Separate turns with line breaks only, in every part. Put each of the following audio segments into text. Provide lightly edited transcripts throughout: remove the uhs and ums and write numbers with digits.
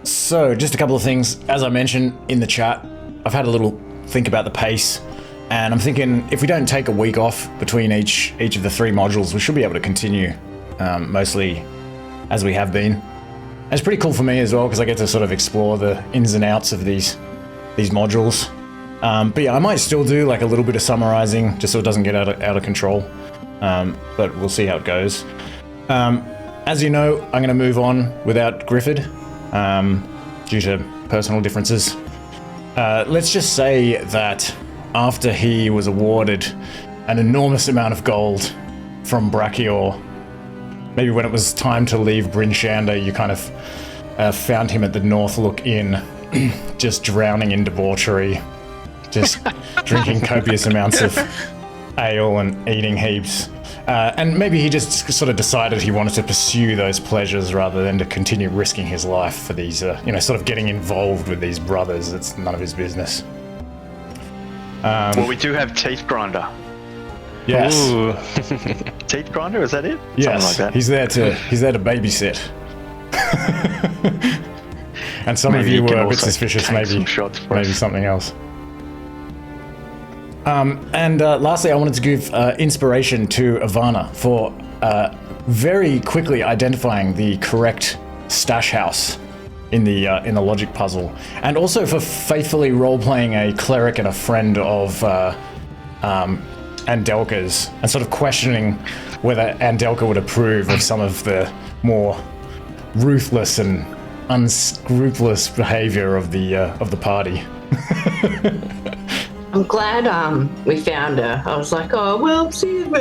So, just a couple of things. As I mentioned in the chat, I've had a little think about the pace, and I'm thinking if we don't take a week off between each of the 3 modules, we should be able to continue mostly as we have been. And it's pretty cool for me as well, because I get to sort of explore the ins and outs of these modules. But yeah, I might still do like a little bit of summarizing, just so it doesn't get out of control. But we'll see how it goes. As you know, I'm going to move on without Griffith, due to personal differences. Let's just say that after he was awarded an enormous amount of gold from Brachior, maybe when it was time to leave Bryn Shander, you kind of found him at the Northlook Inn, just drowning in debauchery, just drinking copious amounts of ale and eating heaps. And maybe he just sort of decided he wanted to pursue those pleasures rather than to continue risking his life for these, sort of getting involved with these brothers. It's none of his business.
Well, we do have Teeth Grinder.
Yes.
Teeth Grinder, is that it?
Yes.
Something like that.
He's there to babysit. And some
Maybe
of you
he can
were a bit
also
suspicious,
take
maybe
some shots for us.
something else. And lastly, I wanted to give inspiration to Ivanna for very quickly identifying the correct stash house in the logic puzzle, and also for faithfully role-playing a cleric and a friend of Andelka's, and sort of questioning whether Andelka would approve of some of the more ruthless and unscrupulous behavior of the party.
I'm glad we found her. I was like, oh, well, see you.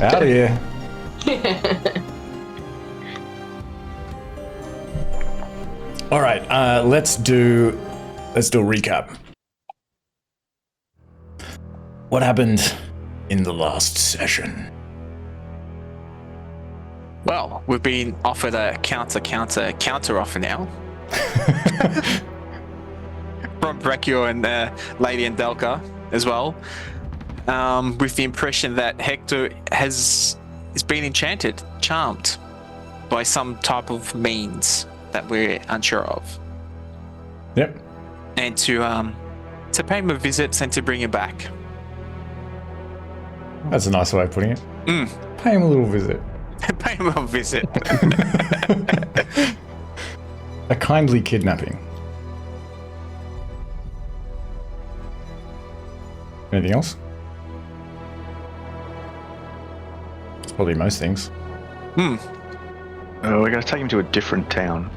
Out of here. All right, let's do a recap. What happened in the last session?
Well, we've been offered a counter offer now. From Brachio and Lady Andelka as well, with the impression that Haktar is being charmed by some type of means that we're unsure of.
Yep.
And to pay him a visit and to bring him back.
That's a nice way of putting it. Pay him a little visit.
Pay him a visit.
A kindly kidnapping. Anything else? It's probably most things.
We're going to take him to a different town.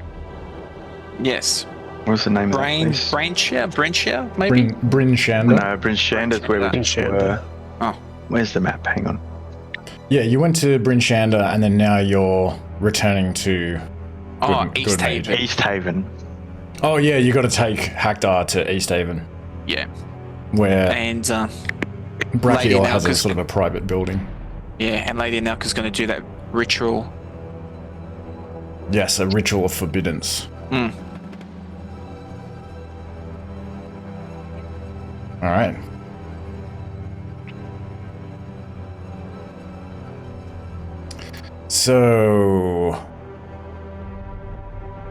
Yes.
What's the name of that place?
Brynshire, maybe?
Bryn Shander.
No, Bryn Shander's where we were.
Oh.
Where's the map? Hang on.
Yeah, you went to Bryn Shander, and then now you're returning to
East Haven.
East Haven.
Oh yeah, you got to take Haktar to East Haven.
Yeah.
Where
and
Brachio has a sort of a private building.
Yeah, and Lady Anelka's going to do that ritual.
Yes, a ritual of forbiddance. All right. So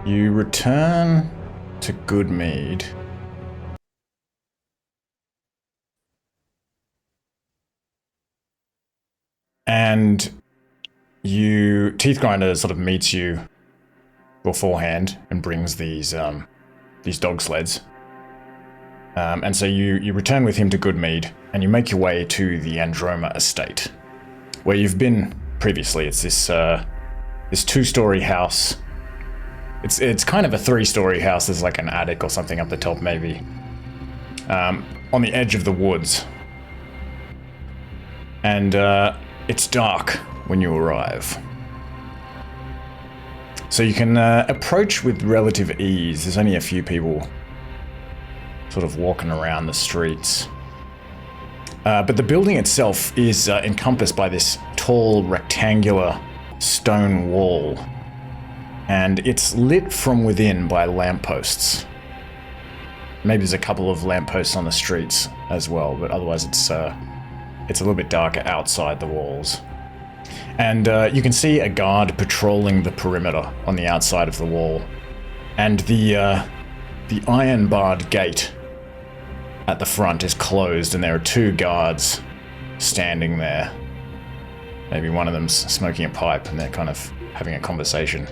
you return to Goodmead. And Teeth Grinder sort of meets you beforehand and brings these dog sleds. And so you return with him to Goodmead, and you make your way to the Androma estate, where you've been previously. It's this 2-story house. It's kind of a 3-story house. There's like an attic or something up the top, maybe. On the edge of the woods. And it's dark when you arrive. So you can approach with relative ease. There's only a few people sort of walking around the streets. But the building itself is encompassed by this tall, rectangular stone wall. And it's lit from within by lampposts. Maybe there's a couple of lampposts on the streets as well, but otherwise it's a little bit darker outside the walls. And you can see a guard patrolling the perimeter on the outside of the wall. And the iron-barred gate at the front is closed, and there are 2 guards standing there. Maybe one of them's smoking a pipe, and they're kind of having a conversation.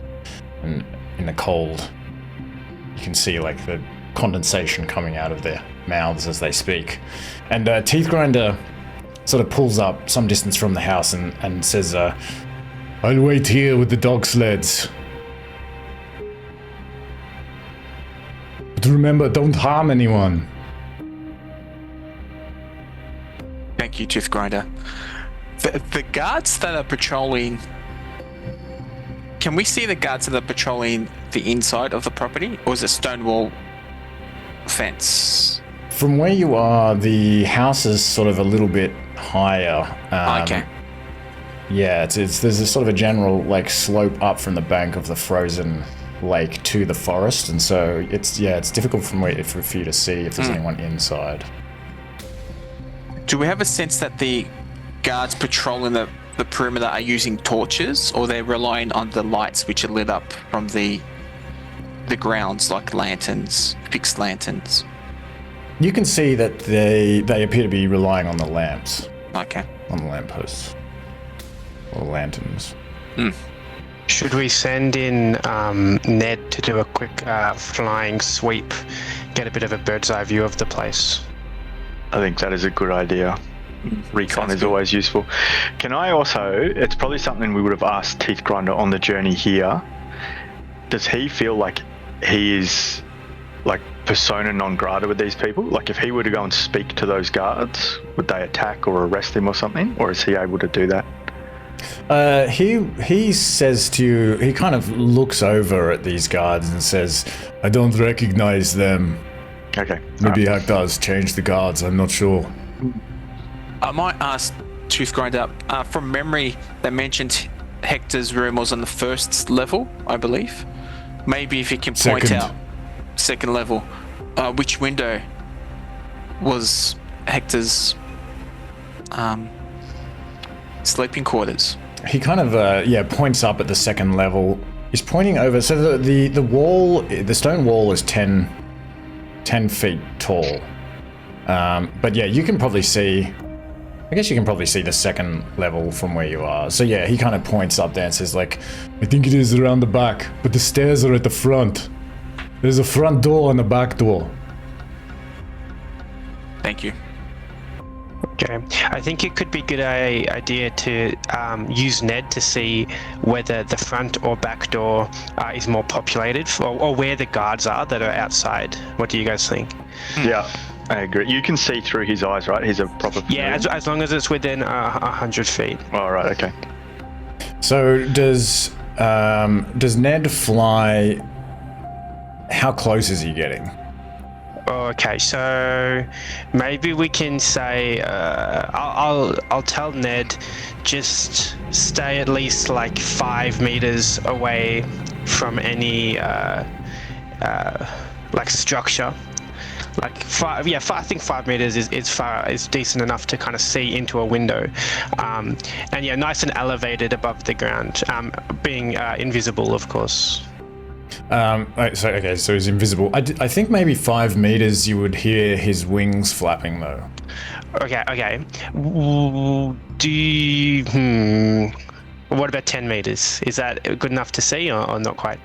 And in the cold, you can see like the condensation coming out of their mouths as they speak. And Teeth Grinder sort of pulls up some distance from the house and says, I'll wait here with the dog sleds. But remember, don't harm anyone.
Thank you, Tooth Grinder. The guards that are patrolling... Can we see the guards that are patrolling the inside of the property? Or is it stone wall fence?
From where you are, the house is sort of a little bit higher.
Okay.
Yeah, there's a sort of a general like slope up from the bank of the frozen lake to the forest, and so it's difficult for you to see if there's anyone inside.
Do we have a sense that the guards patrolling the perimeter are using torches, or they're relying on the lights which are lit up from the grounds, like lanterns, fixed lanterns?
You can see that they appear to be relying on the lamps.
Okay.
On the lampposts. Or lanterns.
Should we send in Ned to do a quick flying sweep, get a bit of a bird's eye view of the place?
I think that is a good idea. Recon is always useful. Can I also, it's probably something we would have asked Teeth Grinder on the journey here. Does he feel like he is like persona non grata with these people? Like if he were to go and speak to those guards, would they attack or arrest him or something? Or is he able to do that?
He says to you, he kind of looks over at these guards and says, I don't recognize them.
Okay.
Maybe Haktar's changed the guards, I'm not sure.
I might ask Tooth Grinder, from memory, they mentioned Hector's room was on the 1st level, I believe. Maybe if you can point out 2nd level, which window was Hector's sleeping quarters?
He kind of points up at the 2nd level. He's pointing over, so the wall, the stone wall is 10 feet tall. But yeah, you can probably see, I guess you can probably see the 2nd level from where you are. So yeah, he kind of points up there and says like, I think it is around the back, but the stairs are at the front. There's a front door and a back door.
Thank you.
Okay, I think it could be a good idea to use Ned to see whether the front or back door is more populated, or where the guards are that are outside. What do you guys think?
Yeah, I agree. You can see through his eyes, right? He's a proper...
Yeah, as long as it's within 100 feet.
All right, okay.
So does Ned fly? How close is he getting?
Okay, so maybe we can say I'll tell Ned just stay at least like 5 meters away from any like structure. Like I think 5 meters is decent enough to kind of see into a window, and yeah, nice and elevated above the ground, being invisible, of course. So he's invisible. I think maybe 5 meters you would hear his wings flapping though. Okay. What about 10 meters? Is that good enough to see or not quite?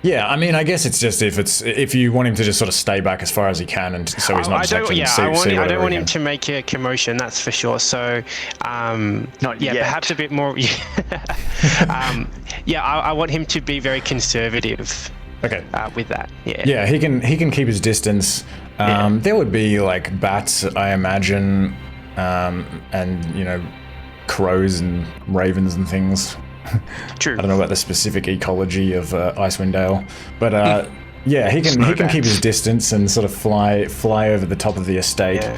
Yeah, I mean, I guess it's just if you want him to just sort of stay back as far as he can, and so he's not distracted.
I don't want him to make a commotion. That's for sure. So,
not yet.
Perhaps a bit more. I want him to be very conservative.
Okay.
With that, yeah.
Yeah, he can keep his distance. There would be like bats, I imagine, and crows and ravens and things.
True.
I don't know about the specific ecology of Icewind Dale, but yeah, he can keep his distance and sort of fly over the top of the estate.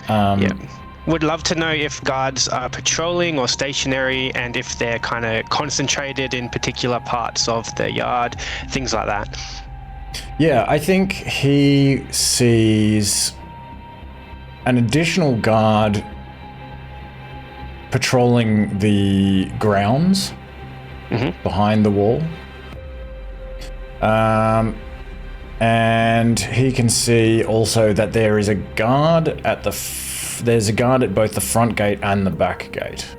Yeah. Would love to know if guards are patrolling or stationary, and if they're kind of concentrated in particular parts of the yard, things like that.
Yeah, I think he sees an additional guard patrolling the grounds behind the wall. And he can see also that there is a guard at there's a guard at both the front gate and the back gate.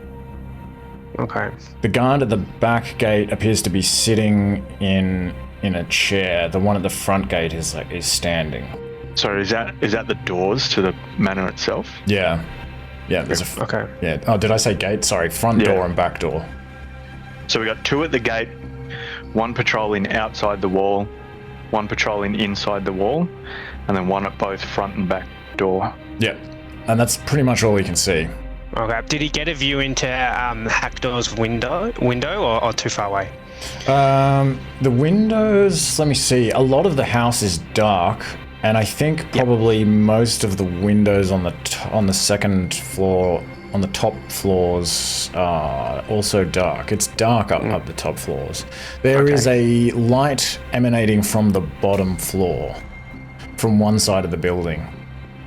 Okay.
The guard at the back gate appears to be sitting in a chair. The one at the front gate is standing.
So is that the doors to the manor itself?
Yeah. Yeah, there's
Okay.
Yeah. Oh, did I say gate? Sorry, front door and back door.
So we got 2 at the gate, 1 patrolling outside the wall, 1 patrolling inside the wall, and then 1 at both front and back door.
Yeah. And that's pretty much all he can see.
Okay. Did he get a view into Haktar's window or too far away?
The windows, let me see. A lot of the house is dark, and I think probably most of the windows on the second floor, on the top floors, are also dark. It's dark up the top floors. There is a light emanating from the bottom floor, from one side of the building.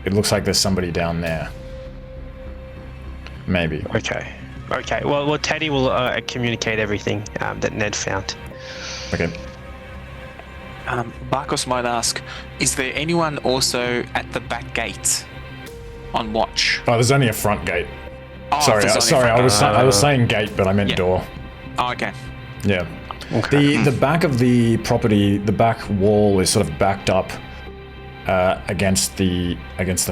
It looks like there's somebody down there. Maybe.
Okay. Well, Teddy will communicate everything that Ned found.
Okay.
Vakos might ask, is there anyone also at the back gate on watch?
Oh, there's only a front gate.
Oh,
Sorry,
there's only a front
I was saying gate, but I meant door.
Oh, okay.
Yeah.
Okay.
The back of the property, the back wall is sort of backed up against the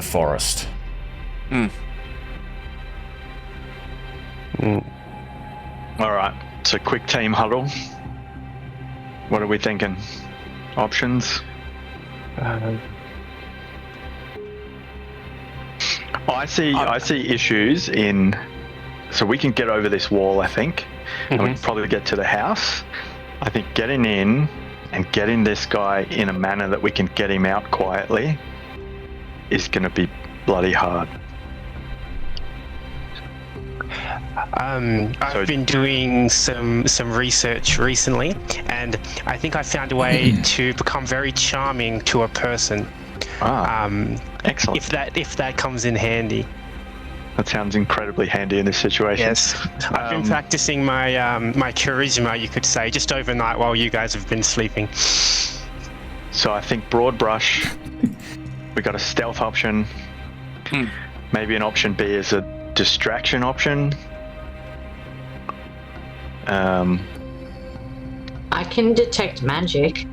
forest.
All right. So quick team huddle. What are we thinking? Options? I see issues in. So we can get over this wall, I think, and we can probably get to the house. I think getting in and getting this guy in a manner that we can get him out quietly is going to be bloody hard.
I've been doing some research recently, and I think I found a way to become very charming to a person.
Excellent.
If that comes in handy.
That sounds incredibly handy in this situation.
Yes, I've been practicing my my charisma, you could say, just overnight while you guys have been sleeping.
So I think broad brush. We got a stealth option. Maybe an option B is a distraction option.
I can detect magic.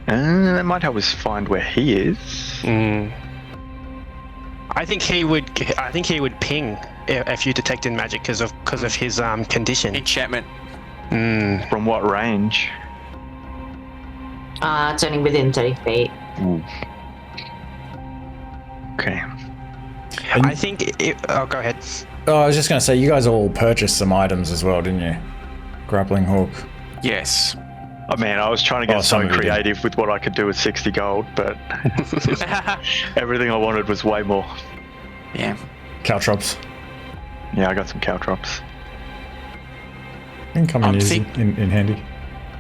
That might help us find where he is.
I think he would ping if you detected magic because of his condition.
Enchantment.
From what range?
It's only within 30 feet.
Ooh. Okay.
I think. Oh, go ahead.
Oh, I was just going to say, you guys all purchased some items as well, didn't you? Grappling hook.
Yes.
Oh man, I was trying to get so creative with what I could do with 60 gold, but everything I wanted was way more.
Yeah.
Caltrops.
Yeah, I got some caltrops.
Can come in handy.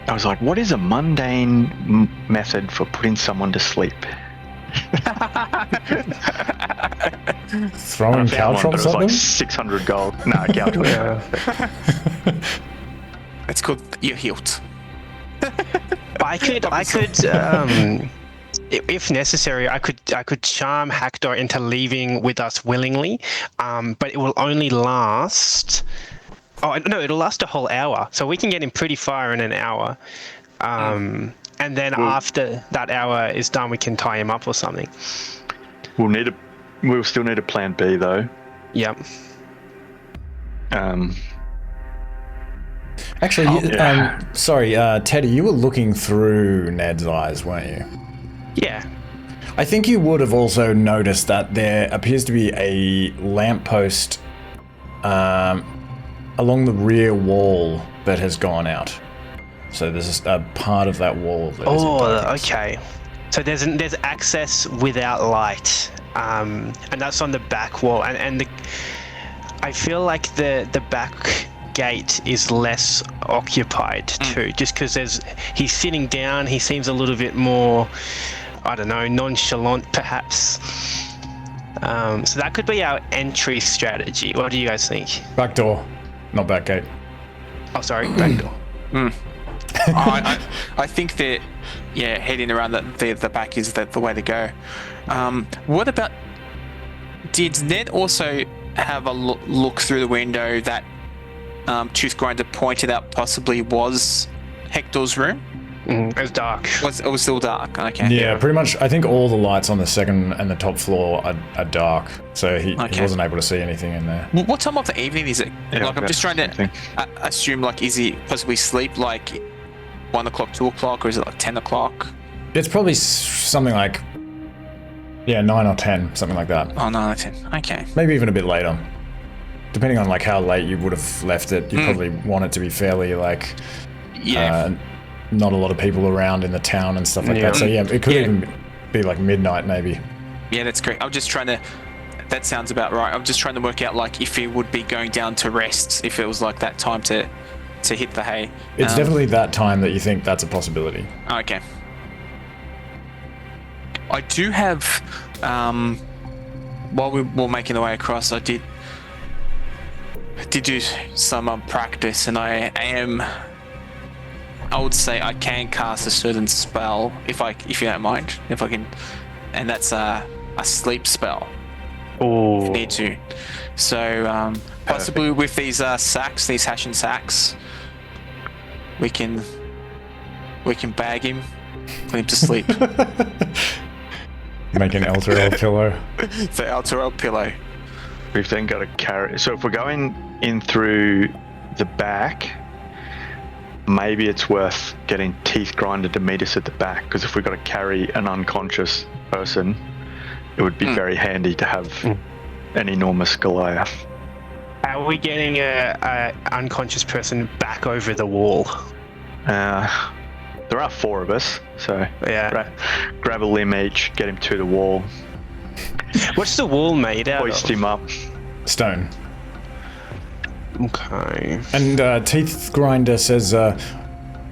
I was like, what is a mundane method for putting someone to sleep?
Throwing caltrops at
like
them?
600 gold. No, caltrops.
It's called your hilt.
I could, if necessary, I could charm Haktar into leaving with us willingly, but it will only last. Oh no, it'll last a whole hour, so we can get him pretty far in an hour, and then after that hour is done, we can tie him up or something.
We'll still need a plan B though.
Yep.
Actually, sorry, Teddy, you were looking through Ned's eyes, weren't you?
Yeah.
I think you would have also noticed that there appears to be a lamppost along the rear wall that has gone out. So there's a part of that wall that is in darkness.
Okay. So there's access without light, and that's on the back wall, and I feel like the back gate is less occupied too, just because he's sitting down. He seems a little bit more, I don't know, nonchalant perhaps. So that could be our entry strategy. What do you guys think?
Back door, not back gate.
Oh, sorry, back door.
I think that heading around the back is the way to go. What about? Did Ned also have a look through the window that Tooth Grinder pointed out possibly was Hector's room?
It was dark.
It was still dark. Okay.
Yeah, pretty much. I think all the lights on the second and the top floor are dark, so he wasn't able to see anything in there.
What time of the evening is it?
Yeah,
I'm just trying to assume, is he possibly sleep 1 o'clock, 2 o'clock, or is it 10 o'clock?
It's probably something like 9 or 10, something like that.
Oh, 9 or 10. Okay.
Maybe even a bit later. Depending on how late you would have left it, you probably want it to be fairly not a lot of people around in the town and stuff like that. So it could even be midnight maybe.
Yeah, that's great. I'm just trying to. That sounds about right. I'm just trying to work out if he would be going down to rest, if it was that time to hit the hay.
It's definitely that time that you think that's a possibility.
Okay. I do have. While we were making the way across, I did do some practice, and I would say I can cast a certain spell if you don't mind, if I can, and that's a sleep spell.
Oh.
If need to. So possibly with these sacks, these Hashin sacks, we can bag him, put him to sleep.
Make an LTL pillow.
The LTL pillow.
We've then got to carry. So if we're going in through the back, maybe it's worth getting Teeth Grinder to meet us at the back, because if we've got to carry an unconscious person, it would be very handy to have an enormous Goliath.
How are we getting a unconscious person back over the wall?
There are 4 of us, so
Yeah.
grab a limb each, get him to the wall,
What's the wall made out
hoist
of?
him up.
Stone.
Okay.
And Teeth Grinder says, I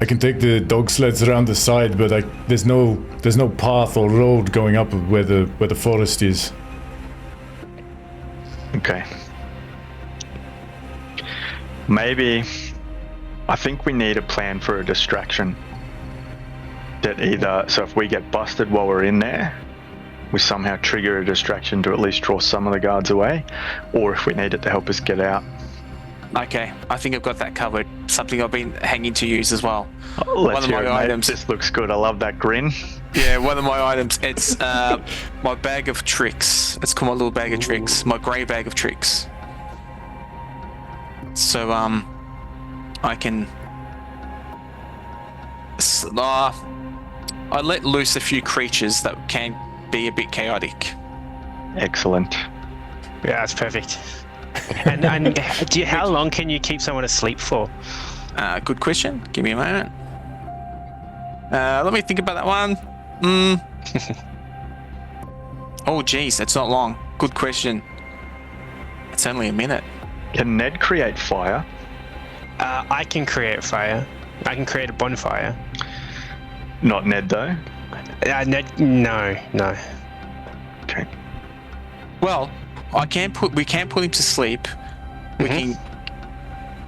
can take the dog sleds around the side, but there's no path or road going up where the forest is.
Okay. Maybe, I think we need a plan for a distraction. So if we get busted while we're in there, we somehow trigger a distraction to at least draw some of the guards away, or if we need it to help us get out.
Okay, I think I've got that covered. Something I've been hanging to use as well.
Let's
One of my
hear it, mate.
items.
This looks good. I love that grin.
Yeah, one of my items. It's my bag of tricks. It's called my little bag of tricks. My grey bag of tricks. So I can. I let loose a few creatures that can be a bit chaotic.
Excellent.
Yeah, that's perfect. And how long can you keep someone asleep for?
Good question. Give me a moment. Let me think about that one. Oh, geez, that's not long. Good question. It's only a minute.
Can Ned create fire?
I can create fire. I can create a bonfire.
Not Ned, though.
Ned, no.
Okay.
Well, we can put him to sleep. We can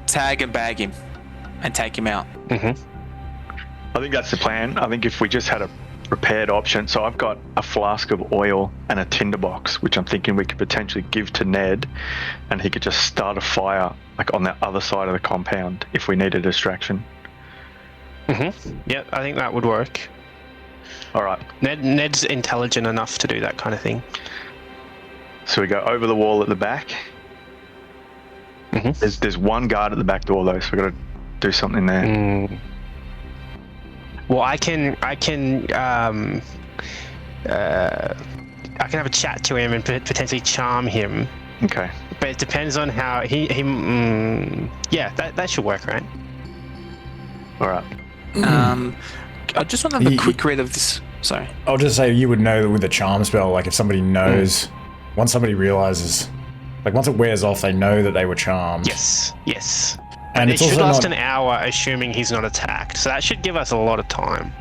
tag and bag him and take him out.
I think that's the plan. I think if we just had a prepared option, so I've got a flask of oil and a tinderbox, which I'm thinking we could potentially give to Ned, and he could just start a fire on the other side of the compound if we need a distraction.
Yep, I think that would work.
All right.
Ned's intelligent enough to do that kind of thing.
So we go over the wall at the back. There's one guard at the back door though, so we've got to do something there.
Well, I can have a chat to him and potentially charm him.
Okay.
But it depends on how that should work, right?
All right.
I just want to have a quick read of this. Sorry.
I'll just say you would know that with a charm spell, if somebody knows, once somebody realizes, once it wears off, they know that they were charmed.
Yes.
And
it
it's
should
also
last
not,
an hour, assuming he's not attacked. So that should give us a lot of time.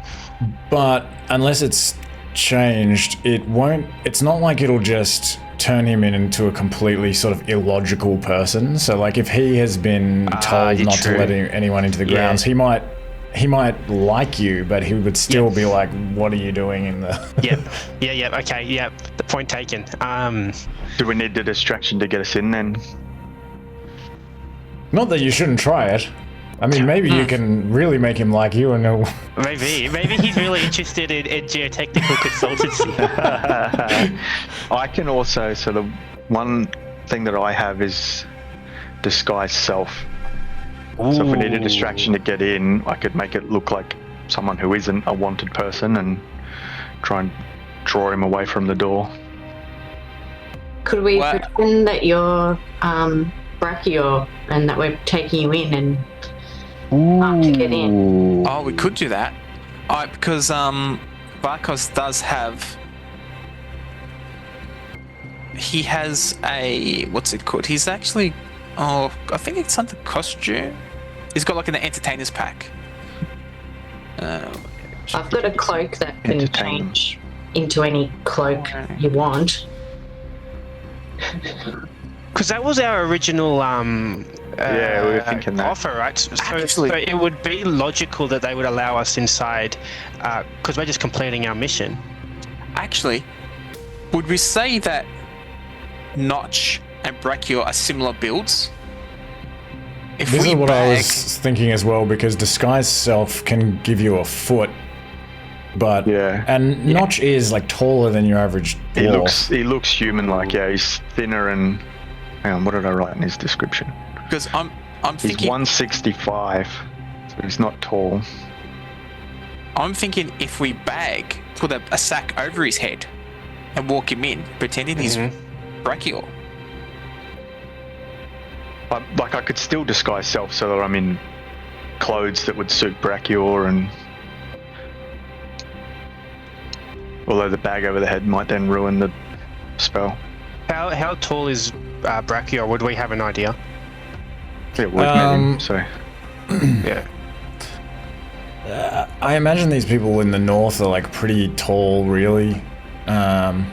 But unless it's changed, it won't. It's not like it'll just turn him into a completely sort of illogical person. So like if he has been told not to let anyone into the grounds, he might like you, but he would still be like, what are you doing in the...
Okay, the point taken.
Do we need the distraction to get us in then?
Not that you shouldn't try it. I mean, maybe you can really make him like you and know...
Maybe he's really interested in geotechnical consultancy.
I can also sort of... One thing that I have is disguise self. So if we need a distraction to get in, I could make it look like someone who isn't a wanted person and try and draw him away from the door.
Could we pretend that you're Brachio and that we're taking you in and to get in?
Oh, we could do that. Because Vakos does have... He has a... What's it called? He's actually... Oh, I think it's under costume. He's got like an entertainer's pack.
I've got a cloak that can change into any cloak you want.
Because that was our original
we were thinking that.
offer, right? So it would be logical that they would allow us inside because we're just completing our mission.
Actually, would we say that Notch and Brachio are similar builds?
This is what I was thinking as well, because disguise self can give you a foot, but Notch is like taller than your average dwarf.
He looks human-like. He's thinner and... Hang on, what did I write in his description?
Because I'm thinking...
He's 165, so he's not tall.
I'm thinking if we put a sack over his head and walk him in, pretending he's Brachio.
Like I could still disguise self so that I'm in clothes that would suit Brachio, and although the bag over the head might then ruin the spell.
How tall is Brachio? Would we have an idea?
Yeah, we've met him, so
yeah.
I imagine these people in the north are like pretty tall, really. How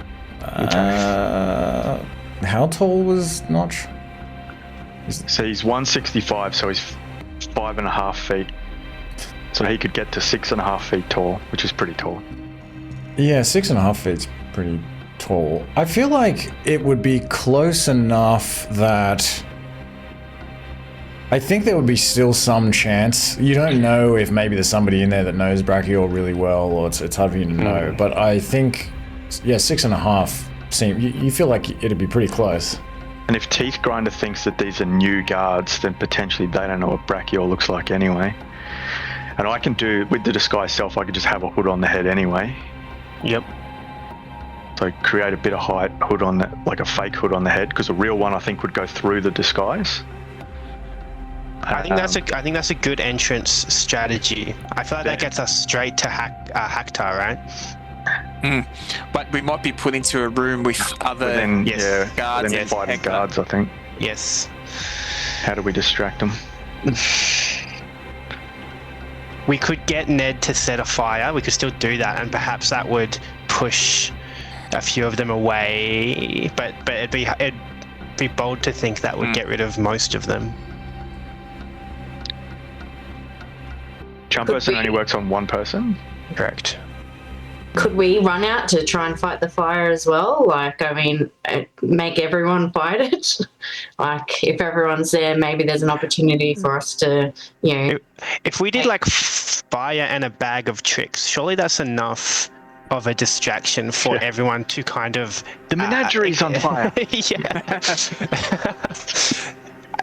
tall was Notch?
So he's 165, so he's 5.5 feet. So he could get to 6.5 feet tall, which is pretty tall.
Yeah, 6.5 feet's pretty tall. I feel like it would be close enough that I think there would be still some chance. You don't know if maybe there's somebody in there that knows Brachio really well, or it's hard for you to know. But I think, 6.5 you feel like it'd be pretty close.
And if Teeth Grinder thinks that these are new guards, then potentially they don't know what Brachio looks like anyway. And I can do, with the disguise self, I could just have a hood on the head anyway.
Yep.
So create a bit of height, hood on that, like a fake hood on the head, because a real one I think would go through the disguise.
I think that's a good entrance strategy. I feel like that gets us straight to Haktar, right?
But we might be put into a room with other guards.
Fighting guards, I think.
Yes.
How do we distract them?
We could get Ned to set a fire. We could still do that, and perhaps that would push a few of them away. But it'd be bold to think that would get rid of most of them.
Charm person only works on one person?
Correct.
Could we run out to try and fight the fire as well? Like, I mean, make everyone fight it? Like, if everyone's there, maybe there's an opportunity for us to,
If we did like fire and a bag of tricks, surely that's enough of a distraction for everyone to kind of...
The menagerie's on fire!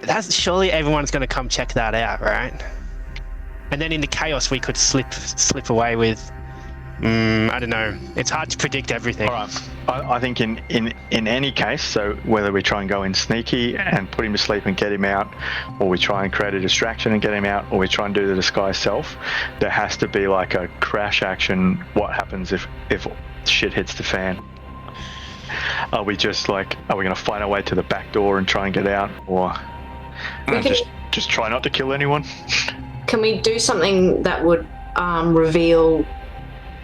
That's surely everyone's going to come check that out, right? And then in the chaos, we could slip away with... I don't know. It's hard to predict everything.
All right. I think in any case, so whether we try and go in sneaky and put him to sleep and get him out, or we try and create a distraction and get him out, or we try and do the disguise self, there has to be like a crash action. What happens if shit hits the fan? Are we going to find our way to the back door and try and get out, or just try not to kill anyone?
Can we do something that would reveal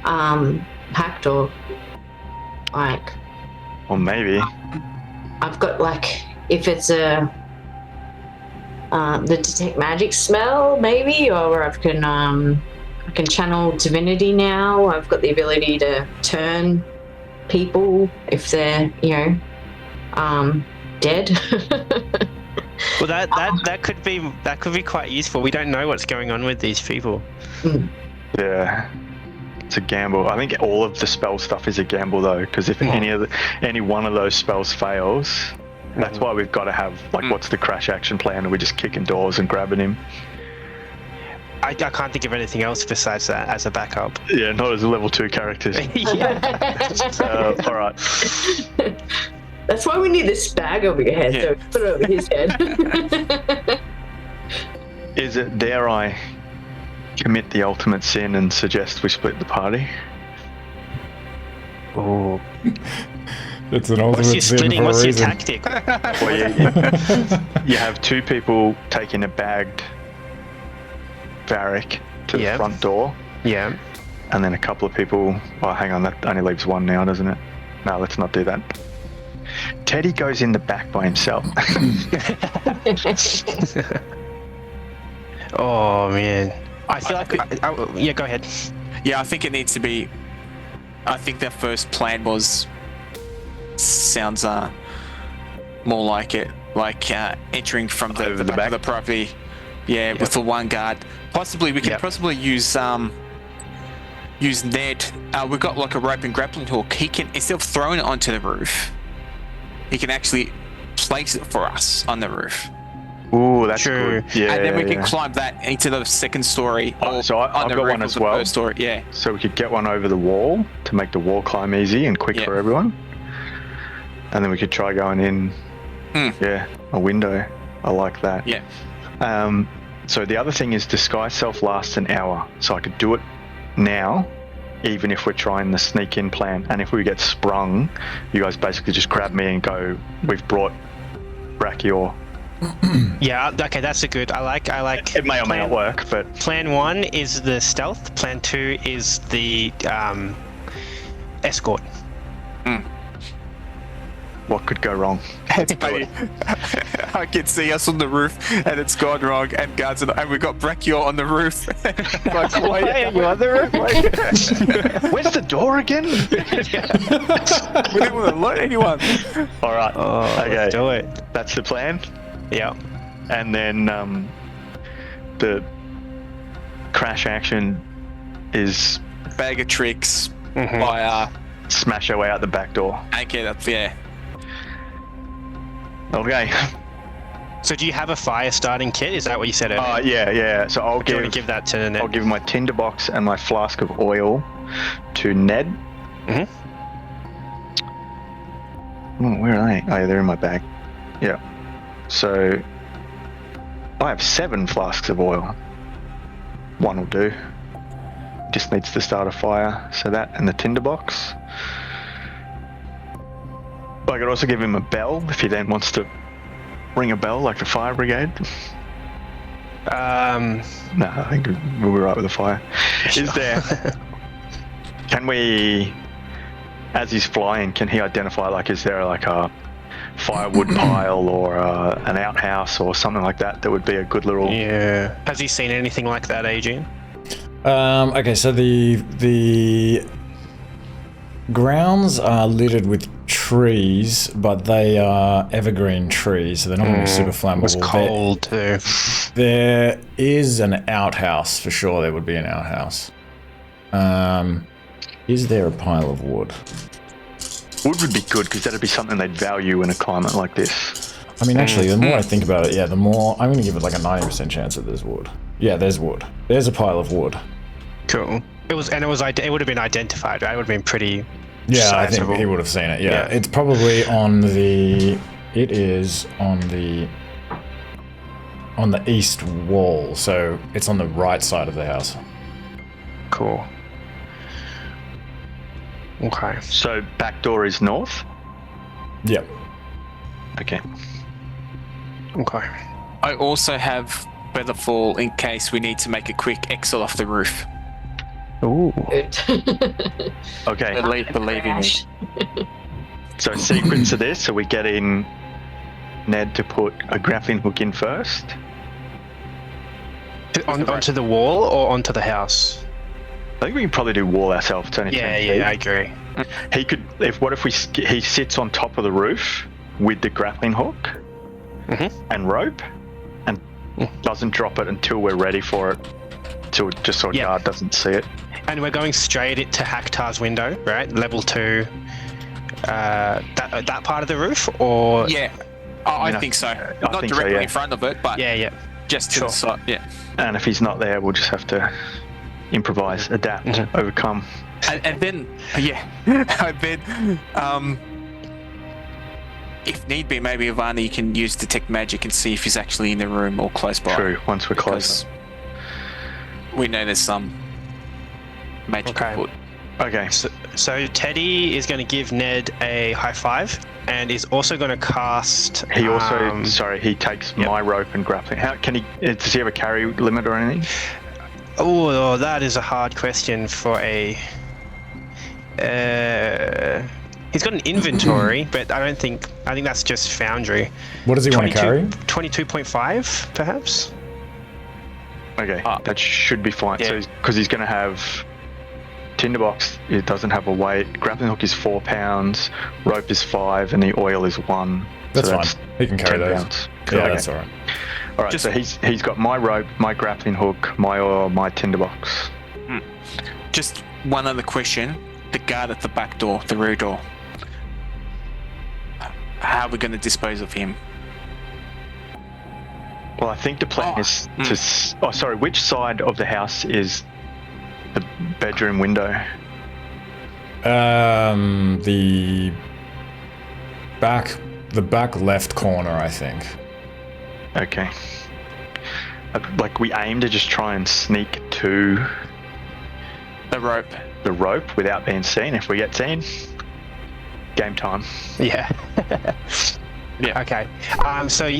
Haktar? Like,
Or maybe.
I've got like, if it's the detect magic spell maybe, or I can channel divinity now. I've got the ability to turn people if they're dead.
Well, that could be quite useful. We don't know what's going on with these people.
Yeah, it's a gamble. I think all of the spell stuff is a gamble though, because if any one of those spells fails, that's why we've got to have like, what's the crash action plan? Are we just kicking doors and grabbing him?
I can't think of anything else besides that as a backup.
Yeah, not as a level 2 characters. All right.
That's why we need this bag over your head, so put it over his head.
Is it, dare I commit the ultimate sin and suggest we split the party?
Oh.
It's an ultimate
What's your
sin
splitting?
for a
What's your
reason.
tactic?
Well, you have 2 people taking a bagged Varrik to the front door.
Yeah.
And then a couple of people... Well, hang on, that only leaves 1 now, doesn't it? No, let's not do that. Teddy goes in the back by himself.
Oh, man. I feel like... yeah, go ahead.
Yeah, I think it needs to be... I think their first plan was... Sounds more like it. Like entering from the back of the property. Yeah, with the 1 guard. Possibly, we can possibly use Ned. We've got like a rope and grappling hook. He can, instead of throwing it onto the roof, he can actually place it for us on the roof.
Ooh, that's
True.
good. Yeah,
and then we can climb that into the 2nd story.
So I've got one as well.
1st story. Yeah.
So we could get one over the wall to make the wall climb easy and quick for everyone. And then we could try going in. Yeah, a window. I like that.
Yeah.
So the other thing is disguise self lasts an hour. So I could do it now, even if we're trying the sneak in plan. And if we get sprung, you guys basically just grab me and go, we've brought Brachio.
Yeah, okay, that's a good... I like...
It may or may not work, but...
Plan 1 is the stealth. Plan 2 is the escort.
What could go wrong?
It's funny. I can see us on the roof, and it's gone wrong, and guards, and we've got Brachio on the roof. Like, why are you on the roof?
Where's the door again?
We don't want to let anyone.
All right. Okay.
Let's do it.
That's the plan.
Yeah.
And then the crash action is
Bag of tricks by
smash our way out the back door.
okay, that's
Okay.
So do you have a fire starting kit? Is that what you said earlier?
Yeah. So I'll
Do you want to give that to Ned?
I'll give my tinderbox and my flask of oil to Ned. Where are they? Oh, yeah, they're in my bag. Yeah. So I have 7 flasks of oil. 1 will do. Just needs to start a fire. So that and the tinderbox. I could also give him a bell if he then wants to ring a bell like the fire brigade. No, I think we'll be right with the fire.
Sure.
Is there... Can we... As he's flying, can he identify, like, is there like a firewood pile or an outhouse or something like that that would be a good little...
Yeah. Has he seen anything like that, Adrian?
Okay, so the grounds are littered with trees, but they are evergreen trees, so they're not going to be super flammable.
It's cold too.
There is an outhouse, for sure there would be an outhouse. Is there a pile of wood?
Wood would be good, because that'd be something they'd value in a climate like this.
I mean, actually, the more I think about it, the more... I'm going to give it like a 90% chance that there's wood. Yeah, there's wood. There's a pile of wood.
Cool. It would have been identified, right? It would have been pretty
sizable. I think he would have seen it, yeah. It's probably on the... It is on the east wall, so it's on the right side of the house.
Cool. Okay.
So back door is north?
Yep.
Okay.
Okay.
I also have Featherfall in case we need to make a quick exit off the roof.
Ooh.
Good.
Okay.
Believe in me.
So sequence of this, so we get in Ned to put a grappling hook in first.
Onto the wall or onto the house?
I think we can probably do wall ourselves. It's only 10 feet.
I agree.
He could, he sits on top of the roof with the grappling hook and rope, and doesn't drop it until we're ready for it, just so a guard doesn't see it.
And we're going straight into Haktar's window, right? Level 2. That part of the roof, or
I think so. Not
think
directly
so,
in front of it, but just to the side. Yeah.
And if he's not there, we'll just have to improvise, adapt, overcome.
And then, and then, if need be, maybe Ivanna, you can use detect magic and see if he's actually in the room or close by.
True. Once we're closer,
we know there's some magic input.
Okay.
So Teddy is going to give Ned a high five, and is also going to cast.
He also, he takes my rope and grappling. How can he? Does he have a carry limit or anything?
Oh, that is a hard question for a. He's got an inventory, but I think that's just Foundry.
What does he want to carry?
22.5, perhaps.
Okay, that should be fine. So, because he's going to have tinderbox, it doesn't have a weight. Grappling hook is 4 pounds, rope is 5, and the oil is 1.
That's fine. He can carry those.
Pounds.
Yeah, that's all right.
All right, so he's got my rope, my grappling hook, my oil, my tinderbox.
Just one other question: the guard at the back door, the rear door. How are we going to dispose of him?
Well, I think the plan is to. Which side of the house is the bedroom window?
The back left corner, I think.
Okay. Like, we aim to just try and sneak to
the rope
without being seen. If we get seen, game time.
Yeah. Okay. So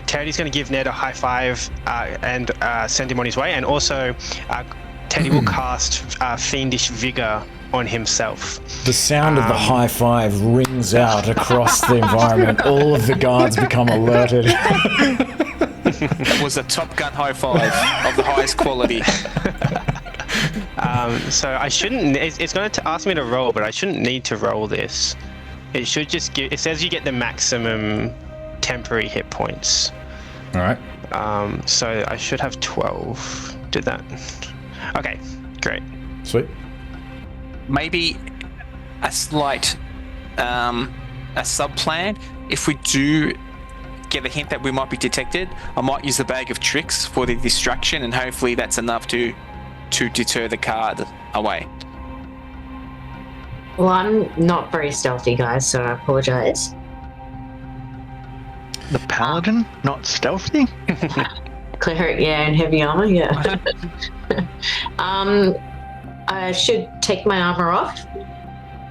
Teddy's going to give Ned a high five and send him on his way, and also Teddy will cast Fiendish Vigor on himself.
The sound of the high five rings out across the environment. All of the guards become alerted.
It was a Top Gun high five of the highest quality.
So I shouldn't. It's going to ask me to roll, but I shouldn't need to roll this. It should just give. It says you get the maximum temporary hit points.
All right.
So I should have 12. Did that? Okay. Great.
Sweet.
Maybe a slight a sub plan. If we do get a hint that we might be detected, I might use the bag of tricks for the distraction, and hopefully that's enough to deter the card away.
Well, I'm not very stealthy, guys, so I apologize.
The paladin, not stealthy?
Cleric, and heavy armor, I should take my armor off.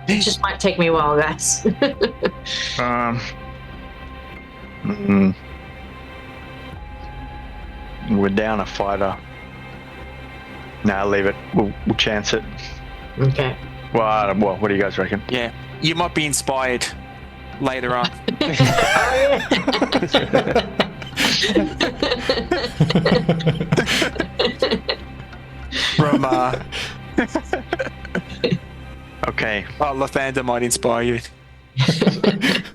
It just might take me a while, guys.
We're down a fighter. Nah, leave it. We'll chance it.
Okay.
Well, what do you guys reckon?
Yeah, you might be inspired later on. From
Okay.
Lathander might inspire you.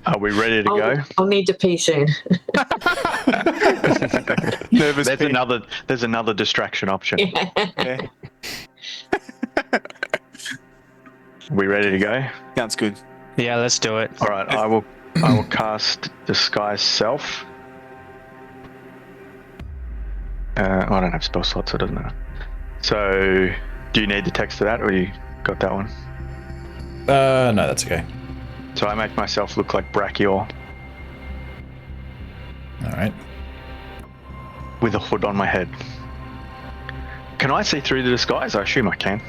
Are we ready to go?
I'll need to pee soon.
Nervous.
There's another distraction option.
Yeah.
We ready to go?
Sounds good.
Yeah, let's do it.
All right, I will cast Disguise Self. I don't have spell slots, so it doesn't matter. So, do you need the text of that, or you got that one?
No, that's okay.
So I make myself look like Brachior.
All right.
With a hood on my head. Can I see through the disguise? I assume I can.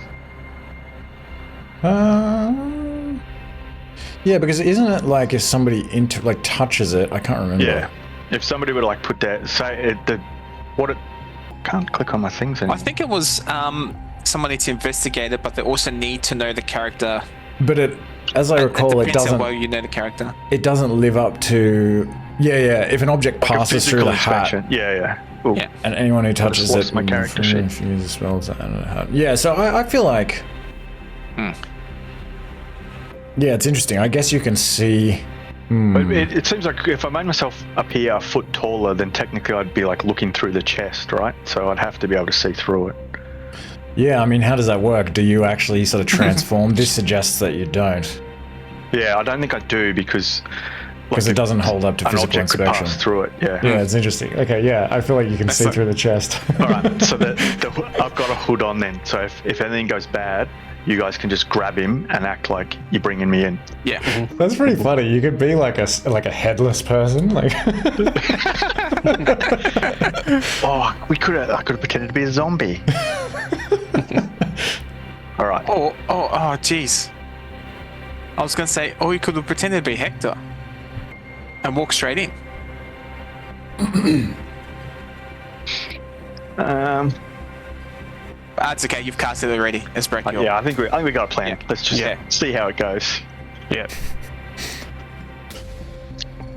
Yeah, because isn't it like if somebody touches it? I can't remember.
Yeah. If somebody would put that, can't click on my things anymore.
I think it was someone needs to investigate it, but they also need to know the character
But as I recall, it
depends
doesn't.
how well you know the character.
It doesn't live up to. Yeah. If an object
Like a
passes through
physical
the hat,
expansion. Yeah. Ooh.
Yeah.
and anyone who touches
lost
it,
my character sheet.
if you use the spells. Yeah. So I feel like. Yeah, it's interesting. I guess you can see.
But it seems like if I made myself appear a foot taller, then technically I'd be like looking through the chest, right? So I'd have to be able to see through it.
Yeah, I mean, how does that work? Do you actually sort of transform? This suggests that you don't.
Yeah, I don't think I do because
Because it doesn't hold up to
an
physical
object could
inspection.
pass through it. Yeah.
Yeah, it's interesting. Okay, yeah, I feel like you can see through the chest.
All right. So I've got a hood on then. So if anything goes bad, you guys can just grab him and act like you're bringing me in.
Yeah.
That's pretty funny. You could be like a headless person, like.
Oh, I could have pretended to be a zombie. All right.
Oh, jeez. I was gonna say, you could have pretended to be Haktar and walk straight in. It's okay. You've cast it already. It's Brachial.
Yeah, I think we got a plan.
Yeah.
Let's just see how it goes.
Yeah.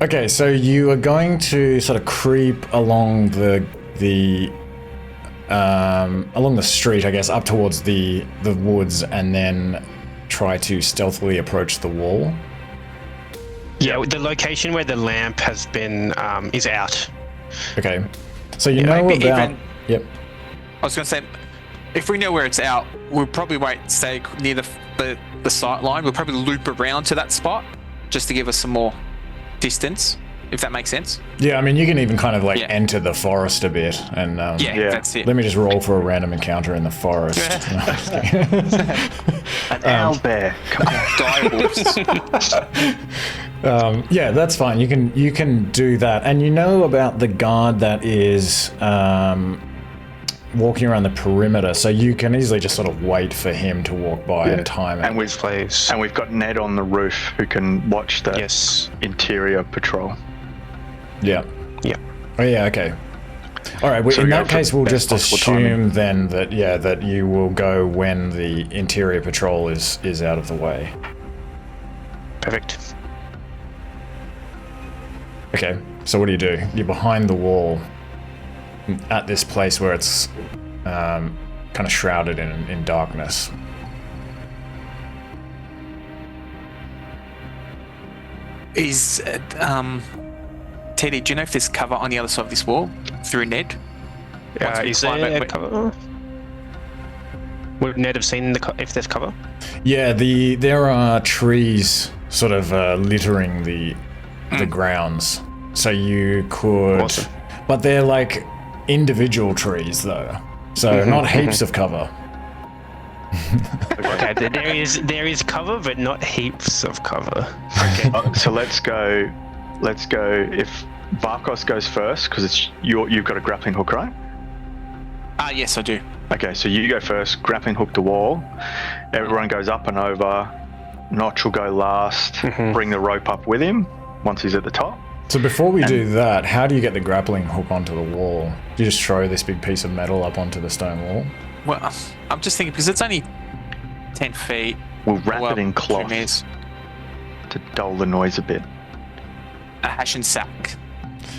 Okay, so you are going to sort of creep along the street, I guess, up towards the woods, and then try to stealthily approach the wall.
Yeah, the location where the lamp has been is out.
Okay, so you know
maybe
about.
even-
Yep.
I was gonna say, if we know where it's out, we'll probably won't stay near the sight line. We'll probably loop around to that spot just to give us some more distance, if that makes sense.
Yeah, I mean, you can even kind of
Yeah.
enter the forest a bit, and
That's it.
let me just roll for a random encounter in the forest.
An owl bear. Come on.
Direwolves.
Yeah, that's fine. You can do that, and you know about the guard that is walking around the perimeter, so you can easily just sort of wait for him to walk by and time it.
And we've got Ned on the roof who can watch the interior patrol.
Yeah.
Yeah.
Oh yeah. Okay. All right. Well,
So
in
we go
that
for
case, we'll
best
just
possible
assume then that that you will go when the interior patrol is out of the way.
Perfect.
Okay. So what do? You're behind the wall at this place where it's kind of shrouded in darkness.
Is Teddy, do you know if there's cover on the other side of this wall through Ned? Once we
Is
climb
there
it,
cover? Would Ned have seen if there's cover?
Yeah. There are trees sort of littering the grounds, so you could.
Awesome.
But they're like individual trees though, so not heaps of cover.
Okay, there is cover, but not heaps of cover.
So let's go. If Vakos goes first, because you've got a grappling hook, right?
Yes, I do.
Okay, so you go first. Grappling hook the wall. Everyone goes up and over. Notch will go last. Bring the rope up with him once he's at the top.
So before we do that, how do you get the grappling hook onto the wall? Do you just throw this big piece of metal up onto the stone wall?
Well, I'm just thinking because it's only 10 feet.
We'll wrap it in
2
cloth
meters.
to dull the noise a bit.
A hash and sack.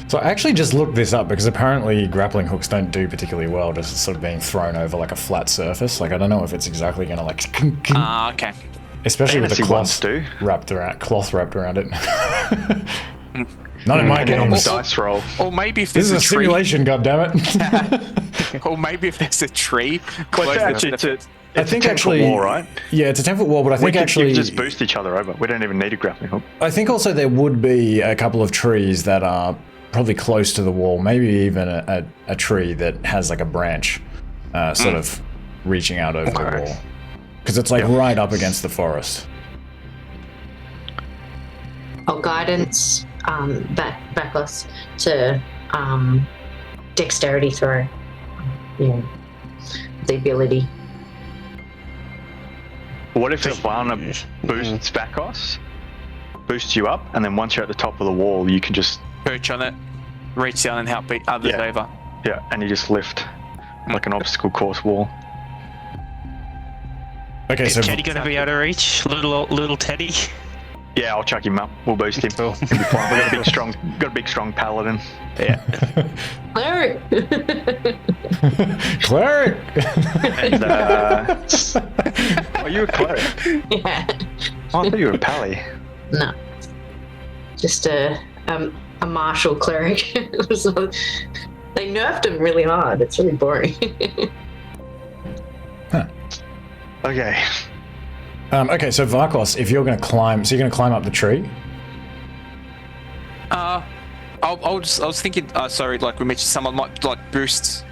So I actually just looked this up because apparently grappling hooks don't do particularly well just sort of being thrown over like a flat surface. Like I don't know if it's exactly going to like,
Okay.
especially with the
Fantasy ones do.
cloth wrapped around it. Not in my
And then on the
games.
dice roll.
Or maybe if
This
there's
is a
tree.
simulation, goddammit.
Or maybe if there's a tree
Well,
closer to the...
I think
10-foot
actually,
wall, right?
yeah, it's a 10-foot wall, but I think
You
actually,
can just boost each other over. We don't even need a grappling hook.
I think also there would be a couple of trees that are probably close to the wall, maybe even a tree that has like a branch sort of reaching out over the wall. Because it's like right up against the forest.
I'll guidance Vakos to dexterity throw. Yeah, the ability.
What if Ivanna boosts Vakos, boosts you up, and then once you're at the top of the wall, you can just
Perch on it, reach down and help beat others over.
and you just lift like an obstacle course wall.
Okay,
Is
so
Teddy going to be out of reach? Little Teddy?
Yeah, I'll chuck him up. We'll boost him.
Cool.
He'll be fine. We've got a big strong paladin.
Yeah.
Cleric.
cleric.
And, are you a cleric?
Yeah.
Oh, I thought you were a pally.
No. Just a martial cleric. So they nerfed him really hard. It's really boring.
Okay.
Okay, so Vakos, if you're going to climb, so you're going to climb up the tree?
I was thinking, sorry, like we mentioned, someone might like boost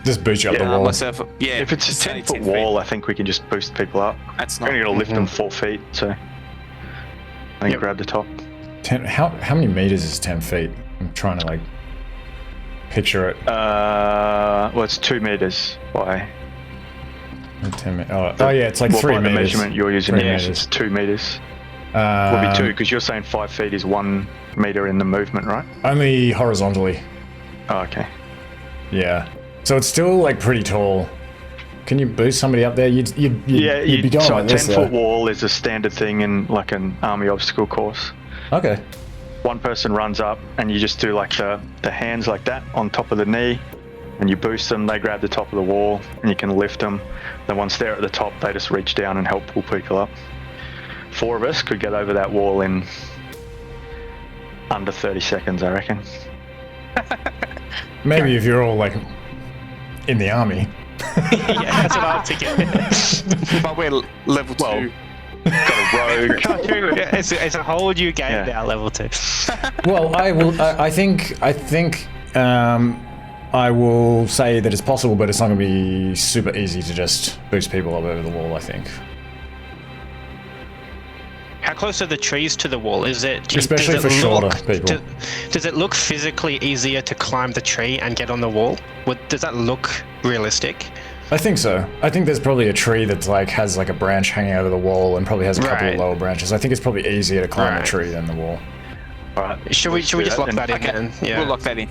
Just boost you up the wall.
myself. Yeah,
If it's a
just only
10-foot
10 feet.
wall, I think we can just boost people up.
That's
I'm
not.
only going to lift them 4 feet, so I can grab the top.
10, how many meters is 10 feet? I'm trying to like picture it.
Well, it's 2 meters by.
10 oh yeah, it's like
Well,
3
by the
meters.
measurement you're using,
3
yes,
meters.
it's 2 meters. Would be 2
Um,
because you're saying 5 feet is 1 meter in the movement, right?
Only horizontally.
Oh, okay.
Yeah. So it's still like pretty tall. Can you boost somebody up there? You'd be going
so
like
a
this.
10-foot
though.
wall is a standard thing in like an army obstacle course.
Okay.
One person runs up and you just do like the hands like that on top of the knee, and you boost them, they grab the top of the wall and you can lift them. Then once they're at the top, they just reach down and help pull people up. 4 of us could get over that wall in under 30 seconds, I reckon.
Maybe if you're all like in the army.
Yeah, that's what I'm thinking.
But we're level 2.
Well, got a rogue.
Yeah, it's a whole new game
Yeah.
now, level 2.
Well, I think I will say that it's possible, but it's not going to be super easy to just boost people up over the wall. I think.
How close are the trees to the wall? Is it
Especially
does it
for shorter
look-
people.
Does it look physically easier to climb the tree and get on the wall? Does that look realistic?
I think so. I think there's probably a tree that like has like a branch hanging over the wall and probably has a couple of
Right.
lower branches. I think it's probably easier to climb a
Right.
tree than the wall.
All right.
Should we
let's do
just lock
then.
that in
Okay,
then? Yeah.
we'll lock that in.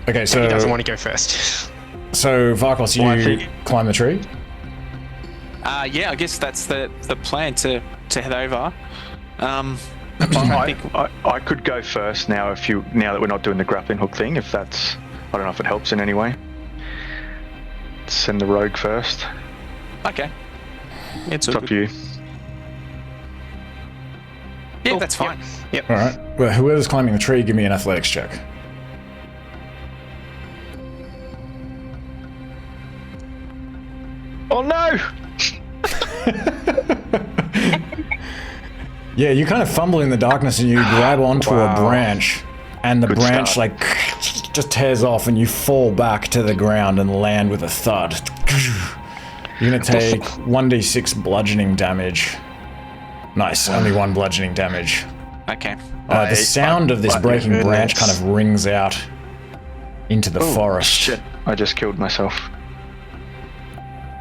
Okay, so
He doesn't want to go first.
Vakos, you
Well, I think-
climb the tree.
Yeah, I guess that's the plan to head over. I'm trying to think.
I could go first now now that we're not doing the grappling hook thing, if that's, I don't know if it helps in any way. Send the rogue first.
Okay. Yeah, it's
It's
all
up to
good.
you.
Yeah, that's fine.
Yep.
All right. Well, whoever's climbing the tree, give me an athletics check.
Oh no!
Yeah, you kind of fumble in the darkness and you grab onto a branch, and the
Good
branch
start.
like just tears off, and you fall back to the ground and land with a thud. You're gonna take 1d6 bludgeoning damage. Nice, only 1 bludgeoning damage.
Okay.
The sound of this breaking branch kind of rings out into the forest,
Shit, I just killed myself.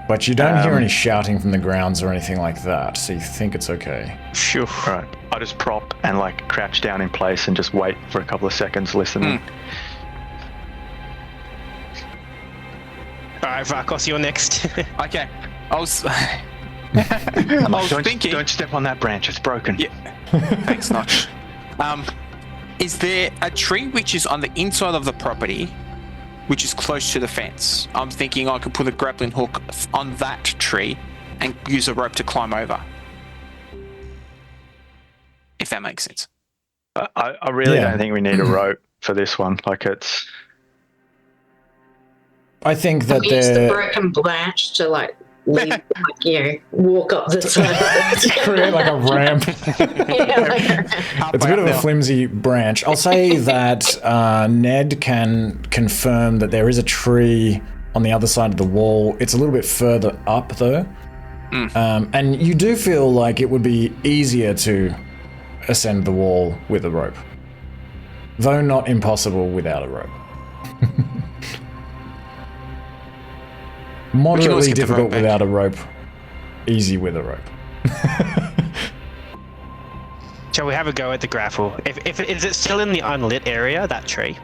but you don't hear any shouting from the grounds or anything like that, so you think it's okay.
Phew.
Alright, I just prop and like crouch down in place and just wait for a couple of seconds listening.
All right, Vakos, you're next.
Okay. I was
Don't,
thinking.
don't step on that branch, it's broken.
Yeah. Thanks, Notch. Is there a tree which is on the inside of the property, which is close to the fence? I'm thinking I could put a grappling hook on that tree and use a rope to climb over. If that makes sense.
I really
Yeah.
don't think we need a rope for this one. Like it's
I think that
We use the
they're
broken branch to like leave, like, you know, walk up the side.
create like a ramp.
Yeah, like,
It's a bit of a flimsy branch. I'll say that Ned can confirm that there is a tree on the other side of the wall. It's a little bit further up though. And you do feel like it would be easier to ascend the wall with a rope. Though not impossible without a rope. Moderately
get the
difficult
rope back.
without a rope. Easy with a rope.
Shall we have a go at the grapple? If is it still in the unlit area, that tree?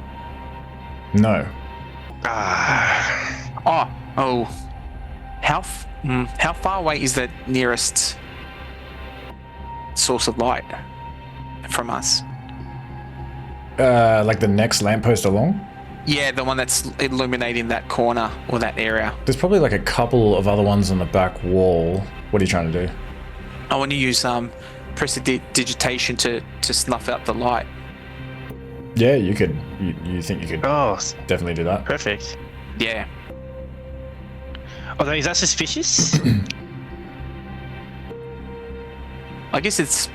No.
Ah,
Oh. How far away is the nearest source of light from us?
Like the next lamppost along?
Yeah, the one that's illuminating that corner or that area.
There's probably like a couple of other ones on the back wall. What are you trying to do?
I want to use prestidigitation to snuff out the light.
Yeah, you could. You think you could
Oh,
definitely do that?
perfect.
Yeah.
Although, is that suspicious?
I guess it's,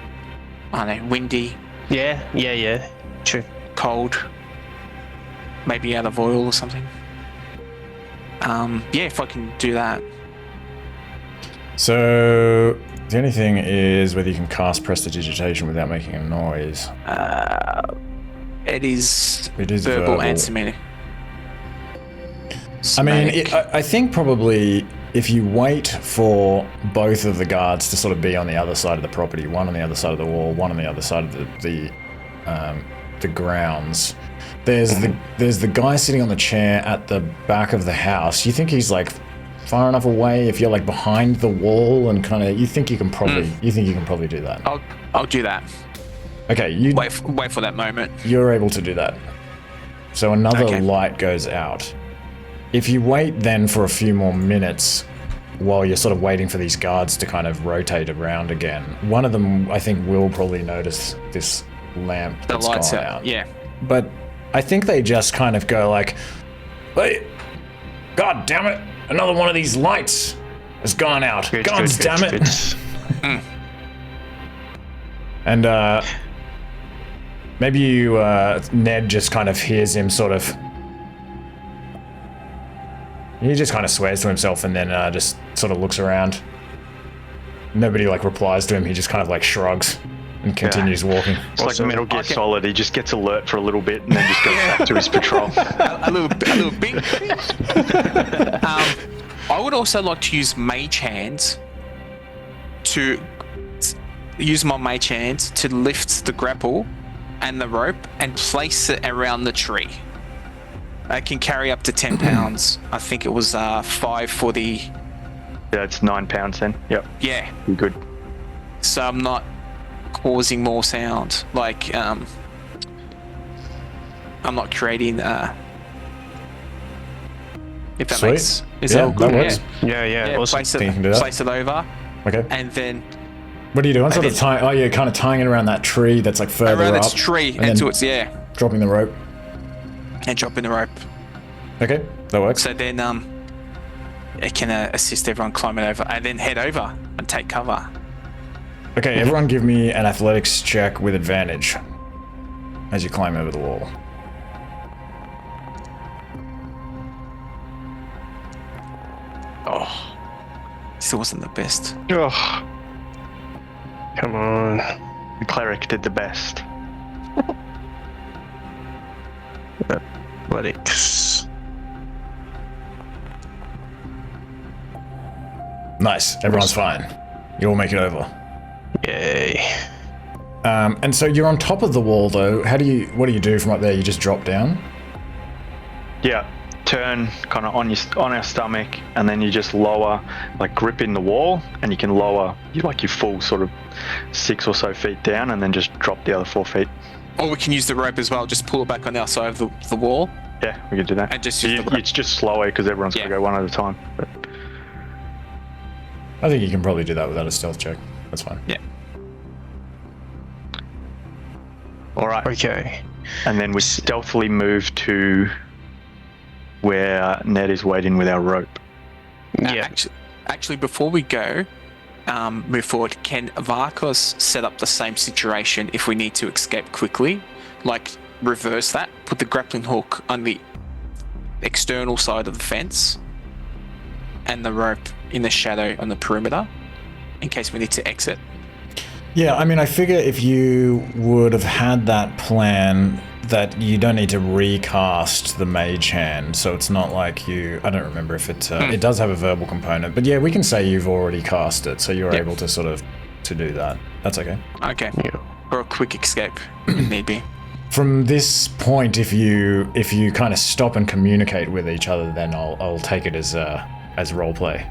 I don't know, windy,
Yeah. True.
cold, maybe out of oil or something. Yeah, if I can do that.
So the only thing is whether you can cast prestidigitation without making a noise.
It is
verbal.
verbal and semantic.
I mean, I think probably if you wait for both of the guards to sort of be on the other side of the property, one on the other side of the wall, one on the other side of the grounds. There's the guy sitting on the chair at the back of the house. You think he's like far enough away? If you're like behind the wall and kind of, you think you can probably do that.
I'll do that.
Okay, you
Wait for that moment.
You're able to do that. So another
Okay.
light goes out. If you wait then for a few more minutes while you're sort of waiting for these guards to kind of rotate around again, one of them I think will probably notice this lamp
The
that's
lights
gone
out.
out.
Yeah.
But I think they just kind of go like, "Hey, God damn it! Another one of these lights has gone out.
Good,
God
good,
damn
good,
it!"
good.
And maybe you, Ned just kind of hears him sort of. He just kind of swears to himself and then just sort of looks around. Nobody like replies to him. He just kind of like shrugs and continues walking.
It's like Metal Gear Solid. He just gets alert for a little bit and then just goes back to his patrol.
a little bit. I would also like to use mage hands to lift the grapple and the rope and place it around the tree. I can carry up to 10 pounds. I think it was 5 for the.
Yeah, it's 9 pounds then. Yep.
Yeah.
You're good.
So I'm not causing more sound. Like I'm not creating. If that
Sweet.
makes. Is
Yeah,
that all good?
that works.
Yeah. Awesome.
Place
Think you can do that?
place it over,
Okay.
and then
What are you doing? Sort of
did-
tying. Oh, you're kind of tying it around that tree that's like further
around
up.
its tree
and
and to
then
its
dropping the rope.
and dropping the rope.
Okay, that works.
So then it can assist everyone climbing over and then head over and take cover.
Okay, everyone give me an athletics check with advantage as you climb over the wall.
Oh, still wasn't the best.
Oh,
Come on.
the cleric did the best.
Athletics.
Nice, everyone's fine. You all make it over.
Yay.
And so you're on top of the wall though. What do you do from up there? You just drop down?
Yeah, turn kind of on our stomach, and then you just lower, like grip in the wall, and you can lower your full sort of 6 or so feet down, and then just drop the other 4 feet.
Or we can use the rope as well. Just pull it back on the outside of the wall.
Yeah, we can do that.
And just use the rope.
It's just slower because everyone's got to
Yeah.
go one at a time. But
I think you can probably do that without a stealth check. That's fine.
Yeah.
all right,
Okay.
and then we stealthily move to where Ned is waiting with our rope.
Yeah.
Actually, before we go, move forward, can Vakos set up the same situation if we need to escape quickly? Like, reverse that, put the grappling hook on the external side of the fence, and the rope in the shadow on the perimeter, in case we need to exit.
Yeah, I mean, I figure if you would have had that plan, that you don't need to recast the mage hand, so it's not like I don't remember if it does have a verbal component, but yeah, we can say you've already cast it, so you're able to to do that. That's okay.
Okay.
Yeah.
Or a quick escape, if need be.
From this point, if you kind of stop and communicate with each other, then I'll take it as roleplay.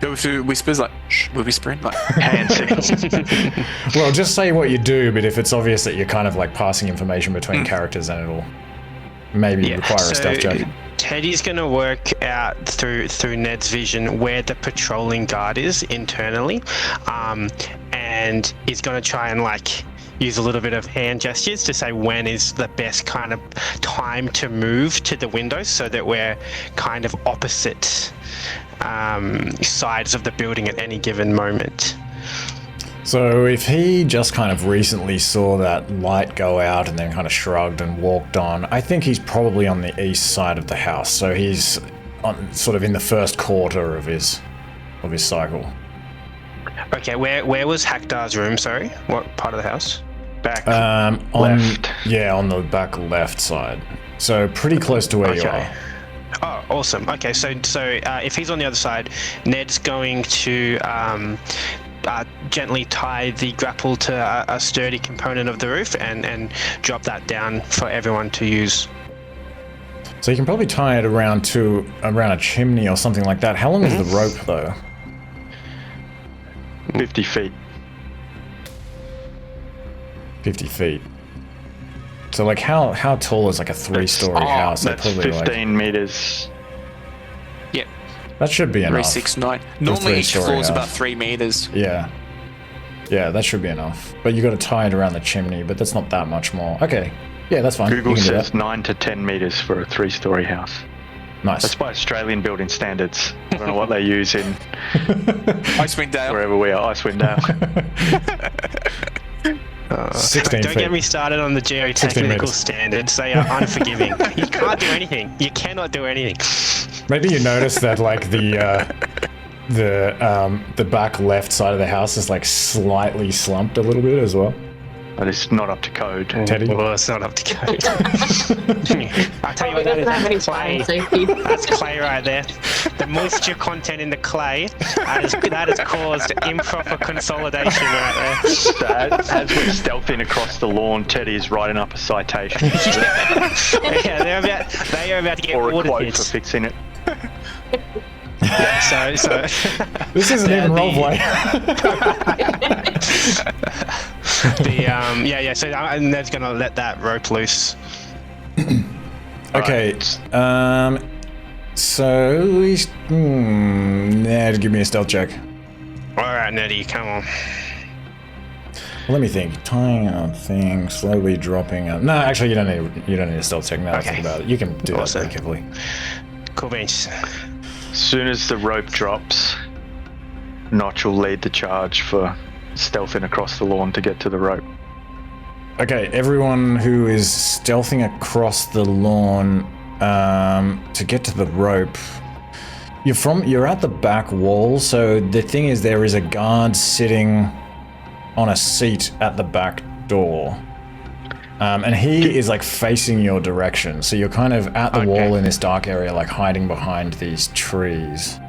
Go through whispers like, shh, we're whispering like,
Hand signal.
Well, just say what you do, but if it's obvious that you're kind of like passing information between characters, then it'll maybe require a stealth check.
Teddy's going to work out through Ned's vision where the patrolling guard is internally, and he's going to try and like use a little bit of hand gestures to say when is the best kind of time to move to the window so that we're kind of opposite sides of the building at any given moment.
So if he just kind of recently saw that light go out and then kind of shrugged and walked on, I think he's probably on the east side of the house. So he's on, sort of in the first quarter of his cycle.
Okay, where was Haktar's room? Sorry, what part of the house?
Back
left. Yeah, on the back left side. So pretty close to where you are.
Oh, awesome. Okay, so if he's on the other side, Ned's going to gently tie the grapple to a sturdy component of the roof and drop that down for everyone to use.
So you can probably tie it around a chimney or something like that. How long is the rope though?
50 feet.
50 feet. So like how tall is like a 3-story house?
That's
probably
15 meters.
yep,
that should be enough.
369. Normally each
3-story
floor is
house.
about 3 meters.
Yeah, that should be enough. But you got to tie it around the chimney, but that's not that much more. Okay, yeah, that's fine.
Google
You can do
says
that.
9 to 10 meters for a 3-story house.
Nice.
That's by Australian building standards. I don't know what they use in
Icewind Dale.
wherever we are, Icewind Dale.
16
Don't
feet.
get me started on the
16
geotechnical
meters.
standards. They are unforgiving. You can't do anything. You cannot do anything.
Maybe you notice that like the back left side of the house is like slightly slumped a little bit as well.
But it's not up to code.
Teddy?
Well, it's not up to code. I'll tell you what,
Probably doesn't have any
that's
fire
clay.
safety.
That's clay right there. The moisture content in the clay that has caused improper consolidation right there.
So as we're stealthing across the lawn, Teddy is writing up a citation
Yeah, they are about to get
or a
water
quote for
hits.
fixing it.
Yeah, so
This isn't even roleplay.
So Ned's gonna let that rope loose.
Okay. So he's Ned, give me a stealth check.
All right, Neddy, come on.
Let me think. Tying a thing, slowly dropping up. No, actually, you don't need a stealth check. Now that I think about it, you can do
Awesome.
that very quickly.
Cool beans.
As soon as the rope drops, Notch will lead the charge for stealthing across the lawn to get to the rope.
Okay, everyone who is stealthing across the lawn to get to the rope. You're at the back wall, so the thing is there is a guard sitting on a seat at the back door. And he is like facing your direction, so you're kind of at the wall in this dark area, like hiding behind these trees.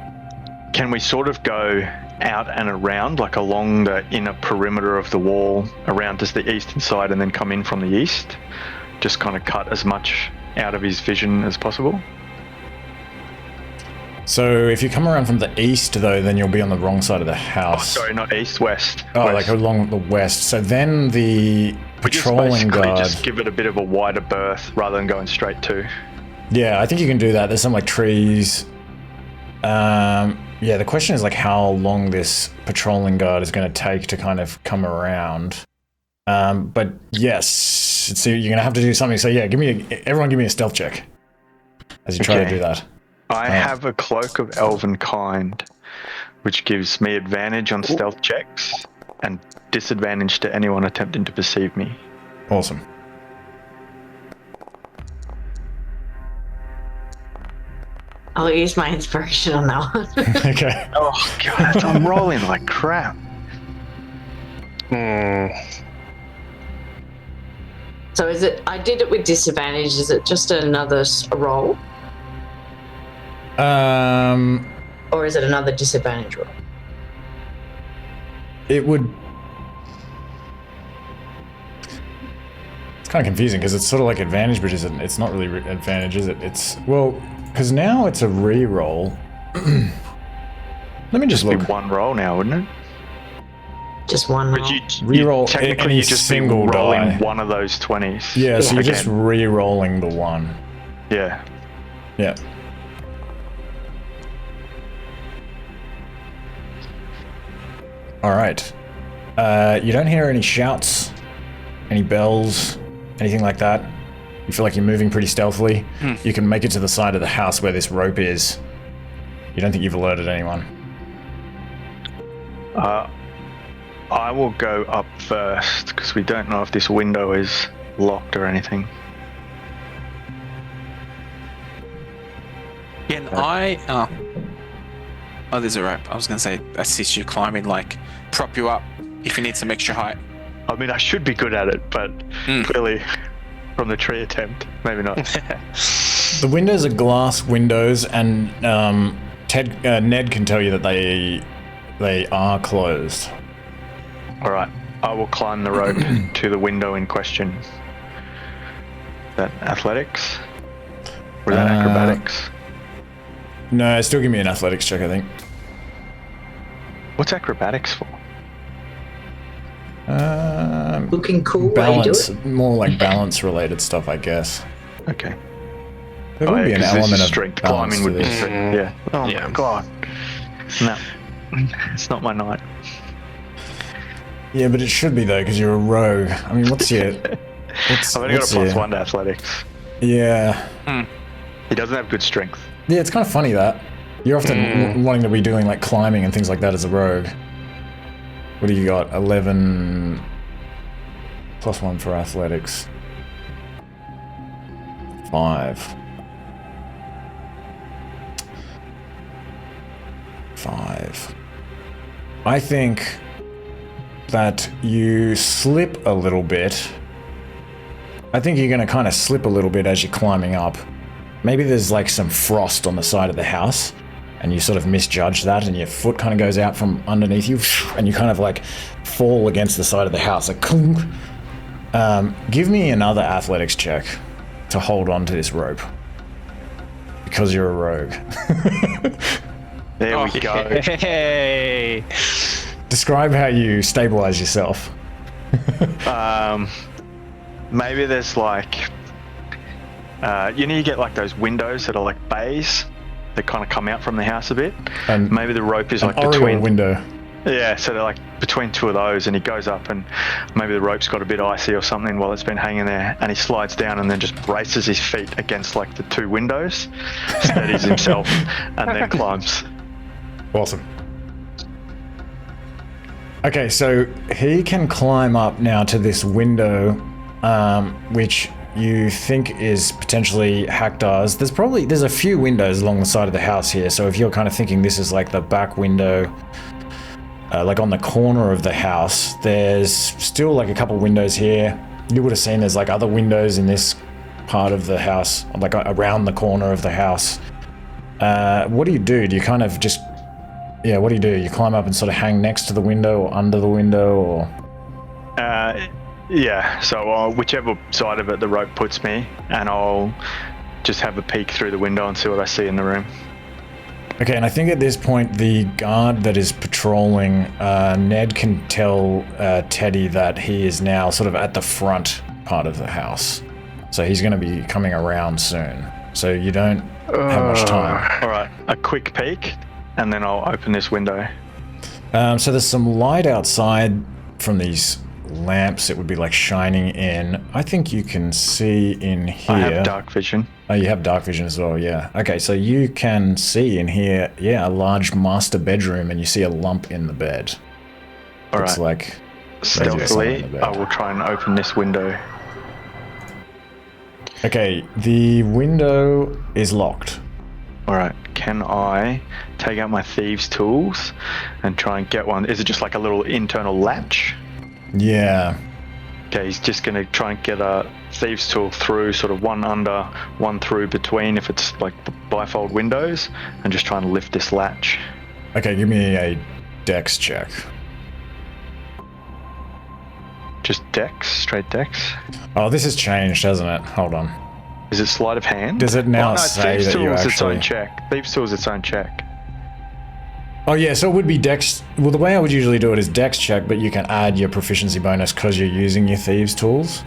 Can we sort of go out and around, like along the inner perimeter of the wall, around to the eastern side and then come in from the east? Just kind of cut as much out of his vision as possible?
So if you come around from the east, though, then you'll be on the wrong side of the
Oh,
house.
sorry, not east, west.
Oh,
West.
like along the west. So then the patrolling
basically
guard.
just give it a bit of a wider berth rather than going straight to.
Yeah, I think you can do that. There's some like trees. Yeah, the question is like how long this patrolling guard is going to take to kind of come around. But yes, so you're going to have to do something. So yeah, everyone give me a stealth check as you try to
Okay.
do that.
I have a cloak of elven kind, which gives me advantage on stealth checks and disadvantage to anyone attempting to perceive me.
Awesome.
I'll use my inspiration on that one.
Okay.
Oh god, I'm rolling like crap.
So is it? I did it with disadvantage. Is it just another roll, or is it another disadvantage roll?
It would. It's kind of confusing because it's sort of like advantage, but it's not really advantage, is it? It's well, because now it's a re-roll. Let me just
It'd
look.
be one roll now, wouldn't it?
Just one roll.
But
Reroll
technically
any
you just be
single
rolling
die.
one of those 20s.
Yeah, so you're
again.
just re-rolling the one.
Yeah.
Yeah. Alright. You don't hear any shouts, any bells, anything like that. You feel like you're moving pretty stealthily. You can make it to the side of the house where this rope is. You don't think you've alerted anyone.
I will go up first because we don't know if this window is locked or anything.
Can I? Oh, there's a rope. I was gonna say assist you climbing, like prop you up if you need some extra height.
I mean, I should be good at it, but clearly from the tree attempt, maybe not.
The windows are glass windows, and Ned can tell you that they are closed.
All right, I will climb the rope to the window in question. Is that athletics? Or is that acrobatics?
No, still give me an athletics check, I think.
What's acrobatics for?
Looking cool
Balance,
while you do
more like balance related stuff, I guess.
Okay.
There would be an
'cause this
element
is
of
strength.
balance
Climbing
to
would be
this.
strength. Yeah. Oh
Yeah.
my god. No, it's not my night.
Yeah, but it should be though, because you're a rogue. I mean, what's your?
I've only got a +1 to athletics.
Yeah.
He doesn't have good strength.
Yeah, it's kind of funny that you're often wanting to be doing like climbing and things like that as a rogue. What do you got? 11 +1 for athletics. 5. 5. I think that you slip a little bit. I think you're going to kind of slip a little bit as you're climbing up. Maybe there's like some frost on the side of the house and you sort of misjudge that and your foot kind of goes out from underneath you and you kind of like fall against the side of the house. Like, clunk. Give me another athletics check to hold on to this rope. Because you're a rogue.
There we go.
Hey.
Describe how you stabilize yourself.
Maybe there's like, you get like those windows that are like bays that kind of come out from the house a bit.
And
maybe the rope is like
Oriole
between.
window.
Yeah, so they're like between two of those, and he goes up, and maybe the rope's got a bit icy or something while it's been hanging there, and he slides down and then just braces his feet against like the two windows, steadies himself, and then climbs.
Awesome. Okay, so he can climb up now to this window, which you think is potentially Haktar's. There's a few windows along the side of the house here, so if you're kind of thinking this is like the back window, like on the corner of the house, there's still like a couple windows here. You would have seen there's like other windows in this part of the house, like around the corner of the house. What do you do? Do you kind of just... Yeah, what do? You climb up and sort of hang next to the window or under the window, or?
Yeah, so whichever side of it the rope puts me, and I'll just have a peek through the window and see what I see in the room.
Okay, and I think at this point the guard that is patrolling, Ned can tell Teddy that he is now sort of at the front part of the house. So he's going to be coming around soon. So you don't have much time.
Alright, a quick peek, and then I'll open this window.
So there's some light outside from these lamps. It would be like shining in. I think you can see in here.
I have dark vision.
Oh, you have dark vision as well, yeah. Okay, so you can see in here, yeah, a large master bedroom, and you see a lump in the bed. Looks like
stealthily, I will try and open this window.
Okay, the window is locked.
Alright, can I take out my thieves' tools and try and get one? Is it just like a little internal latch?
Yeah.
Okay, he's just going to try and get a thieves' tool through, sort of one under, one through between, if it's like bifold windows, and just try and lift this latch.
Okay, give me a dex check.
Just dex? Straight dex?
Oh, this has changed, hasn't it? Hold on.
Is it sleight of hand?
Does it now
no,
say
thieves'
that you
tools its
actually...
own check. Thieves' tools its own check.
Oh yeah, so it would be dex. Well, the way I would usually do it is dex check, but you can add your proficiency bonus because you're using your thieves' tools.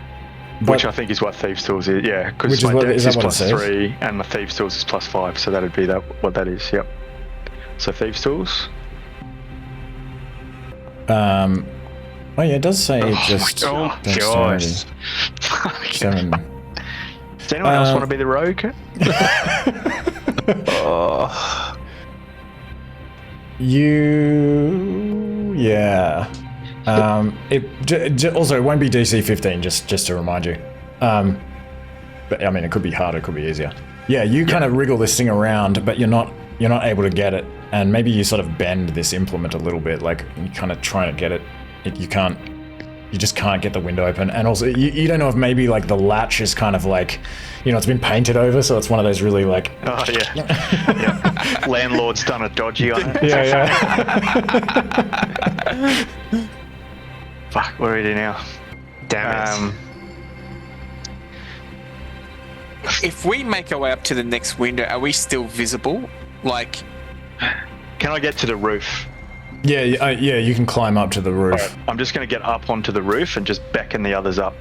Which I think is what thieves' tools is. Yeah, because
Which is
my
what-
dex
is that
is
what it
plus
says?
3 and my thieves' tools is plus 5, so that'd be what that is. Yep. So thieves' tools.
Oh yeah, it does say just
Oh
dexterity.
gosh.
7.
Does anyone else want to be the rogue?
Yeah. Also, it won't be DC 15. Just to remind you. But I mean, it could be harder. It could be easier. Yeah, you kind of wriggle this thing around, but you're not able to get it, and maybe you sort of bend this implement a little bit, like you kind of trying to get it. You just can't get the window open, and also you don't know if maybe like the latch is kind of like, it's been painted over, so it's one of those really like.
Oh yeah. Yeah. Landlord's done a dodgy on it.
Yeah.
Fuck, where are we now?
Damn it.
If we make our way up to the next window, are we still visible? Like,
Can I get to the roof?
Yeah, you can climb up to the roof.
Alright, I'm just going to get up onto the roof and just beckon the others up.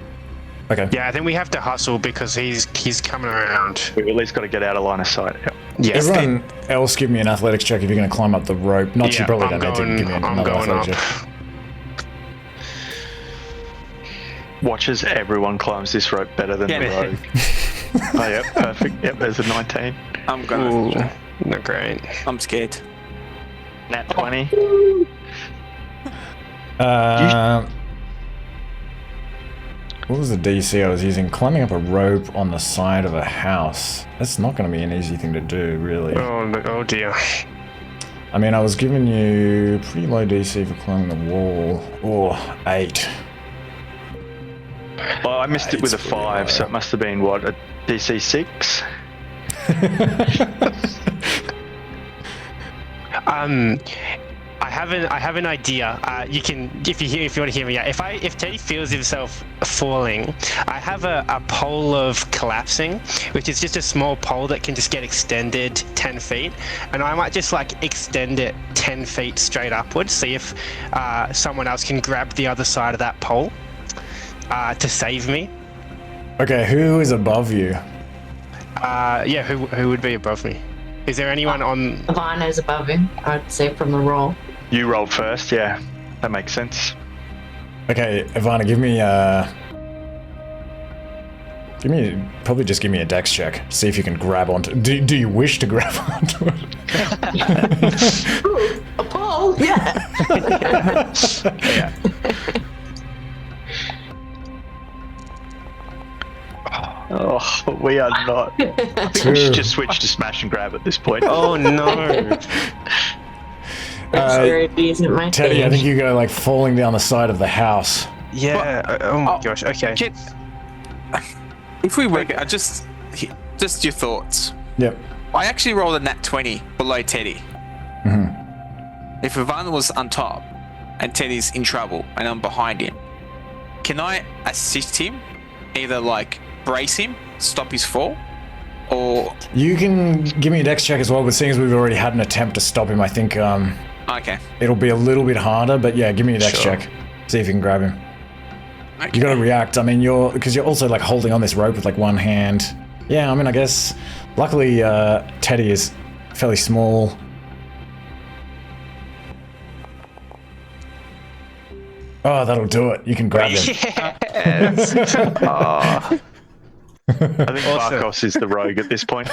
Okay.
Yeah, I think we have to hustle because he's coming around.
We've at least got to get out of line of sight. Yep.
Yes.
Everyone else give me an athletics check if you're going to climb up the rope. Not you
Yeah,
probably
I'm
don't need to
going-
give me
I'm
another
going
athletics
up.
check.
Watch as everyone climbs this rope better than the rogue. Oh, yep, perfect. Yep, there's a 19.
I'm gonna.
Ooh, not great.
I'm scared.
Nat 20.
What was the DC I was using? Climbing up a rope on the side of a house. That's not going to be an easy thing to do, really.
Oh dear.
I mean, I was giving you pretty low DC for climbing the wall. Or 8.
Well, I missed it with a
It's pretty
5, so
low.
it must have been, what, a DC 6?
I have an idea. You can, if you want to hear me out. If Teddy feels himself falling, I have a pole of collapsing, which is just a small pole that can just get extended 10 feet, and I might just like extend it 10 feet straight upwards. See if someone else can grab the other side of that pole to save me.
Okay, who is above you?
Yeah, who would be above me? Is there anyone on?
Ivanna's above him, I'd say, from the roll.
You rolled first, yeah. That makes sense.
Okay, Ivanna, give me probably just give me a dex check. See if you can grab onto. Do you wish to grab onto it?
Ooh, a pole, yeah.
Yeah.
Oh, we are not. I think we should just switch to smash and grab at this point.
Oh no!
That's very decent, my
Teddy, I think you go like falling down the side of the house.
Yeah. Oh my gosh. Okay.
If we work, just your thoughts.
Yep.
I actually rolled a nat 20 below Teddy. If Ivanna was on top and Teddy's in trouble and I'm behind him, can I assist him? Either like brace him, stop his fall, or
You can give me a dex check as well, but seeing as we've already had an attempt to stop him, I think
okay.
it'll be a little bit harder. But yeah, give me a dex
Sure.
check. See if you can grab him.
Okay.
You gotta react. I mean, because you're also like holding on this rope with like one hand. Yeah, I mean, I guess. Luckily, Teddy is fairly small. Oh, that'll do it. You can grab him.
Yes. Oh.
I think
Awesome.
Vakos is the rogue at this point.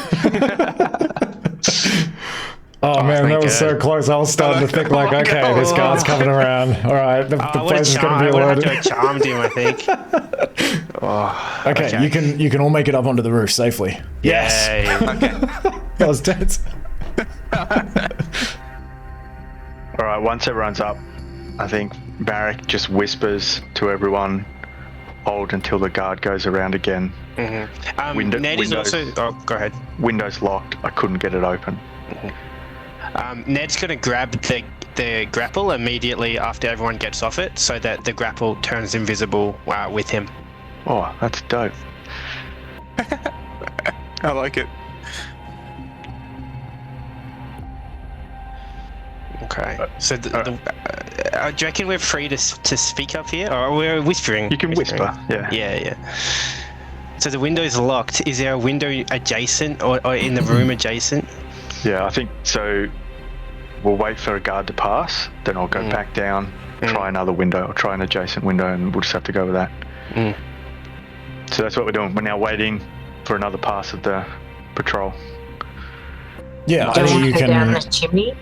Oh man,
thank
that was so
God.
close. I was starting to think like, okay, this guard's coming around. All right, the
I would
place is going to be
have
loaded.
charmed him, I think. Oh,
Okay, you can all make it up onto the roof safely. Yes,
Yay.
that was tense.
All right, once everyone's up, I think Varrik just whispers to everyone, hold until the guard goes around again.
Ned is
windows.
also. Oh, go ahead.
Window's locked. I couldn't get it open.
Ned's going to grab the grapple immediately after everyone gets off it, so that the grapple turns invisible with him.
Oh, that's dope.
I like it.
Okay. So do you reckon we're free to speak up here, or we're whispering?
You can whisper. Yeah.
Yeah. So the window's locked. Is there a window adjacent or in the room adjacent?
Yeah, I think so. We'll wait for a guard to pass, then I'll go back down, try another window, or try an adjacent window, and we'll just have to go with that. So that's what we're doing. We're now waiting for another pass of the patrol.
Yeah,
Do you want
you
to go down
can.
the chimney?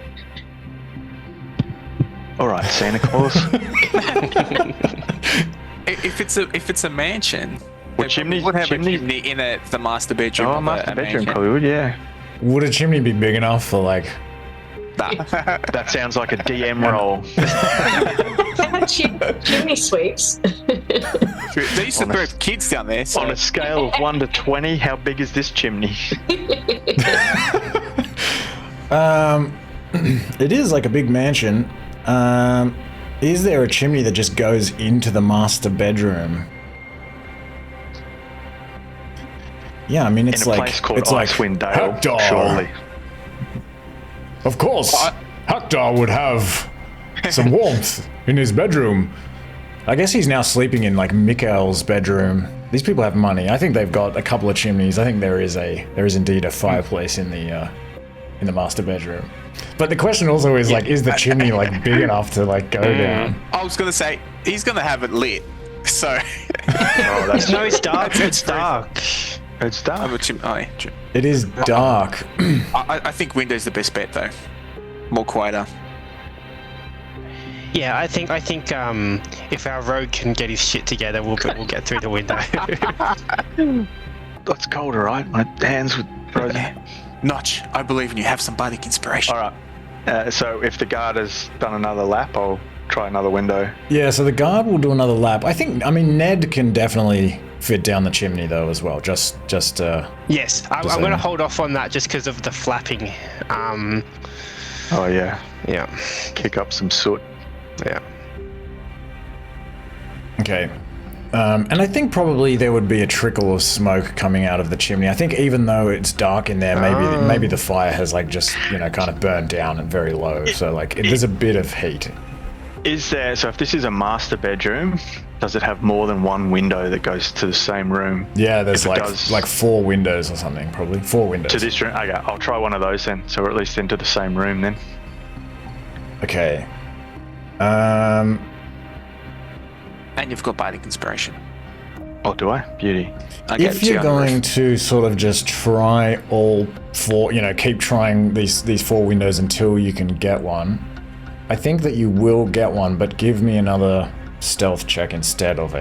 All right, Santa Claus.
If it's a mansion,
Well,
they
chimney-
would have
chimney-
a chimney in the master bedroom.
Oh,
of
master
a
bedroom
mansion.
probably would, yeah.
Would a chimney be big enough for like?
That sounds like a DM roll.
How about chimney sweeps?
They used to throw kids down there. So.
On a scale of 1 to 20, how big is this chimney?
It is like a big mansion. Is there a chimney that just goes into the master bedroom? Yeah, I mean it's
In a
like
place called
it's like
Icewind Dale,
Haktar.
surely.
Of course, Haktar would have some warmth in his bedroom. I guess he's now sleeping in like Mikhail's bedroom. These people have money. I think they've got a couple of chimneys. I think there is indeed a fireplace in the master bedroom. But the question also is like, is the chimney like big enough to like go down?
I was gonna say he's gonna have it lit. So
Oh, that's
No, it's dark. It's dark.
it's dark.
It is dark.
I think window's the best bet though. More quieter.
Yeah, I think if our rogue can get his shit together, we'll get through the window.
It's cold, all right? My hands were frozen.
Notch, I believe in you. Have some bardic inspiration.
All right. So if the guard has done another lap, I'll try another window.
Yeah, so the guard will do another lap. I mean, Ned can definitely fit down the chimney though as well. Just.
Yes, I'm going to hold off on that just because of the flapping.
Oh yeah.
Yeah.
Kick up some soot.
Yeah.
Okay. And I think probably there would be a trickle of smoke coming out of the chimney. I think even though it's dark in there, maybe the fire has like just kind of burned down and very low. So like there's a bit of heat.
Is there? So if this is a master bedroom, does it have more than one window that goes to the same room?
Yeah, there's
If it
like
does-
like 4 windows or something, probably 4 windows.
To this room? Okay, I'll try one of those then. So we're at least into the same room then.
Okay.
And you've got bardic inspiration.
Oh, do I? Beauty.
I gave it
If
to you
you're
on the roof.
going to sort of just try all 4, keep trying these 4 windows until you can get one, I think that you will get one, but give me another stealth check instead of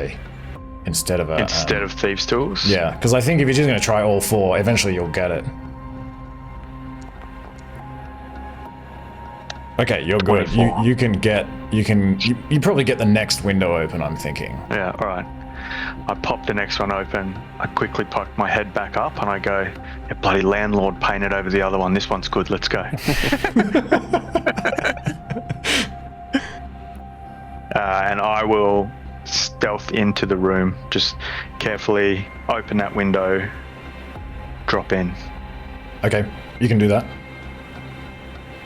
Thieves' Tools?
yeah, because I think if you're just going to try all 4, eventually you'll get it. Okay, you're good.
24.
You probably get the next window open, I'm thinking.
Yeah, alright. I pop the next one open. I quickly poke my head back up and I go, yeah, bloody landlord painted over the other one. This one's good. Let's go. And I will stealth into the room. Just carefully open that window, drop in.
Okay, you can do that.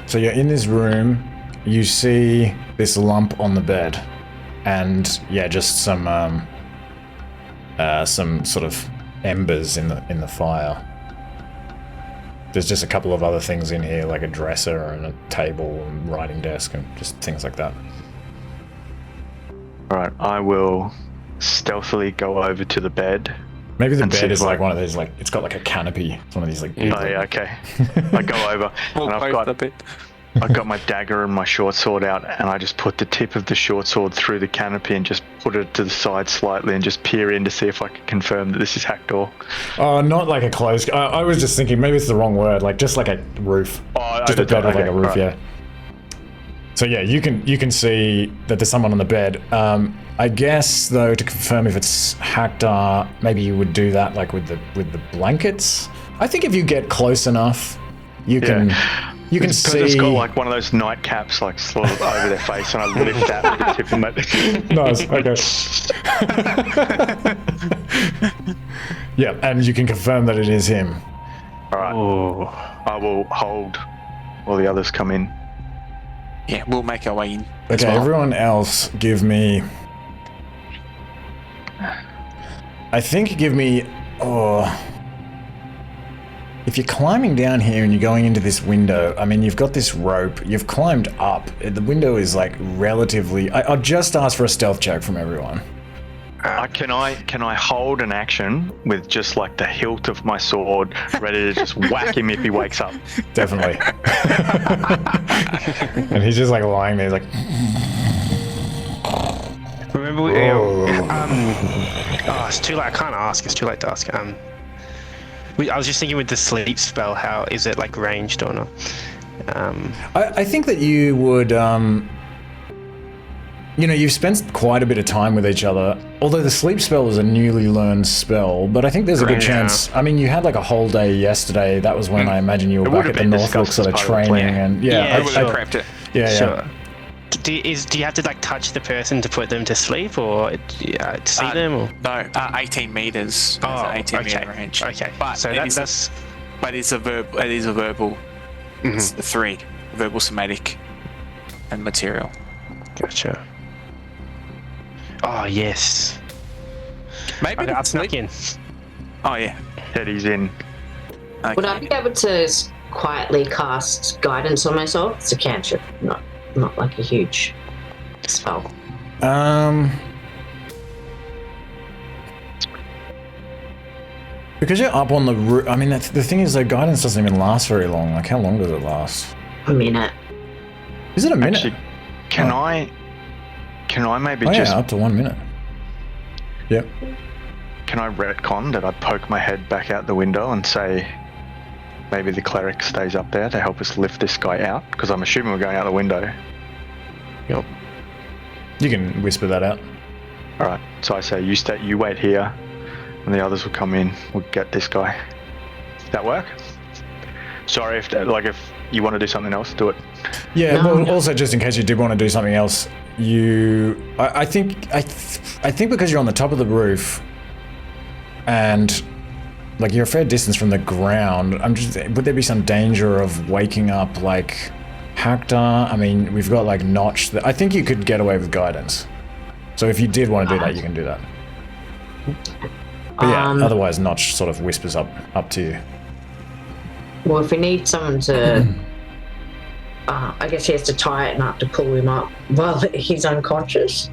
So you're in this room, you see this lump on the bed, and yeah, just some sort of embers in the fire. There's just a couple of other things in here, like a dresser and a table and writing desk and just things like that.
Alright, I will stealthily go over to the bed.
Maybe the
And see
bed
if
is
I-
like one of those, like, it's got like a canopy. It's one of these like...
Oh yeah, okay. I go over and I've got my dagger and my short sword out, and I just put the tip of the short sword through the canopy and just put it to the side slightly and just peer in to see if I can confirm that this is Haktar.
Oh, not like a closed... I was just thinking, maybe it's the wrong word, like just like a roof.
Oh,
Just a bed with like a roof,
right.
yeah. So yeah, you can see that there's someone on the bed. I guess though, to confirm if it's Haktar, maybe you would do that like with the blankets. I think if you get close enough, you can see.
It's got like one of those nightcaps like sort of over their face, and I lift that with the tip of my.
Nice. Okay. Yeah, and you can confirm that it is him.
All right. I will hold while the others come in.
Yeah, we'll make our way in.
Okay, everyone else, give me. I think give me. Oh. If you're climbing down here and you're going into this window, I mean, you've got this rope, you've climbed up. The window is like relatively. I'll just ask for a stealth check from everyone.
Can I hold an action with just like the hilt of my sword, ready to just whack him if he wakes up?
Definitely. And he's just like lying there, he's like.
Remember, it's too late. I can't ask. It's too late to ask. I was just thinking with the sleep spell, how is it like ranged or not?
I think that you would. You've spent quite a bit of time with each other. Although the sleep spell is a newly learned spell, but I think there's a good chance. I mean, you had like a whole day yesterday. That was when I imagine you were back at the Northlook sort of training, and
I prepped it.
Yeah,
sure. Do you have to like touch the person to put them to sleep, or see them? Or?
No, 18 meters.
Oh,
18 meter range.
Okay,
but
so that's.
But it's a verb. It is a verbal.
Mm-hmm.
It's the three: verbal, somatic, and material.
Gotcha. Oh yes.
Maybe
I'll snuck in.
Oh yeah,
Teddy's in.
Okay.
Would I be able to quietly cast guidance on myself? It's a cantrip, not like a huge spell.
Because you're up on the roof. I mean, the thing is, though, guidance doesn't even last very long. Like, how long does it last?
A minute.
Is it a minute?
Actually, can I maybe
Yeah,
just
up to 1 minute. Yep.
Can I retcon that I poke my head back out the window and say maybe the cleric stays up there to help us lift this guy out? Because I'm assuming we're going out the window.
Yep. You can whisper that out.
All right. So I say you wait here, and the others will come in. We'll get this guy. Does that work? Sorry if you want to do something else, do it.
Yeah.
No.
Well, also just in case you did want to do something else, I think because you're on the top of the roof, and like you're a fair distance from the ground, would there be some danger of waking up like Haktar? I mean, we've got like Notch. I think you could get away with guidance. So if you did want to do that, you can do that. But yeah, otherwise Notch sort of whispers up to you.
Well, if we need someone to, I guess he has to tie it up to pull him up while he's unconscious.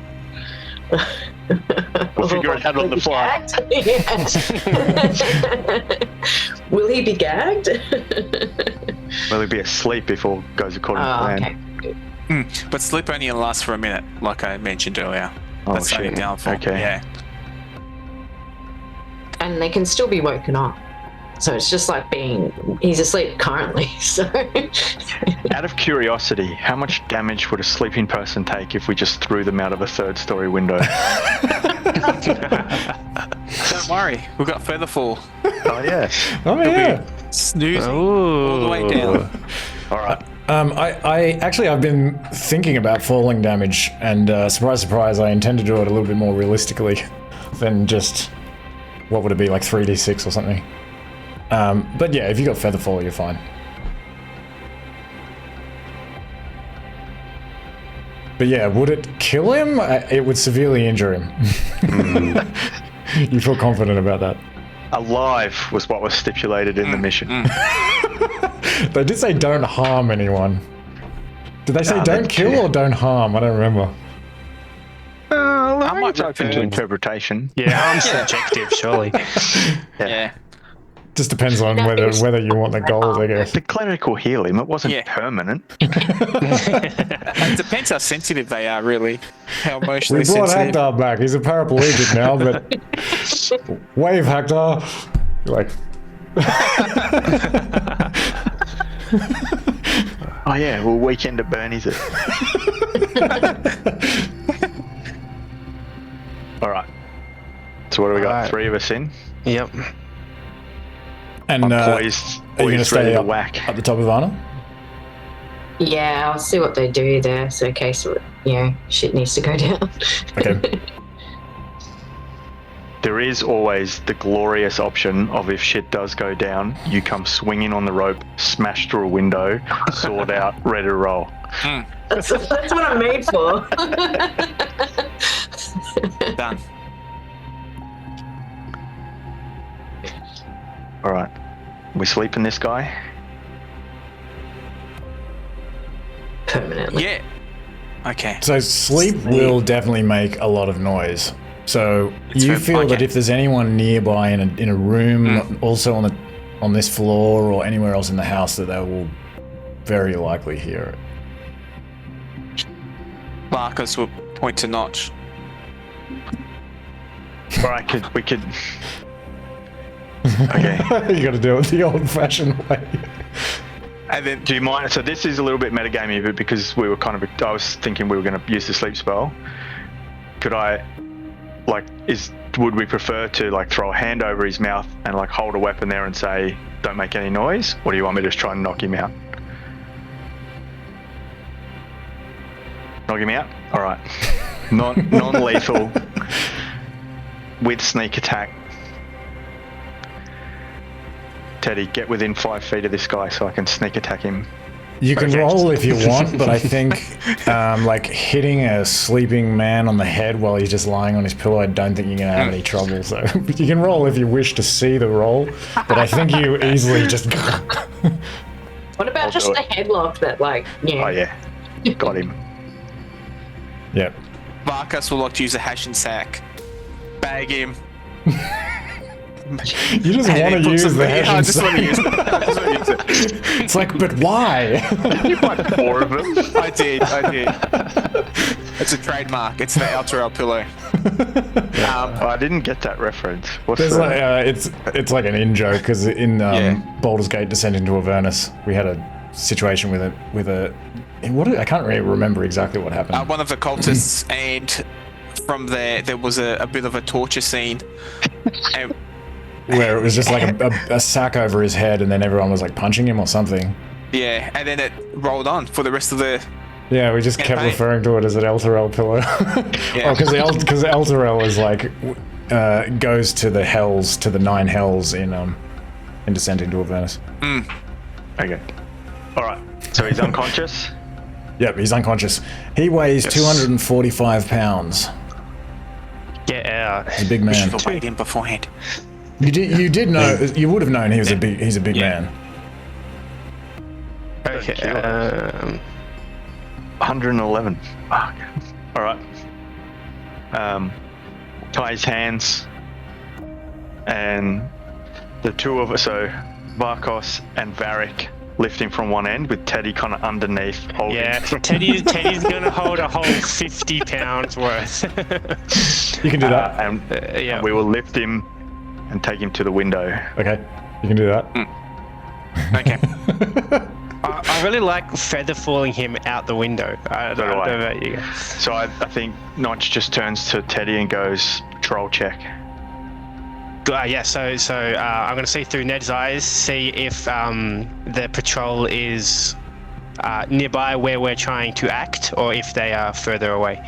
We'll figure it out on the fly.
Will he be gagged?
Will he be asleep if all goes according to plan?
Okay.
But sleep only lasts for a minute, like I mentioned earlier.
Oh,
That's
shit.
only downfall.
Okay.
Yeah.
And they can still be woken up. So it's just like he's asleep currently, so.
Out of curiosity, how much damage would a sleeping person take if we just threw them out of a third-story window?
Don't worry, we've got feather fall.
Oh, yes.
Oh yeah.
Snoozing all the way down.
All right.
I've been thinking about falling damage, and surprise, surprise, I intend to do it a little bit more realistically than just, what would it be, like 3d6 or something. But yeah, if you got feather fall, you're fine. But yeah, would it kill him? It would severely injure him. You feel confident about that?
Alive was what was stipulated in the mission.
They did say don't harm anyone. Did they say don't kill or don't harm? I don't remember.
How much open to interpretation?
Yeah, harm's subjective, surely.
Yeah.
Just depends on whether you want the gold, I guess.
The cleric will heal him. It wasn't permanent.
It depends how sensitive they are, really. How emotionally
We brought
sensitive.
Haktar back. He's a paraplegic now, but wave Haktar. You're like,
Oh yeah, well, weekend at Bernie's it. All right. So what do we got?
All right.
3 of us in.
Yep.
and
I'm
are
poised
you going to
ready
stay
to
up
whack.
at the top of Ivanna?
Yeah, I'll see what they do there, so in case, shit needs to go down.
Okay.
there is always the glorious option of if shit does go down, you come swinging on the rope, smash through a window, sword out, ready to roll.
That's what I'm made for.
Done.
All right, we sleeping this guy?
Permanently.
Yeah. Okay.
So sleep will definitely make a lot of noise. So
It's
you
very
feel that
pocket.
if there's anyone nearby in a room, also on this floor or anywhere else in the house, that they will very likely hear it.
Vakos will point to Notch.
All right, we could. Okay.
You got to do it the old-fashioned way.
And then
Do you mind? So this is a little bit metagamey, but because we were I was thinking we were going to use the sleep spell. Could I, would we prefer to throw a hand over his mouth and hold a weapon there and say, "Don't make any noise," or do you want me to just try and knock him out? Knock him out. All right. Non-lethal with sneak attack. Teddy, get within 5 feet of this guy so I can sneak attack him.
You can roll if you want, but I think hitting a sleeping man on the head while he's just lying on his pillow, I don't think you're going to have any trouble. So you can roll if you wish to see the roll, but I think you easily just...
What about
I'll
just
do
a
it.
headlock that
Oh yeah, got him.
Yep.
Vakos will like to use a hash and sack. Bag him.
You just
And
want
he
to
puts
use
it-
the
yeah,
hash
I
and
just want to
sack.
use it. I just want to use it.
It's like, but why?
4 of them.
I did. It's a trademark. It's the Outer pillow.
I didn't get that reference. What's
There's
that?
it's like an in-joke, because in
Yeah.
Baldur's Gate Descent into Avernus, we had a situation with a I can't really remember exactly what happened.
One of the cultists, and from there was a bit of a torture scene. And
Where it was just like a sack over his head, and then everyone was like punching him or something.
yeah, and then it rolled on for the rest of the.
Yeah, we just kept
Campaign.
referring to it as an Elturel pillow.
Yeah.
because Elturel is goes to the hells, to the 9 hells in Descent into Avernus.
Okay. All right. So he's unconscious.
Yep, he's unconscious. He weighs 245 pounds.
Get out.
He's a big
We should
man.
have weighed in beforehand.
You did know. You would have known he's a big
Yeah.
man.
Okay.
111. Fuck. All right. Tie his hands, and the two of us, so Vakos and Varrik, lift him from one end with Teddy kind of underneath holding.
Yeah, Teddy's gonna hold a whole 50 pounds worth.
You can do that.
and
Yeah.
we will lift him and take him to the window.
Okay, you can do that.
Okay.
I really like feather falling him out the window. I
So do
don't
I.
know about you.
So I think Notch just turns to Teddy and goes, "Troll check."
Yeah, so I'm going to see through Ned's eyes, see if the patrol is nearby where we're trying to act, or if they are further away.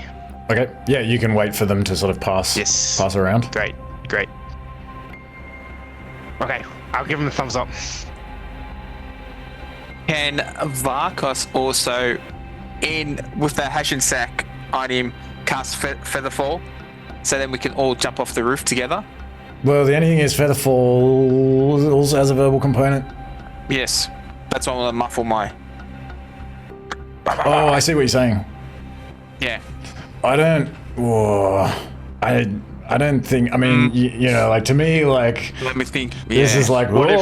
Okay, yeah, you can wait for them to sort of pass around.
Great. Okay, I'll give him a thumbs up.
Can Vakos also, with the hash and sack on him, cast Featherfall, so then we can all jump off the roof together?
Well, the only thing is Featherfall also has a verbal component.
Yes, that's why I want to muffle my.
Oh, I see what you're saying.
Yeah.
I don't. Whoa, I don't think. I mean, you know, like to me, like
Let me think.
this is like.
What
What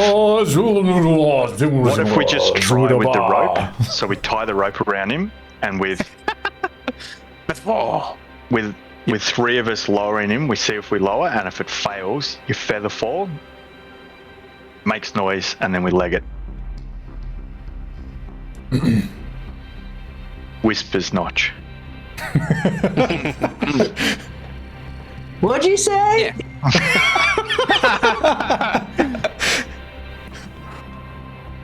if we just try with the rope? So we tie the rope around him, and with 3 of us lowering him, we see if we lower, and if it fails, you feather fall, makes noise, and then we leg it. Whispers Notch.
What'd you say?
Yeah.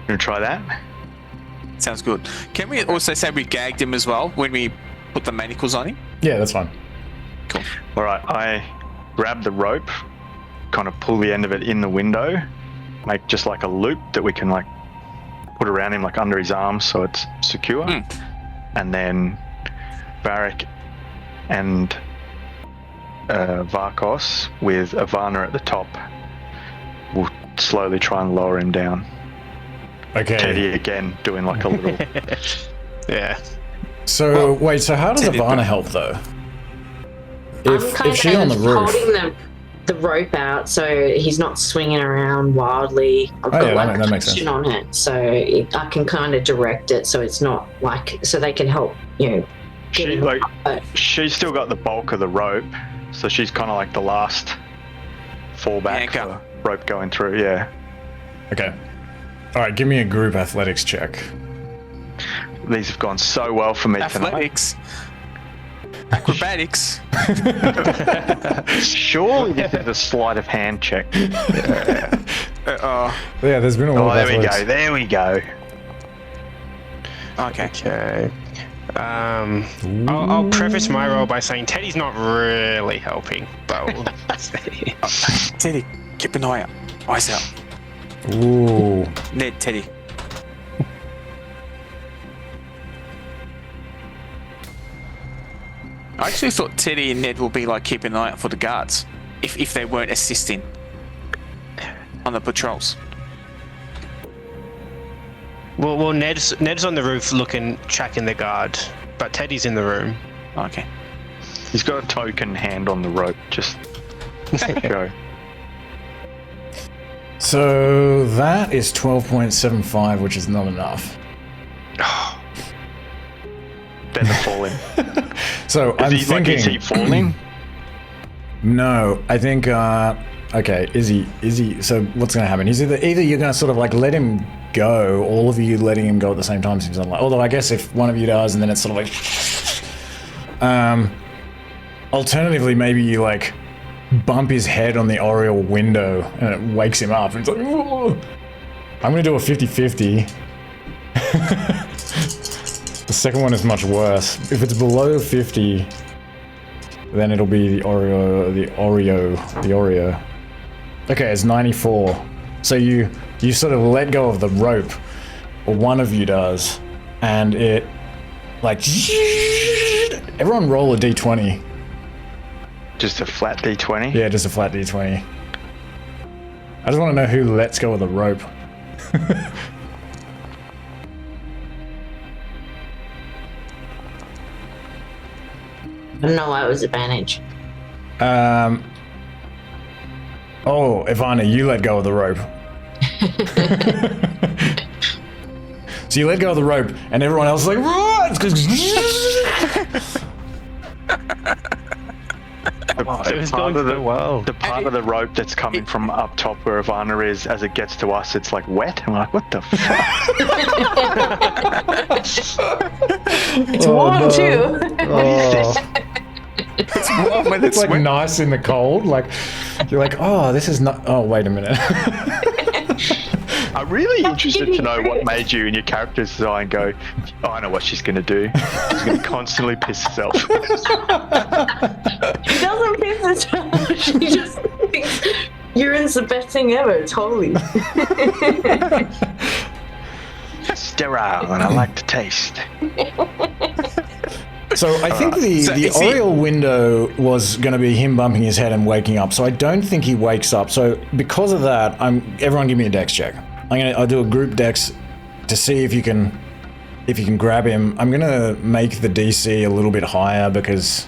Gonna try that?
Sounds good. Can we also say we gagged him as well when we put the manacles on him?
Yeah, that's fine.
Cool.
All right, I grab the rope kind of pull the end of it in the window, make just like a loop that we can like put around him, like under his arms, so it's secure. And then Varrik and Vakos with Ivanna at the top will slowly try and lower him down.
Okay.
Teddy again doing like a little.
Yeah.
So wait, so how does
Teddy
Ivanna help though?
I'm kind
If she's on the
of
roof,
holding the rope out so he's not swinging around wildly. I've got like
that makes sense.
tension on it, so I can kind of direct it so it's not like, so they can help, you know.
She's still got the bulk of the rope, so she's kind of like the last fallback for rope going through. Yeah.
Okay. All right, give me a group athletics check.
These have gone so well for me
Athletics. Acrobatics.
tonight. Surely this is a sleight of hand check.
Yeah, there's been a lot of athletics.
There we go.
Okay.
I'll preface my role by saying Teddy's not really helping, but we'll see.
Teddy, keep an eye out. Eyes out.
Ooh.
Ned, Teddy. I actually thought Teddy and Ned will be like keeping an eye out for the guards, if they weren't assisting on the patrols.
Well, Ned's on the roof tracking the guard, but Teddy's in the room.
Okay.
He's got a token hand on the rope. Just go.
So that is 12.75, which is not enough.
Then the falling.
So I'm thinking.
Is he falling?
No, I think. Okay, is he? So what's going to happen? He's either you're going to sort of like let him go, all of you letting him go at the same time seems unlikely. Although I guess if one of you does, and then it's sort of like. Alternatively, maybe you like bump his head on the oriel window and it wakes him up. And it's like, "Whoa." I'm going to do a 50-50. The second one is much worse. If it's below 50, then it'll be the Oreo. Okay, it's 94. So you sort of let go of the rope, or one of you does, and it like everyone roll a d20.
Just a flat d20?
Yeah, just a flat d20. I just want to know who lets go of the rope.
I don't know why it was advantage.
Oh, Ivanna, you let go of the rope. So you let go of the rope, and everyone else is like,
the part of the rope that's coming from up top where Ivanna is, as it gets to us, it's like wet. And we're like, what the fuck?
It's warm too.
It's warm when
it's like wet. Nice in the cold. Like you're like, oh, this is not. Oh, wait a minute.
I'm really interested to know what made you and your character's design go, oh, I know what she's going to do. She's going to constantly piss herself.
She doesn't piss herself. She just thinks urine's the best thing ever. It's holy.
Sterile, and I like the taste.
So I think the oriel window was going to be him bumping his head and waking up. So I don't think he wakes up. So because of that, everyone give me a dex check. I'll do a group dex to see if you can grab him. I'm gonna make the DC a little bit higher because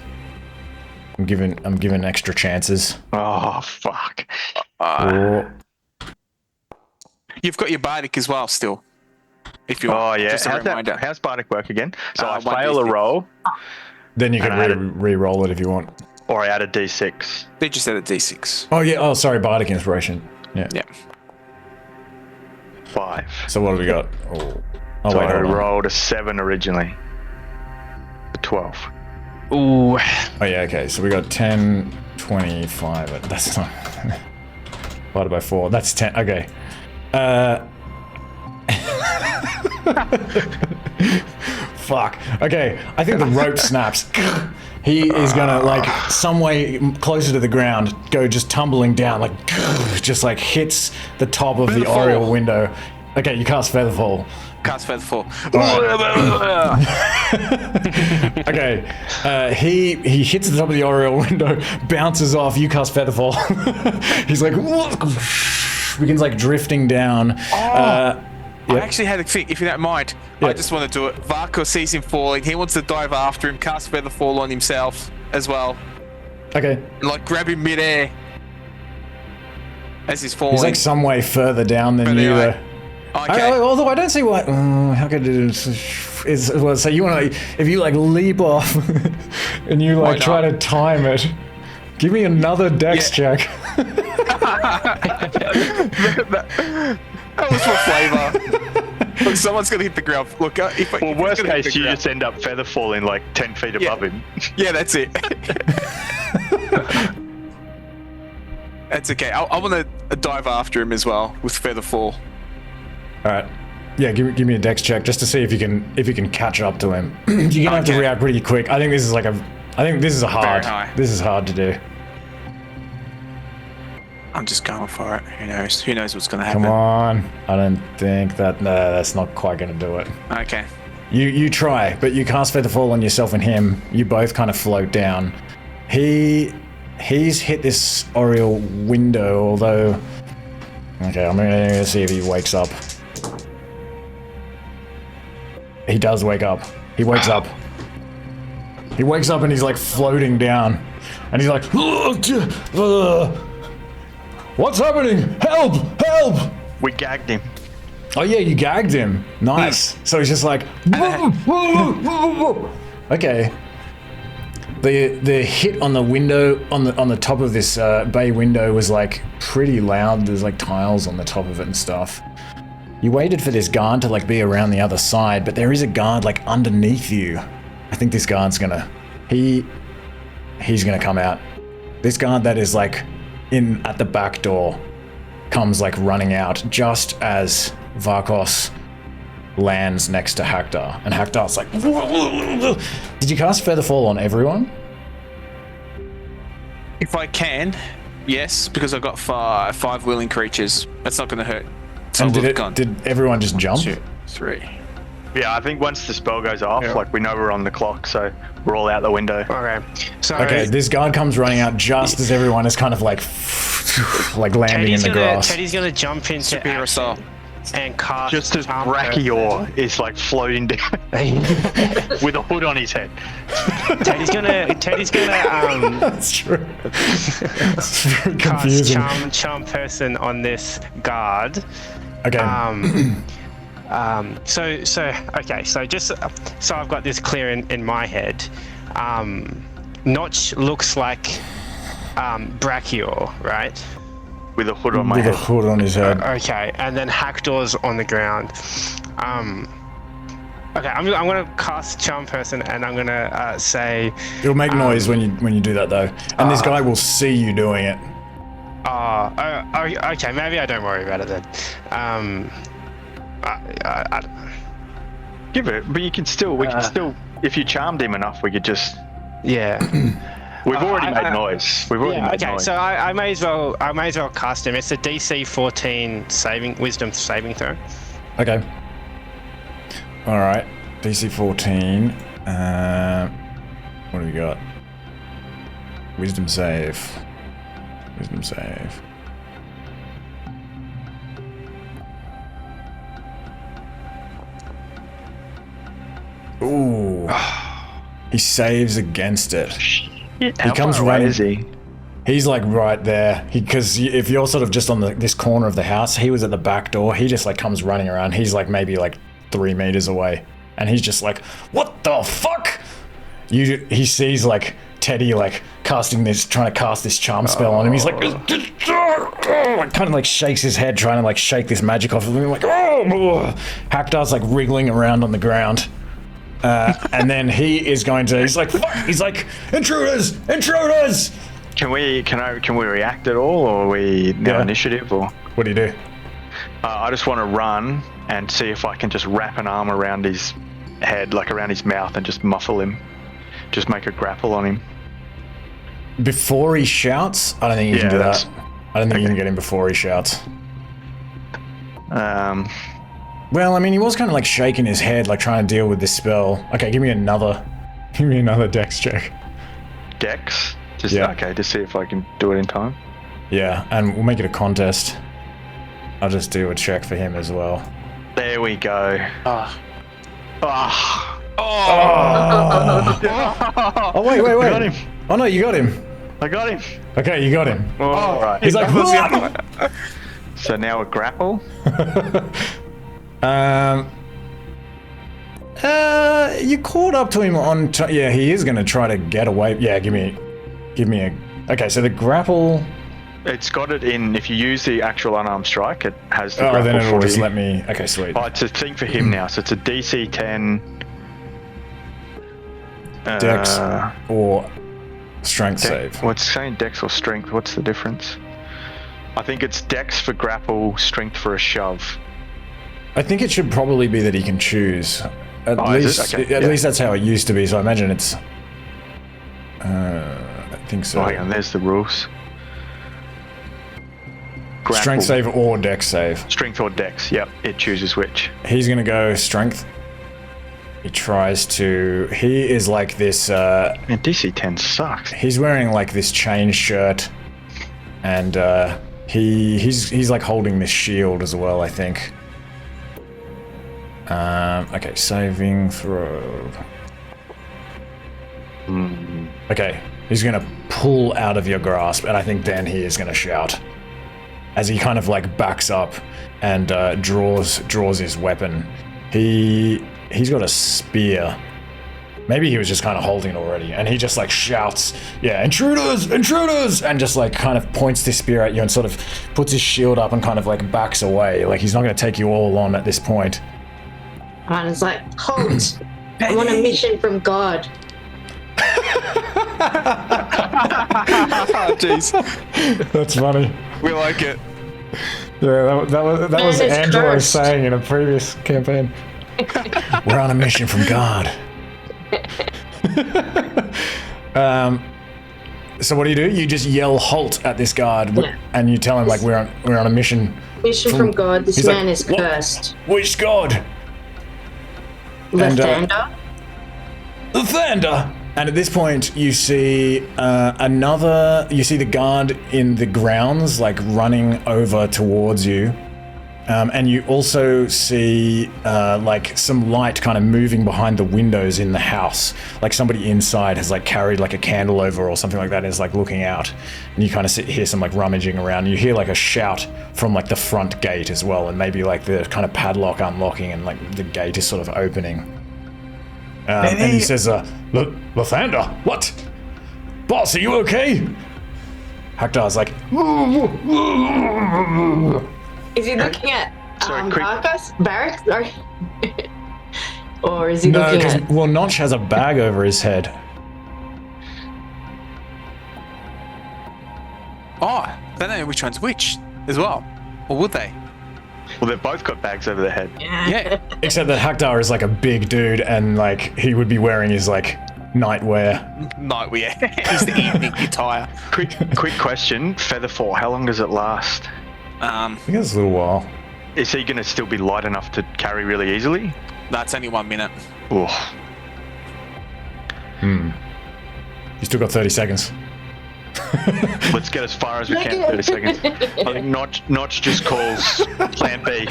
I'm giving extra chances.
Oh fuck!
You've got your Varrik as well still. If you
yeah.
Just a reminder.
How's Varrik work again? So I
1d6.
fail a roll.
Then you can re-roll it if you want.
Or I add a d6.
They just add a d6.
Oh yeah. Oh sorry, Bardic Inspiration. Yeah.
5.
So what have we got?
So I rolled a 7 originally. A 12.
Ooh.
Oh yeah, okay. So we got 10, 25. That's not divided by 4. That's 10. Okay. Fuck. Okay. I think the rope snaps, he is gonna like some way closer to the ground, go just tumbling down, like just like hits the top of the
Featherfall.
oriel window. Okay, you cast Featherfall.
Cast Featherfall.
Okay, he hits the top of the oriel window, bounces off. You cast Featherfall. He's like begins like drifting down.
I actually had a think, if you don't mind, I just want to do it. Vakos sees him falling. He wants to dive after him, cast Featherfall on himself as well.
Okay.
And like grab him midair as he's falling.
He's like some way further down than you
anyway.
though.
Okay.
Although I don't see why. How could it is? Well, so you want to? If you like leap off and you like try to time it, give me another dex check.
That was for flavour. Look, someone's gonna hit the ground. Look,
Well, worst case, you just end up feather falling like 10 feet above him.
Yeah, that's it. That's okay. I want to dive after him as well with Featherfall.
All right. Yeah, give me a dex check just to see if you can catch up to him. You're gonna have to react pretty quick. I think this is hard.
Very high.
This is hard to do.
I'm just going for it. Who knows? Who knows what's gonna happen?
Come on. I don't think that. No, that's not quite gonna do it.
Okay.
You try, but you cast Featherfall on yourself and him. You both kind of float down. He's hit this oriel window, although. Okay, I'm gonna see if he wakes up. He does wake up. He wakes up. He wakes up and he's like floating down, and he's like, "What's happening? Help! Help!"
We gagged him.
Oh yeah, you gagged him. Nice. So he's just like, okay. The hit on the window on the top of this bay window was like pretty loud. There's like tiles on the top of it and stuff. You waited for this guard to like be around the other side, but there is a guard like underneath you. I think this guard's gonna he's gonna come out. This guard that is like in at the back door comes like running out just as Vakos lands next to Haktar, and Haktar's like, did you cast Featherfall on everyone?
If I can, yes, because I've got five willing creatures. That's not going to hurt. So
And
we've gone.
did everyone just jump?
2, 3.
Yeah, I think once the spell goes off, like we know we're on the clock, so we're all out the window.
Okay. So
Okay, this guard comes running out just as everyone is kind of like landing in the grass.
Teddy's gonna jump into
Superior
action
style.
and cast.
Just as
Charm
Brachiosaur is like floating down with a hood on his head.
Teddy's gonna
That's true. It's very
cast
confusing.
charm person on this guard.
Okay.
So I've got this clear in my head. Notch looks like Brachiosaur, right?
With a hood on my
With a
head.
hood on his head.
Okay, and then Haktar's on the ground. Okay, I'm gonna cast Charm Person, and I'm gonna say.
It'll make noise when you do that though, and this guy will see you doing it.
Okay, maybe I don't worry about it then. I don't know.
Give it, but you can still. We can still. If you charmed him enough, we could just.
Yeah.
We've already made noise. We've already made
Okay,
noise.
so I may as well cast him. It's a DC 14 wisdom saving throw.
Okay. All right. DC 14. What do we got? Wisdom save. Wisdom save. Ooh. He saves against it.
He
comes
right.
running-
Is he?
He's like right there. Because if you're sort of just on this corner of the house, he was at the back door. He just like comes running around. He's like maybe like 3 meters away. And he's just like, what the fuck? He sees like Teddy like trying to cast this charm spell on him. He's like kind of like shakes his head, trying to like shake this magic off of him. Like, oh! Haktar's like wriggling around on the ground. And then he's like, fuck! He's like, intruders! Intruders!
Can we react at all, or are we no initiative, or?
What do you do?
I just want to run and see if I can just wrap an arm around his head, like around his mouth, and just muffle him. Just make a grapple on him.
Before he shouts? I don't think you can do that.
that's-
I don't think you can get him before he shouts. Well, I mean, he was kind of like shaking his head, like trying to deal with this spell. Okay, give me another dex check.
Dex?
Yeah.
Okay, just see if I can do it in time.
Yeah, and we'll make it a contest. I'll just do a check for him as well.
There we go.
Ah.
Ah.
Oh, wait.
I got him.
Oh, no, you got him.
I got him.
Okay, you got him.
All right.
He's like,
So now a grapple.
You caught up to him on. Yeah, he is going to try to get away. Yeah, give me a. Okay, so the grapple.
It's got it in. If you use the actual unarmed strike, it has the
Oh,
grapple
then it'll
for
just
you.
let me. Okay, sweet.
Oh, it's a thing for him now. So it's a DC 10.
Dex or strength save.
What's saying Dex or strength? What's the difference? I think it's Dex for grapple, strength for a shove.
I think it should probably be that he can choose. At
Is it? Okay,
at
yeah.
least that's how it used to be. So I imagine it's. I think so.
Oh, hang on, there's the rules. Grapple.
Strength save or dex save.
Strength or Dex. Yep, it chooses which.
He's gonna go strength. He tries to. He is like this.
Man, DC 10 sucks.
He's wearing like this chain shirt, and he's like holding this shield as well, I think. Okay, saving throw. Okay, he's gonna pull out of your grasp, and I think then he is gonna shout as he kind of like backs up and draws his weapon. He's got a spear. Maybe he was just kind of holding it already, and he just like shouts, "Yeah, intruders, intruders!" and just like kind of points this spear at you and sort of puts his shield up and kind of like backs away. Like he's not going to take you all on at this point.
And it's like, halt! I'm on a mission from God.
Jeez,
That's funny.
we like it.
Yeah, that was
Man is
Angelo
cursed.
saying in a previous campaign. We're on a mission from God. So what do? You just yell halt at this guard,
Yeah.
and you tell him like we're on a mission.
Mission from God. This
He's like,
man is
"What?
cursed.
Which god?
Left-hander.
The Thunder. And at this point, you see you see the guard in the grounds, like running over towards you. And you also see like some light kind of moving behind the windows in the house. Like somebody inside has like carried like a candle over or something like that and is like looking out. And you kind of hear some like rummaging around. You hear like a shout from like the front gate as well. And maybe like the kind of padlock unlocking and like the gate is sort of opening. And he says, Lathander, what? Boss, are you okay? Haktar's like,
Is he looking at
Sorry, quick-
Vakos? Varrik? Sorry. Or is he
no,
looking
because
at...
Notch has a bag over his head.
Oh, they don't know which one's which as well, or would they?
Well, they've both got bags over their head.
Yeah.
Except that Haktar is like a big dude and like he would be wearing his like nightwear.
Nightwear. It's the evening attire.
Quick question. Featherfall, how long does it last?
I think it's a little while.
Is he going to still be light enough to carry really easily?
That's only 1 minute.
Oh,
You still got 30 seconds.
let's get as far as we can. 30 seconds. I think Notch just calls Plan B.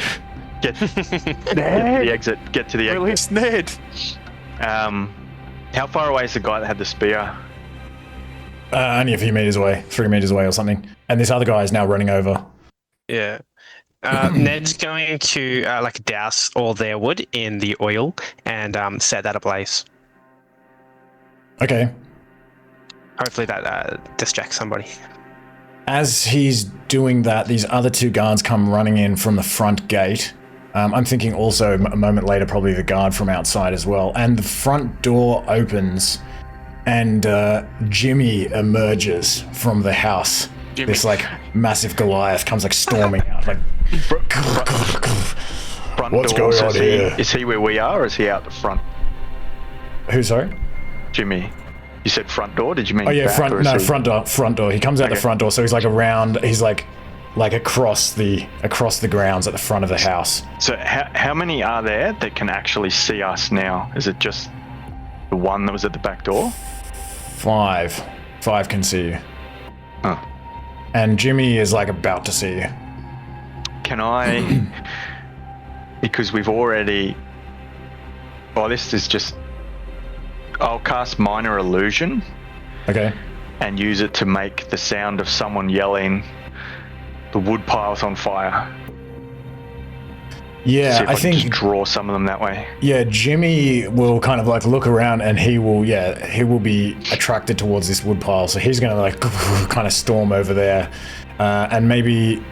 Get to the exit. Get to the exit.
Release Ned.
How far away is the guy that had the spear?
Only a few meters away, 3 meters away or something. And this other guy is now running over.
Yeah. Ned's going to like douse all their wood in the oil and set that ablaze.
Okay.
Hopefully that distracts somebody.
As he's doing that, these other two guards come running in from the front gate. I'm thinking also a moment later, probably the guard from outside as well. And the front door opens and Jimmy emerges from the house.
Jimmy.
This like massive Goliath comes like storming out like
Front
What's
door.
going on here?
Is he where we are or is he out the front?
Who, sorry?
Jimmy. You said front door? Did you mean
Oh yeah,
back,
front door. Front door. He comes out the
Okay.
front door, so he's like around. He's like across the grounds at the front of the house.
So how many are there that can actually see us now? Is it just the one that was at the back door?
5 can see you,
Oh.
and Jimmy is like about to see you.
Can I... because we've already... Oh, this is just... I'll cast Minor Illusion
Okay.
and use it to make the sound of someone yelling, "The wood pile's on fire." See
Yeah,
if
I
can just
think.
draw some of them that way.
Yeah, Jimmy will kind of like look around, and he will be attracted towards this wood pile. So he's gonna like kind of storm over there, and maybe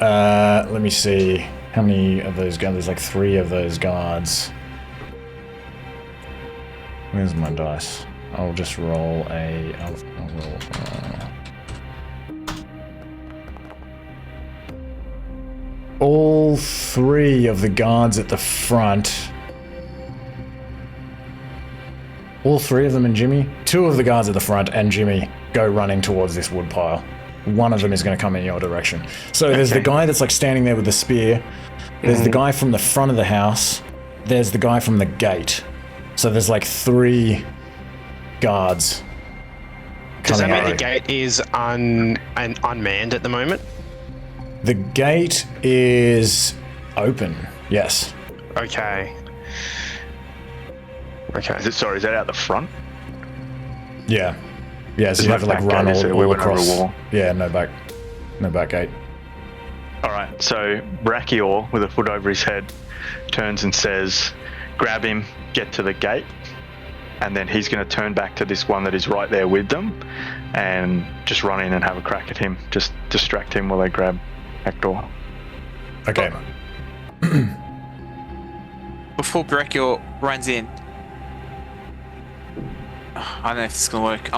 let me see how many of those guards. There's like 3 of those guards. Where's my dice? I'll just roll a. I'll roll. All 3 of the guards at the front. All 3 of them and Jimmy. 2 of the guards at the front and Jimmy go running towards this wood pile. One of them is going to come in your direction. So there's the guy that's like standing there with the spear. There's the guy from the front of the house. There's the guy from the gate. So there's like 3 guards.
Does that
coming
mean
out.
the gate is unmanned at the moment?
The gate is open. Yes.
Okay. Okay.
Is that out the front?
Yeah. Yeah, so
There's
you
no
have to like
back
run
gate, is there? We
all
went over a
across.
wall.
Yeah, no back gate.
Alright, so Brachior, with a foot over his head, turns and says, "Grab him, get to the gate," and then he's going to turn back to this one that is right there with them and just run in and have a crack at him. Just distract him while they grab Haktar.
Okay.
Before Brachior runs in, I don't know if this is going to work.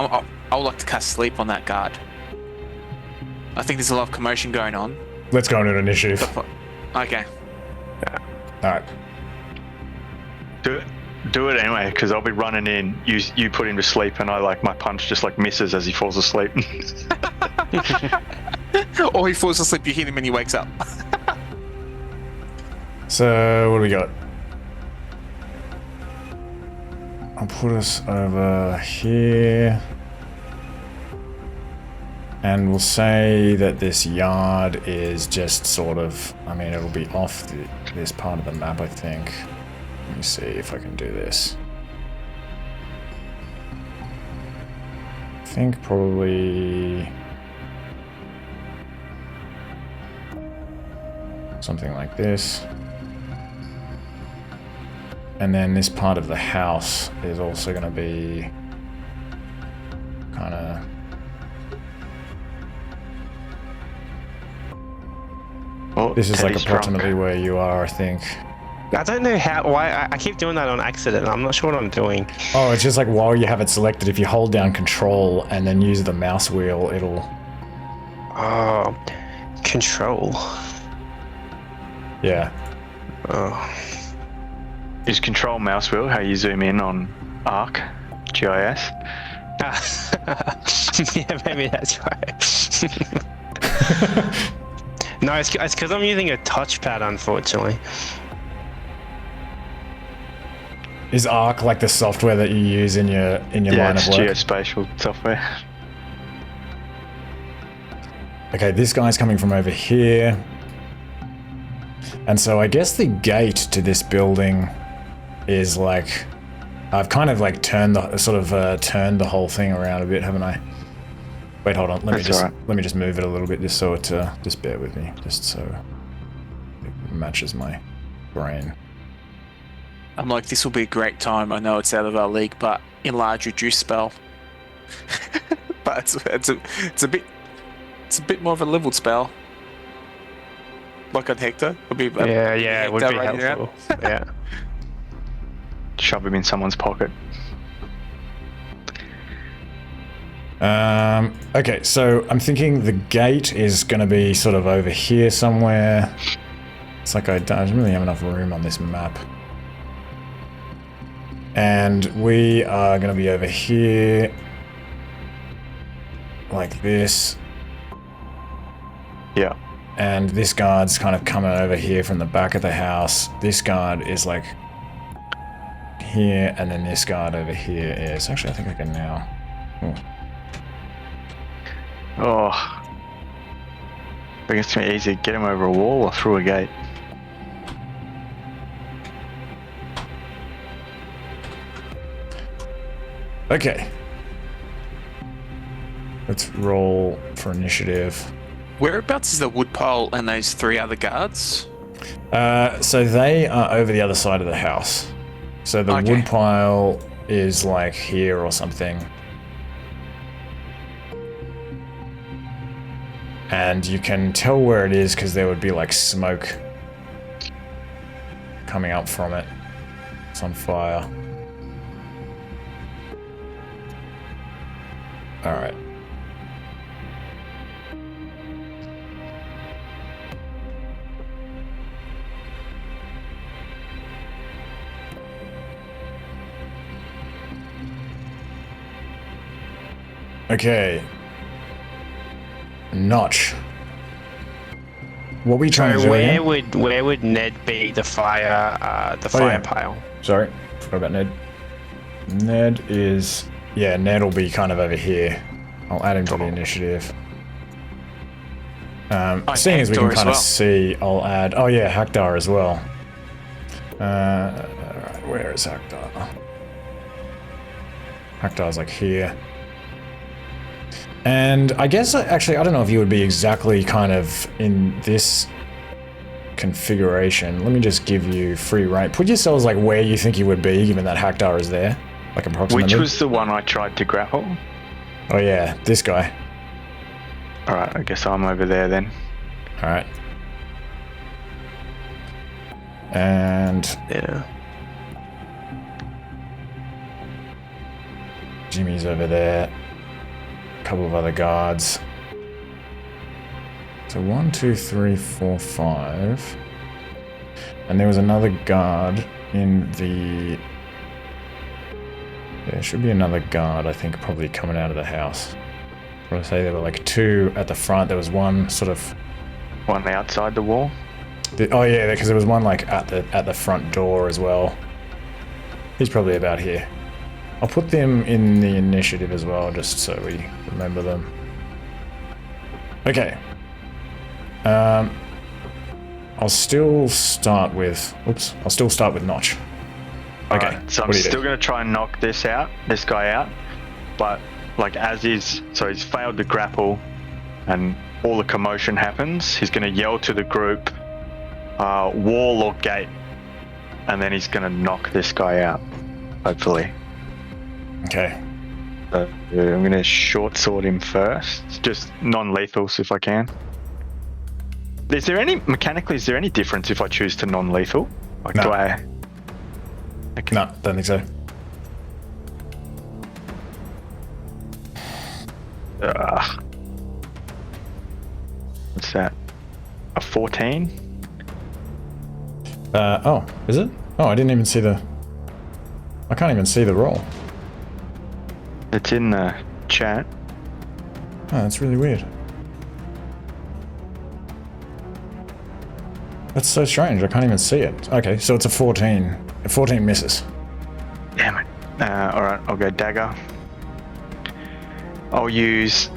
I would like to cast sleep on that guard. I think there's a lot of commotion going on.
Let's go into initiative.
Okay.
Alright.
Do it anyway, because I'll be running in. You put him to sleep, and my punch just like misses as he falls asleep.
Or he falls asleep, you hit him and he wakes up.
So, what do we got? I'll put us over here. And we'll say that this yard is just sort of... I mean, it'll be off this part of the map, I think. Let me see if I can do this. I think probably... something like this. And then this part of the house is also going to be kind of...
Oh,
This is like
Teddy's
approximately
drunk.
where you are, I think.
I don't know why I keep doing that on accident. I'm not sure what I'm doing.
Oh, it's just like while you have it selected, if you hold down control and then use the mouse wheel, it'll...
Oh, control.
Yeah.
Oh.
Is control mouse wheel how you zoom in on Arc GIS?
Yeah, maybe that's right. No, it's because I'm using a touchpad, unfortunately.
Is Arc like the software that you use in your
Yeah,
line
it's
of work?
geospatial software.
Okay, this guy's coming from over here. And so I guess the gate to this building is like... I've kind of like turned the whole thing around a bit, haven't I? Wait, hold on. Let me just move it a little bit just so it just bear with me, just so it matches my brain.
I'm like, this will be a great time. I know it's out of our league, but enlarge reduce spell. But it's a bit more of a leveled spell. Like on Haktar. Would be
Yeah, it would be
Haktar running around.
helpful. Yeah.
Shove him in someone's pocket.
Okay, so I'm thinking the gate is going to be sort of over here somewhere. It's like I don't really have enough room on this map. And we are going to be over here. like this.
Yeah.
And this guard's kind of coming over here from the back of the house. This guard is like here, and then this guard over here is... Actually, I think I can now... Ooh.
Oh. I think it's gonna be easy to get him over a wall or through a gate.
Okay. Let's roll for initiative.
Whereabouts is the woodpile and those 3 other guards?
So they are over the other side of the house. So the
Okay.
woodpile is like here or something. And you can tell where it is because there would be like smoke coming up from it. It's on fire. Alright. Okay. Notch. What were you trying to do again?
Where would Ned be? The fire
yeah.
pile.
Sorry, forgot about Ned. Ned is... Yeah, Ned will be kind of over here. I'll add him to the initiative. Seeing as we can
Haktar as
kind of
well.
see, I'll add... Oh yeah, Haktar as well. Alright, where is Haktar? Haktar's like here. And I guess, actually, I don't know if you would be exactly kind of in this configuration. Let me just give you free reign. Put yourselves like where you think you would be, given that Haktar is there. Like approximately.
Which was the one I tried to grapple?
Oh yeah, this guy.
Alright, I guess I'm over there then.
Alright. And
Yeah.
Jimmy's over there. A couple of other guards. So 1, 2, 3, 4, 5. And there was another guard in the... There should be another guard, I think, probably coming out of the house. What did I say? There were like 2 at the front. There was one sort of...
One outside the wall?
Oh yeah, because there was one like at the front door as well. He's probably about here. I'll put them in the initiative as well, just so we remember them. Okay. I'll still start with... Oops. I'll still start with Notch. Okay.
Alright, so I'm
what do you
still
do?
going to try and knock this guy out, but like as is, so he's failed to grapple and all the commotion happens, he's going to yell to the group, wall or gate, and then he's going to knock this guy out, hopefully.
Okay.
So I'm going to short sword him first, just non-lethals if I can. Is there any, mechanically, is there any difference if I choose to non-lethal? Like
No.
do I... Okay.
No, don't think so.
What's that? A 14?
Oh, is it? Oh, I didn't even see the... I can't even see the roll.
It's in the chat.
Oh, that's really weird. That's so strange, I can't even see it. Okay, so it's a 14. A 14 misses.
Damn it. Alright, I'll go dagger. I'll use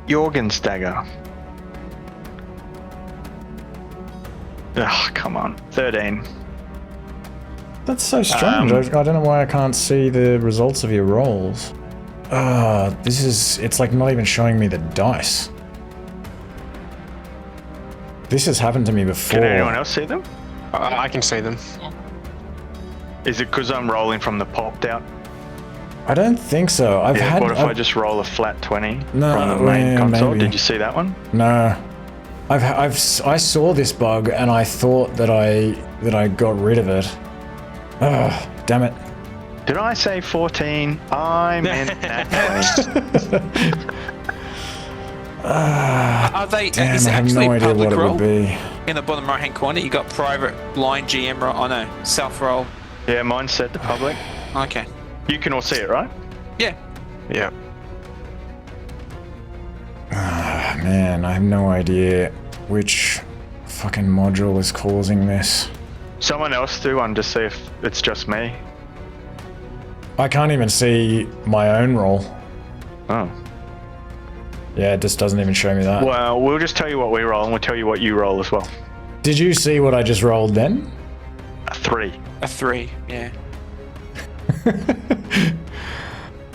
Jorgen's dagger. Ugh, come on. 13.
That's so strange. I don't know why I can't see the results of your rolls. This is... It's like not even showing me the dice. This has happened to me before.
Can anyone else see them?
I can see them.
Is it because I'm rolling from the popped out?
I don't think so.
What if I just roll a flat 20
No,
from the main
yeah,
console?
maybe.
Did you see that one?
No. I saw this bug and I thought that I got rid of it. Ugh, damn it.
Did I say 14? I meant that 20.
Are they?
Damn,
is
I
it
have
actually
no idea
public
what it
roll?
would be.
In the bottom right hand corner, you got private line GM roll. Oh no, self roll.
Yeah, mine's set to public.
Okay.
You can all see it, right?
Yeah.
Yeah.
man, I have no idea which fucking module is causing this.
Someone else do one to see if it's just me.
I can't even see my own roll.
Oh.
Yeah, it just doesn't even show me that.
Well, we'll just tell you what we roll, and we'll tell you what you roll as well.
Did you see what I just rolled then?
A 3.
A 3, yeah.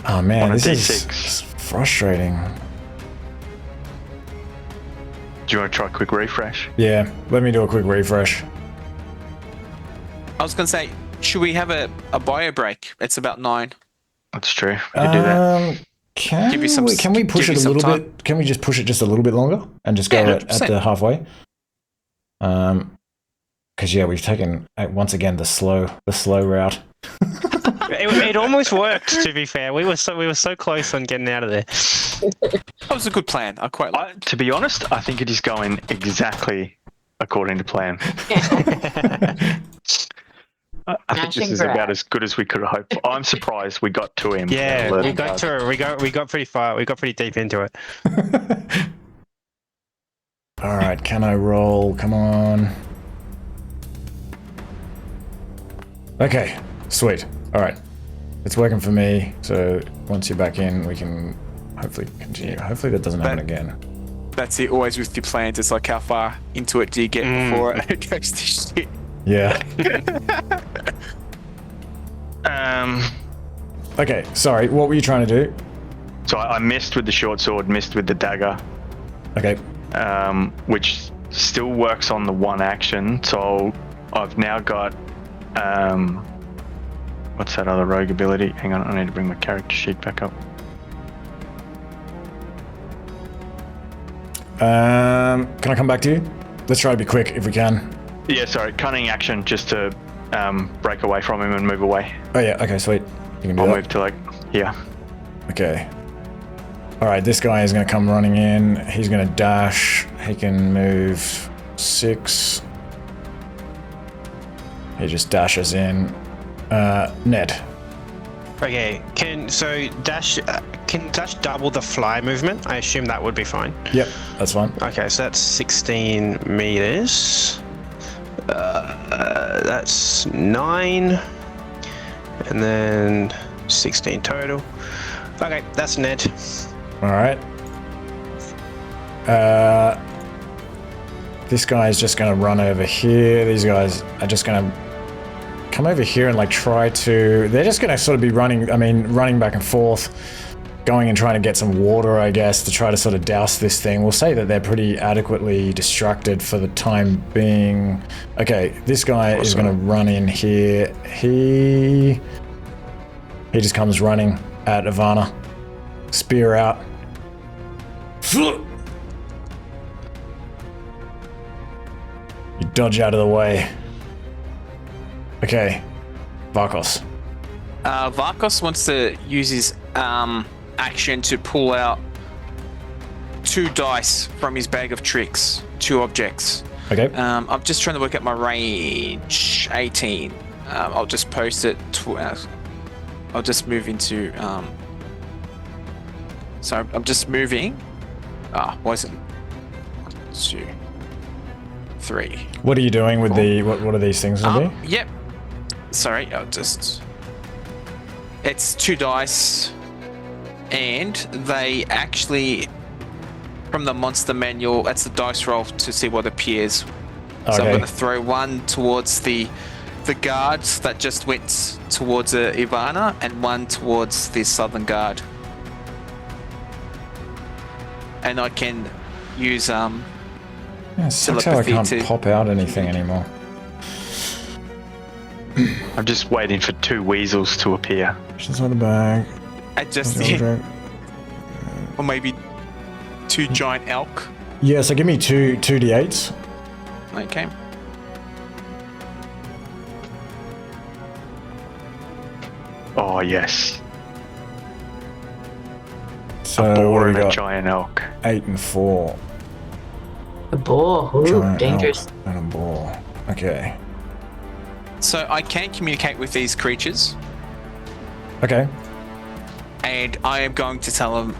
Oh man,
On a
this
D6.
is frustrating.
Do you want to try a quick refresh?
Yeah, let me do a quick refresh.
I was going to say, should we have a bio break? It's about 9.
That's true. We could do that.
Can
Give you some-
we push
give
it
you
a
some
little
time.
bit? Can we just push it just a little bit longer and just go
Yeah,
at
100%.
the halfway? Because yeah, we've taken once again the slow route.
It almost worked. To be fair, we were so close on getting out of there.
That was a good plan. I quite like
To be honest, I think it is going exactly according to plan. I think this is about as good as we could have hoped. I'm surprised we got to him.
Yeah, we got to it. We got pretty far. We got pretty deep into it.
All right, can I roll? Come on. Okay, sweet. All right, it's working for me. So once you're back in, we can hopefully continue. Hopefully that doesn't happen again.
that's it. Always with your plans. It's like how far into it do you get before it goes to shit?
Yeah. Okay, sorry. What were you trying to do?
So I missed with the short sword, missed with the dagger,
Okay.
which still works on the one action. So I've now got what's that other rogue ability? Hang on, I need to bring my character sheet back up.
Can I come back to you? Let's try to be quick if we can.
Yeah, sorry, cunning action just to break away from him and move away.
Oh yeah. Okay, sweet. You can do
I'll
that.
move to like here.
Okay. All right, this guy is going to come running in. He's going to dash. He can move 6. He just dashes in. Ned.
Okay, can Dash double the fly movement? I assume that would be fine.
Yep, that's fine.
Okay, so that's 16 meters. That's 9, and then 16 total. Okay, that's Ned.
All right. This guy is just going to run over here. These guys are just going to come over here and like try to... They're just going to sort of be running back and forth, going and trying to get some water, I guess, to try to sort of douse this thing. We'll say that they're pretty adequately distracted for the time being. Okay, this guy is going to run in here. He just comes running at Ivanna. Spear out. You dodge out of the way. Okay, Vakos.
Varkos wants to use his action to pull out 2 dice from his bag of tricks, 2 objects.
Okay.
I'm just trying to work out my range. 18. I'll just post it. I'll just move into. So I'm just moving. Wasn't 1, 2, 3.
What are you doing with the? What are these things gonna be?
Yep. Sorry, I'll just. It's 2 dice, and they actually, from the monster manual, that's the dice roll to see what appears. So I'm
Okay.
going to throw 1 towards the guards that just went towards Ivanna, and 1 towards the southern guard. And I can use
Yeah, it sucks how I
telepathy
can't
to-
pop out anything anymore.
I'm just waiting for 2 weasels to appear.
Just on the bag.
adjust or maybe 2 giant elk.
Yeah, so give me two d8s.
Okay.
Oh yes,
So
a
what
boar
do
and
we
a
got?
giant elk.
8 and 4.
A boar. Ooh,
Giant
dangerous.
elk and a boar. Okay.
So I can communicate with these creatures,
Okay.
and I am going to tell them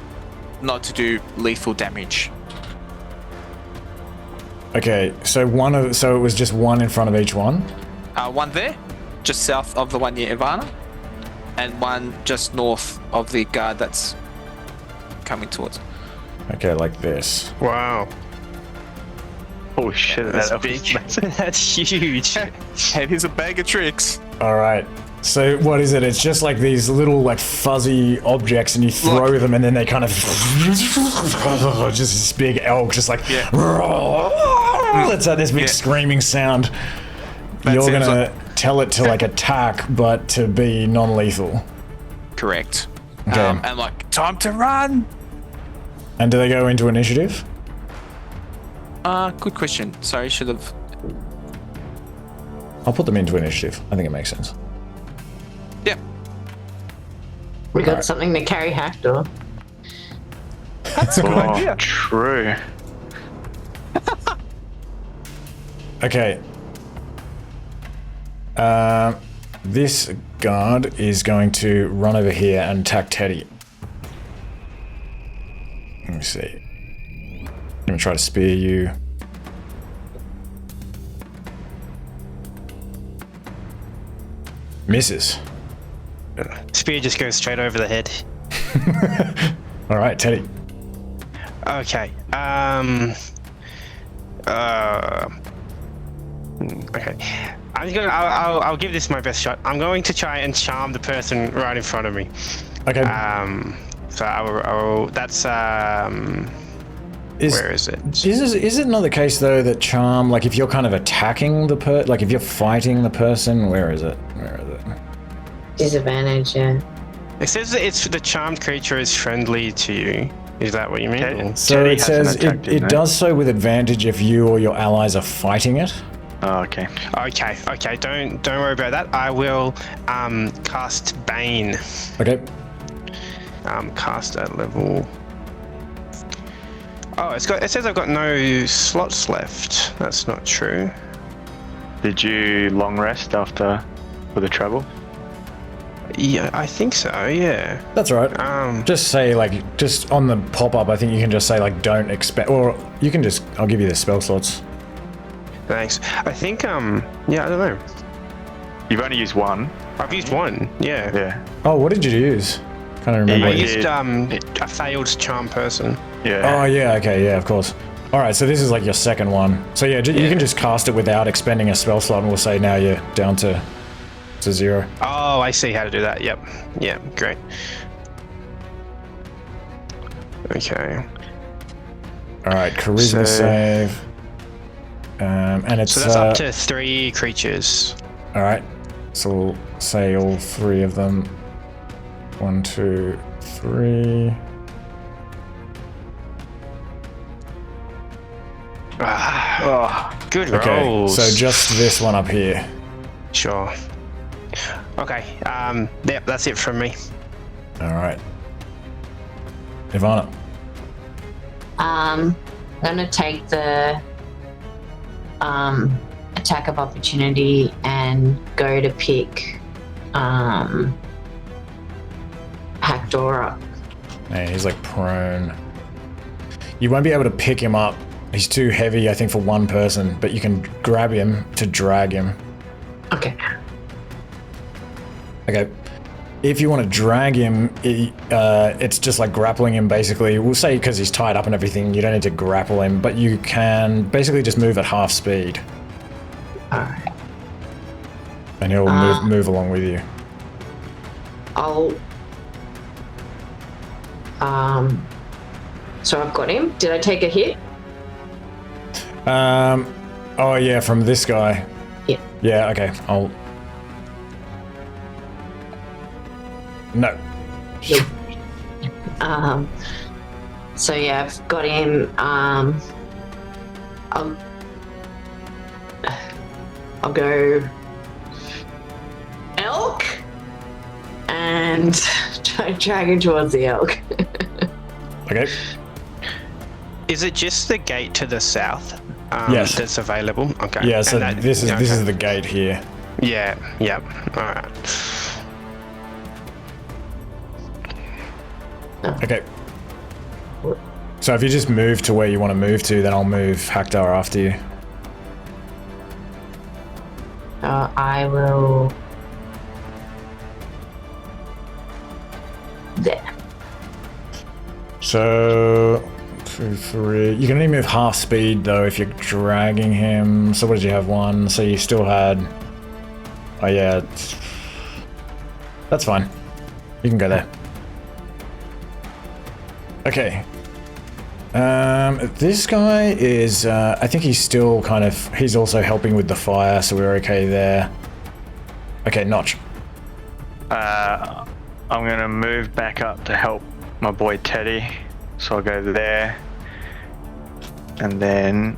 not to do lethal damage.
Okay, so it was just one in front of each one.
One there, just south of the one near Ivanna, and one just north of the guard that's coming towards.
Okay, like this.
Wow.
Oh shit,
That's
that
big.
was massive.
That's huge.
And here's a bag of tricks.
All right. So what is it? It's just like these little like fuzzy objects, and you throw
Look.
them, and then they kind of just this big elk, just like let's have this big screaming sound.
That
You're
seems
gonna tell it to like attack, but to be non-lethal.
Correct.
Okay.
And like, time to run.
And do they go into initiative?
Good question. Sorry, should have.
I'll put them into initiative. I think it makes sense.
Yeah.
We got
Alright.
something to carry Haktar.
That's a good idea.
Oh, true.
Okay. This guard is going to run over here and attack Teddy. Let me see. I'm gonna try to spear you. Misses.
Spear just goes straight over the head.
All right, Teddy.
Okay. Okay. I'll give this my best shot. I'm going to try and charm the person right in front of me.
Okay.
So I will that's where is it?
Is it not the case though that charm, like if you're kind of attacking the like if you're fighting the person, where is it? Where is it?
Disadvantage, yeah.
It says that it's the charmed creature is friendly to you. Is that what you mean?
Okay.
Or-
So
Teddy
it says
hasn't attacked
it
no?
does so with advantage if you or your allies are fighting it.
Oh, okay.
Okay. Don't worry about that. I will cast Bane.
Okay.
Cast at level. Oh, it says I've got no slots left. That's not true.
Did you long rest after for the travel?
Yeah, I think so. Yeah.
That's all right. Just say like, just on the pop-up, I think you can just say like, don't expect, or you can just, I'll give you the spell slots.
Thanks. I think yeah, I don't know.
You've only used one.
I've used one. Yeah.
Yeah.
Oh, what did you use? Can't remember.
I
Yeah.
used a failed charm person.
Yeah.
Oh yeah, okay, yeah, of course. All right, so this is like your second one. So yeah, you can just cast it without expending a spell slot, and we'll say now you're down to 0.
Oh, I see how to do that. Yep. Yeah, great. Okay.
All right, charisma
So-
save. And it's
So that's up to 3 creatures.
all right. So we'll say all 3 of them. 1, 2, 3.
Good
Okay,
rolls.
so just this one up here.
Sure. Okay. Yep, that's it from me.
All right. Ivanna.
I'm gonna take the attack of opportunity and go to pick Haktar up.
Man, he's like prone. You won't be able to pick him up. He's too heavy, I think, for one person, but you can grab him to drag him.
Okay.
Okay. If you want to drag him, it's just like grappling him, basically. We'll say because he's tied up and everything, you don't need to grapple him, but you can basically just move at half speed,
Alright.
and he'll move along with you.
I'll so I've got him. Did I take a hit?
Oh yeah, from this guy.
Yeah.
Yeah, okay. No.
So yeah, I've got him. I'll go elk and try to drag him towards the elk.
Okay.
Is it just the gate to the south?
Yes.
That's available. Okay.
Yeah, so
And
this
okay.
is the gate here.
Yeah. Yep. All right.
Okay. So if you just move to where you want to move to, then I'll move Haktar after you.
I will. There.
So 2, 3. You can only move half speed though if you're dragging him. So what did you have? 1. So you still had. Oh yeah. That's fine. You can go there. Okay. This guy is, I think he's still kind of, he's also helping with the fire, so we're okay there. Okay, Notch.
I'm gonna move back up to help my boy Teddy. So I'll go there. And then,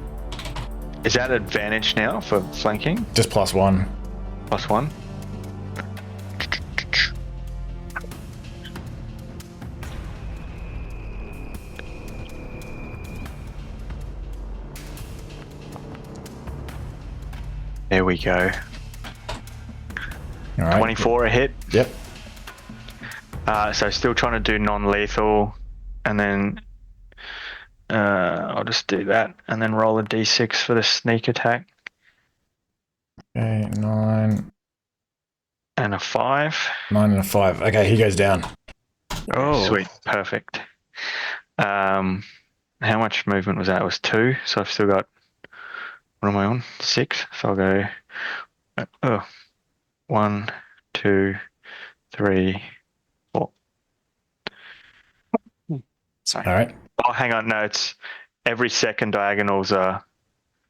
is that advantage now for flanking?
Just +1.
+1? There we go.
All right.
24 a hit.
Yep.
So still trying to do non-lethal, and then I'll just do that, and then roll a d6 for the sneak attack.
Okay, 9.
And a 5.
9 and a 5. Okay, he goes down.
Oh,
Sweet, perfect. How much movement was that? It was 2, so I've still got, what am I on? 6. So I'll go 1, 2, 3, 4.
Sorry.
All right.
Oh, hang on, no, it's every second diagonals are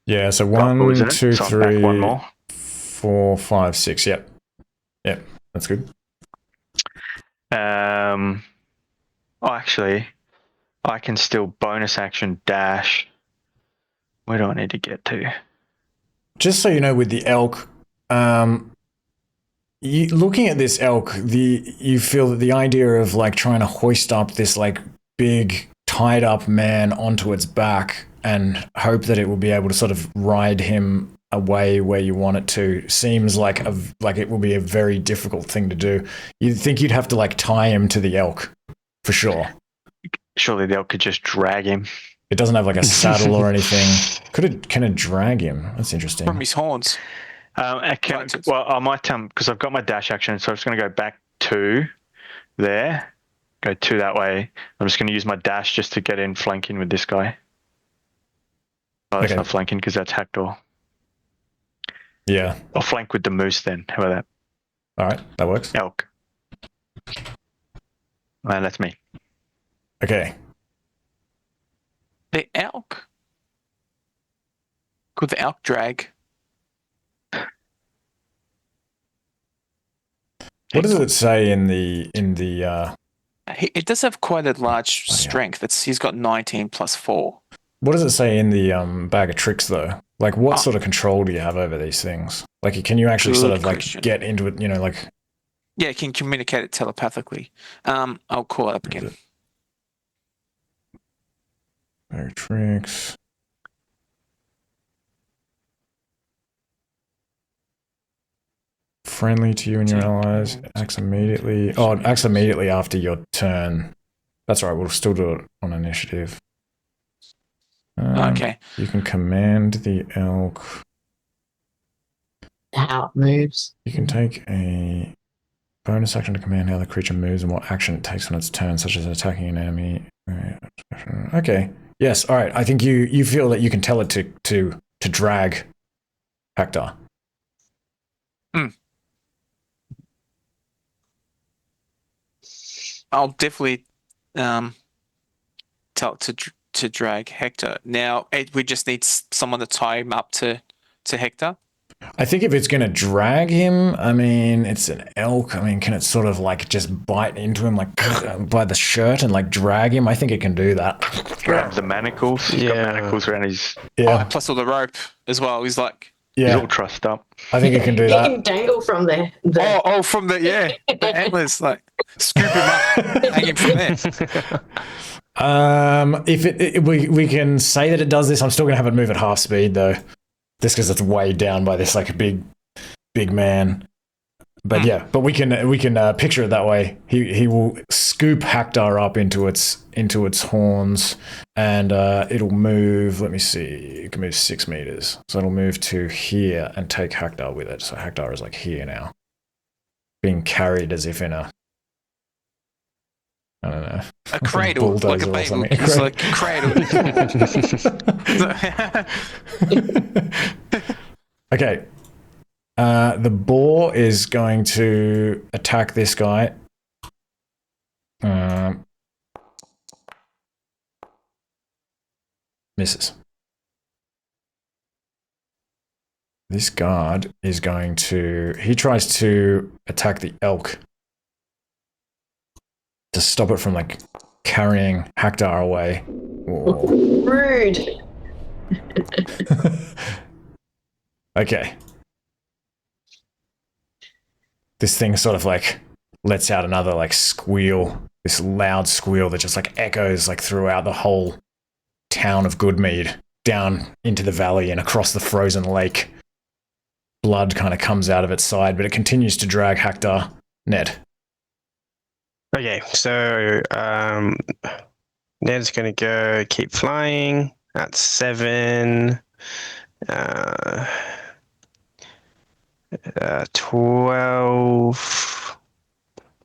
Yeah, so
double,
1,
isn't it?
2,
So I'm back
3,
one more.
4, 5, 6. Yep. Yep, that's good.
Actually, I can still bonus action dash. Where do I need to get to?
Just so you know, with the elk, looking at this elk, you feel that the idea of like trying to hoist up this like big tied up man onto its back and hope that it will be able to sort of ride him away where you want it to seems like it will be a very difficult thing to do. You'd think you'd have to like tie him to the elk for sure.
Surely the elk could just drag him.
It doesn't have like a saddle or anything. Can it drag him? That's interesting.
From his horns.
I might because I've got my dash action, so I'm just going to go back 2 there, go 2 that way. I'm just going to use my dash just to get in flanking with this guy. Oh, that's
Okay.
not flanking because that's Haktar.
Yeah.
I'll flank with the moose then. How about that?
All right, that works.
Elk. And that's me.
Okay.
The elk. Could the elk drag?
What does it say in the
It does have quite a large strength. He's got 19 plus 4.
what does it say in the bag of tricks though? Like what sort of control do you have over these things? Like can you actually sort of like get into it, like
Yeah, it can communicate it telepathically. I'll call it up again.
bag of tricks. Friendly to you and your allies. Acts immediately. Oh, it acts immediately after your turn. That's right. We'll still do it on initiative.
Okay.
You can command the elk.
How it moves.
You can take a bonus action to command how the creature moves and what action it takes on its turn, such as attacking an enemy. Okay. Yes. All right. I think you feel that you can tell it to drag Haktar.
I'll definitely tell it to drag Haktar. Now, we just need someone to tie him up to Haktar.
I think if it's going to drag him, I mean, it's an elk. I mean, can it sort of like just bite into him like by the shirt and like drag him? I think it can do that.
Grab the manacles. He's got manacles around his...
Yeah.
Plus all the rope as well. He's like...
He's all trussed up.
I think it can do
He
that.
can dangle from there.
From the antlers, like scoop him up, hang him from there.
If we can say that it does this, I'm still gonna have it move at half speed though, just because it's weighed down by this like big man. But yeah, but we can picture it that way. He will scoop Haktar up into its horns, and it'll move. Let me see. It can move 6 meters, so it'll move to here and take Haktar with it. So Haktar is like here now, being carried as if in a, I don't know,
a cradle, like a baby. It's like a cradle.
Okay. The boar is going to attack this guy. Misses. This guard is going to... He tries to attack the elk to stop it from, like, carrying Haktar away.
Rude.
Okay. This thing sort of like lets out another like squeal, this loud squeal that just like echoes like throughout the whole town of Goodmead, down into the valley and across the frozen lake. Blood kind of comes out of its side, but it continues to drag Haktar. Ned.
Okay, so Ned's going to go keep flying. That's 7. 12,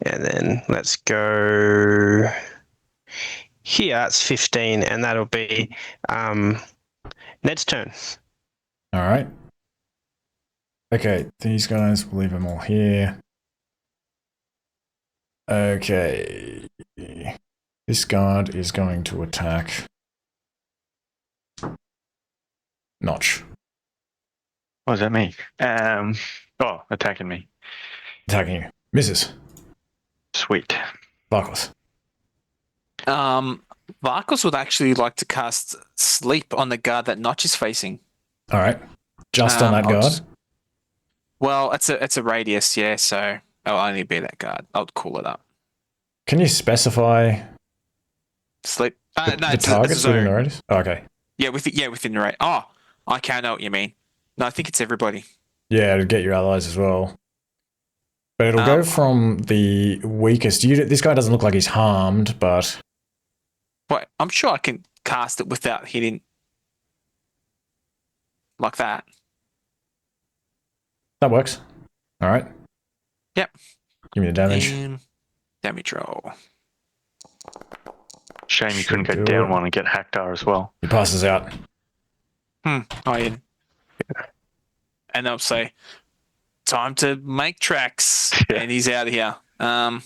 and then let's go here. That's 15, and that'll be Ned's turn.
All right. Okay, these guys, we'll leave them all here. Okay. This guard is going to attack Notch.
What does that mean? Attacking me.
Attacking you. Misses.
Sweet.
Vakos.
Varkos would actually like to cast Sleep on the guard that Notch is facing.
All right. Just on that guard?
Well, it's a radius, yeah, so it'll only be that guard. I'll call it up.
Can you specify
Sleep?
the
No, it's
targets
a
within the radius? Oh, okay.
Yeah, within the radius. Oh, okay, I know what you mean. No, I think it's everybody.
Yeah, it'll get your allies as well. But it'll go from the weakest. This guy doesn't look like he's harmed, but...
Wait, I'm sure I can cast it without hitting like that.
That works. All right.
Yep.
Give me the damage.
And damage roll.
Shame you couldn't go down one and get Haktar as well.
He passes out.
Oh, yeah. And they'll say, time to make tracks.
Yeah.
And he's out of here.
All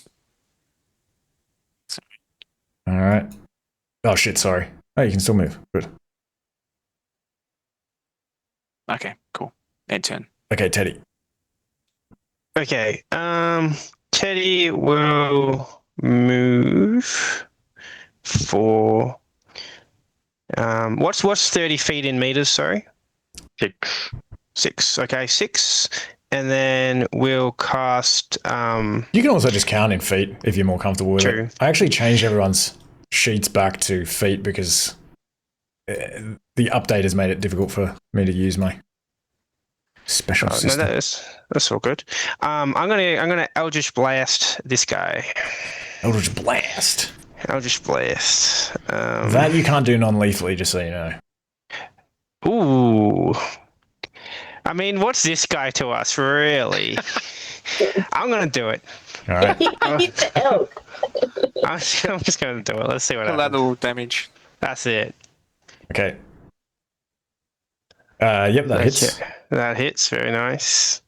right. Oh, shit, sorry. Oh, you can still move. Good.
Okay, cool. End turn.
Okay, Teddy.
Okay, Teddy will move for... what's 30 feet in meters, sorry?
6.
6, okay, 6. And then we'll cast...
You can also just count in feet if you're more comfortable with
True.
it. I actually changed everyone's sheets back to feet because the update has made it difficult for me to use my special system.
No, that's all good. I'm gonna Eldritch Blast this guy.
Eldritch Blast.
Eldritch Blast.
That you can't do non-lethally, just so you know.
Ooh. I mean, what's this guy to us, really? I'm gonna do it.
All right.
He's the elk.
I'm just gonna do it. Let's see what happens.
Collateral damage.
That's it.
Okay. Yep, that hits.
Okay. That hits. Very nice.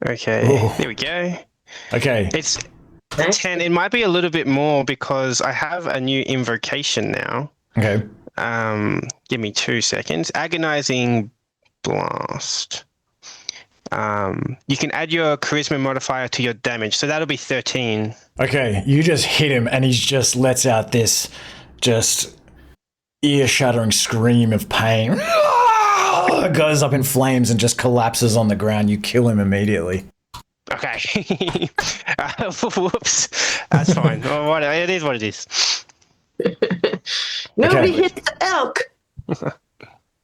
Okay,
Ooh.
there we go.
Okay.
It's 10. It might be a little bit more because I have a new invocation now.
Okay.
Give me 2 seconds. Agonizing Blast. You can add your charisma modifier to your damage, so that'll be 13.
Okay, you just hit him and he just lets out this just ear-shattering scream of pain. Goes up in flames and just collapses on the ground. You kill him immediately.
Okay. Whoops. That's fine. Well, it is what it is.
Nobody
Okay.
hits the elk.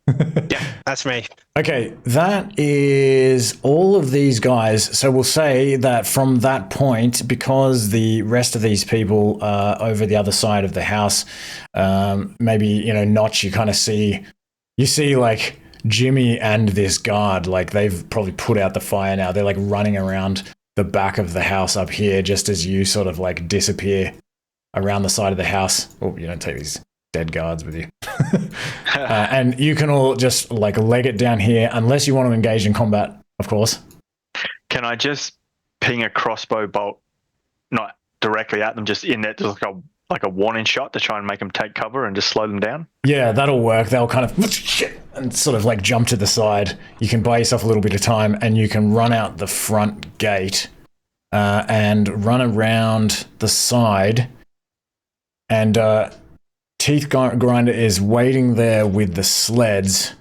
Yeah, that's me.
Okay, that is all of these guys. So we'll say that from that point, because the rest of these people are over the other side of the house, maybe, Notch, you kind of see, like Jimmy and this guard, like they've probably put out the fire now. They're like running around the back of the house up here just as you sort of like disappear around the side of the house. Oh, you don't take these dead guards with you. And you can all just like leg it down here unless you want to engage in combat, of course.
Can I just ping a crossbow bolt, not directly at them, just in there, just like a warning shot to try and make them take cover and just slow them down?
Yeah, that'll work. They'll kind of and sort of like jump to the side. You can buy yourself a little bit of time and you can run out the front gate and run around the side. And Teeth Grinder is waiting there with the sleds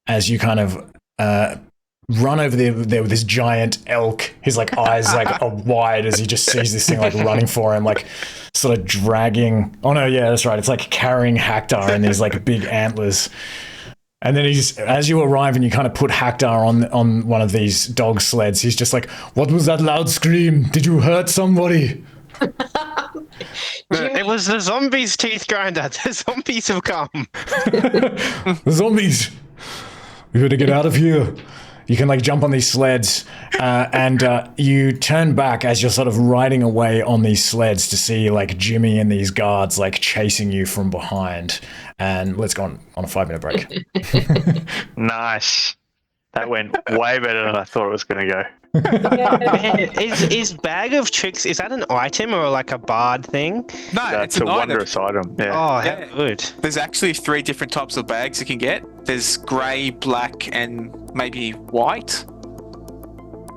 as you kind of run over there with this giant elk. His like eyes like are wide as he just sees this thing like running for him, like sort of dragging. Oh no, yeah, that's right. It's like carrying Haktar in these like big antlers. And then as you arrive and you kind of put Haktar on one of these dog sleds, he's just like, "What was that loud scream? Did you hurt somebody?"
It was the zombies, Teeth Grinder. The zombies have come.
The zombies. We gotta get out of here. You can like jump on these sleds and you turn back as you're sort of riding away on these sleds to see like Jimmy and these guards like chasing you from behind. And let's go on a 5-minute break.
Nice. That went way better than I thought it was going to go.
Is Bag of Tricks, is that an item or like a bard thing?
No,
That's
it's
a
an item.
wondrous item. Yeah.
Oh,
Yeah.
how good.
There's actually 3 different types of bags you can get. There's grey, black, and maybe white.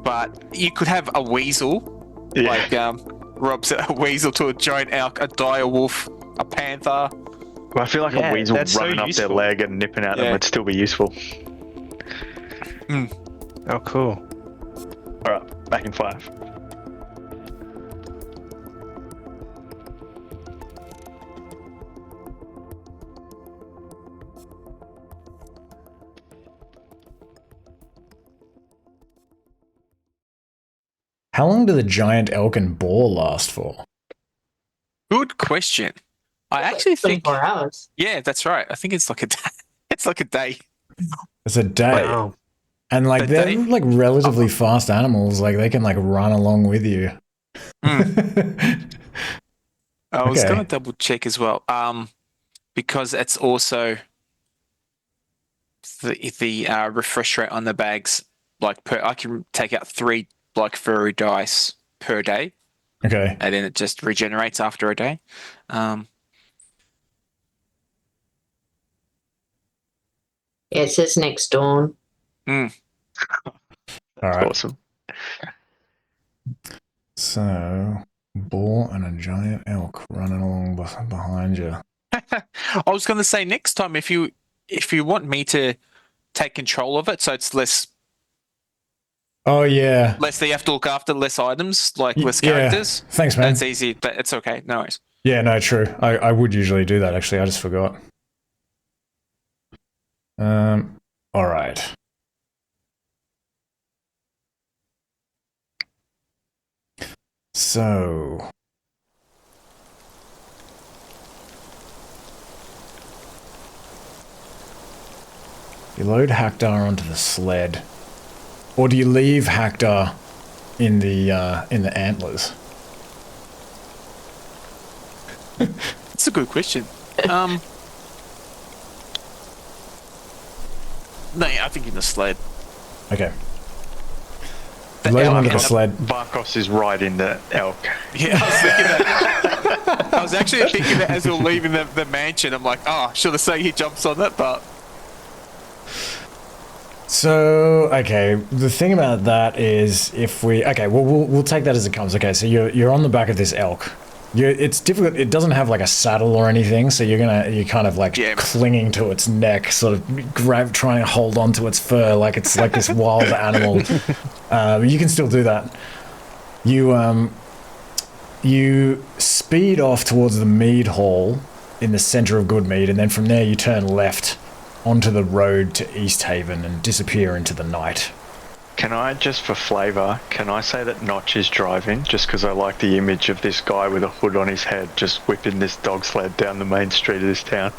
But you could have a weasel,
Yeah.
like Rob said, a weasel to a giant elk, a dire wolf, a panther.
Well, I feel like
Yeah,
a weasel
that's so
running up their
useful.
leg and nipping at them
Yeah.
would still be useful.
Oh, cool.
All right, back in 5.
How long do the giant elk and boar last for?
Good question. I actually think,
24 hours.
yeah, that's right. I think it's like a day. It's like a day.
It's a day.
Wow.
And like
A
they're
day?
like relatively fast animals. Like they can like run along with you.
I was
Okay.
going to double check as well, because it's also the refresh rate on the bags. Like I can take out 3 like furry dice per day,
Okay.
and then it just regenerates after a day.
Yeah, it says next dawn.
All right.
Awesome.
So, boar and a giant elk running along behind you.
I was going to say next time if you want me to take control of it, so it's less
Oh yeah.
they have to look after, less items, like less
Yeah.
characters.
Thanks, man.
That's easy, but it's okay. No worries.
Yeah, no, true. I would usually do that actually. I just forgot. All right. So, you load Haktar onto the sled, or do you leave Haktar in the antlers?
That's a good question. No, I think in the sled.
Okay. You load him onto the sled.
Vakos is riding the elk.
Yeah, I was thinking that. I was actually thinking that as we were leaving the mansion. I'm like, oh, should I say he jumps on it? But
So, okay, the thing about that is if we... Okay, well, we'll take that as it comes. Okay, so you're on the back of this elk. It's difficult. It doesn't have like a saddle or anything, so you're kind of like clinging to its neck, sort of trying to hold on to its fur like it's like this wild animal. You can still do that. You speed off towards the mead hall in the center of Goodmead, and then from there you turn left onto the road to East Haven and disappear into the night.
Can I, just for flavour, can I say that Notch is driving? Just because I like the image of this guy with a hood on his head just whipping this dog sled down the main street of this town.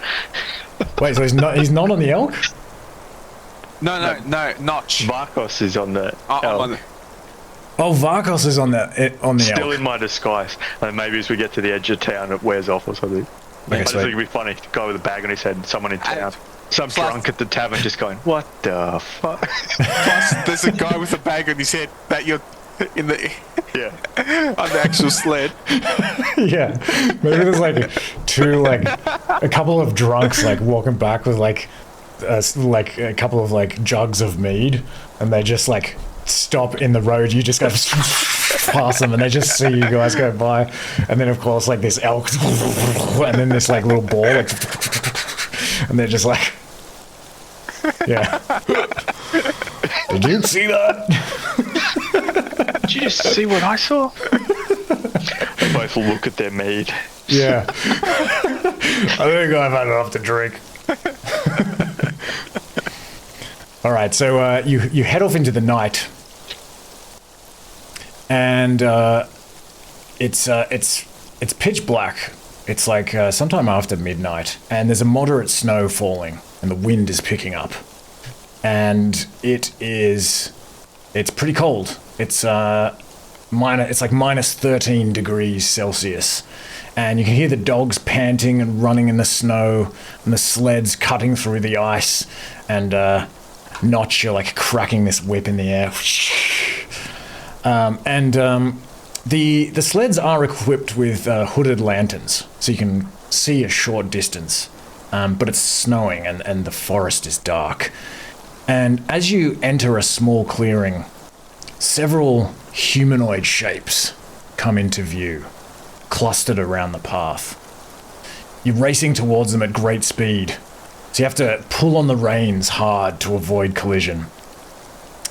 Wait, so he's not on the elk?
No, Notch.
Vakos is on the
I'm
elk.
on the-
Oh, Varkos is on the
Still
elk.
in my disguise. And maybe as we get to the edge of town, it wears off or something.
Okay,
I just
sweet.
think it'd be funny. Guy with a bag on his head, someone in town. Some
Plus-
drunk at the tavern just going, what the fuck?
Plus, there's a guy with a bag on his head that you're in the
Yeah.
on the actual sled.
Yeah, maybe there's like a couple of drunks like walking back with like a couple of like jugs of mead, and they just like stop in the road. You just go past them, and they just see you guys go by, and then of course like this elk, and then this like little ball, like, and they're just like, yeah. Did you see that?
Did you just see what I saw? They both look at their mead.
Yeah. I think I've had enough to drink. All right, so you head off into the night, and it's pitch black. It's like sometime after midnight, and there's a moderate snow falling, and the wind is picking up, and it's pretty cold. It's like minus 13 degrees Celsius, and you can hear the dogs panting and running in the snow, and the sleds cutting through the ice, and Notch, you're like cracking this whip in the air. The sleds are equipped with hooded lanterns, so you can see a short distance, but it's snowing and the forest is dark. And as you enter a small clearing, several humanoid shapes come into view, clustered around the path. You're racing towards them at great speed, so you have to pull on the reins hard to avoid collision.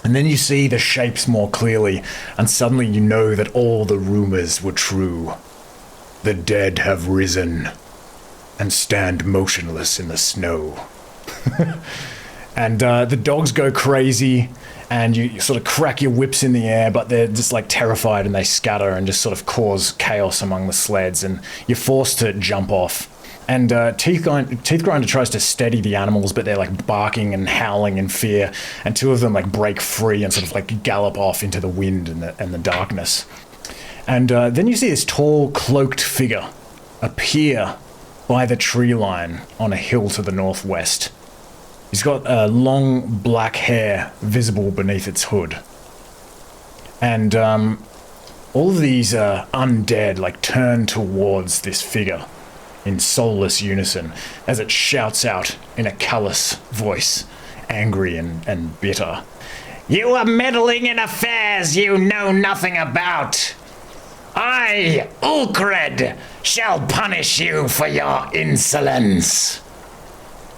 And then you see the shapes more clearly, and suddenly you know that all the rumors were true. The dead have risen and stand motionless in the snow. And the dogs go crazy, and you sort of crack your whips in the air, but they're just like terrified, and they scatter and just sort of cause chaos among the sleds, and you're forced to jump off. And Teeth Grinder tries to steady the animals, but they're like barking and howling in fear, and two of them like break free and sort of like gallop off into the wind and the darkness. And then you see this tall, cloaked figure appear by the tree line on a hill to the northwest. He's got long black hair visible beneath its hood. And all of these undead like turn towards this figure in soulless unison as it shouts out in a callous voice, angry and bitter. "You are meddling in affairs you know nothing about. I, Ulkred, shall punish you for your insolence."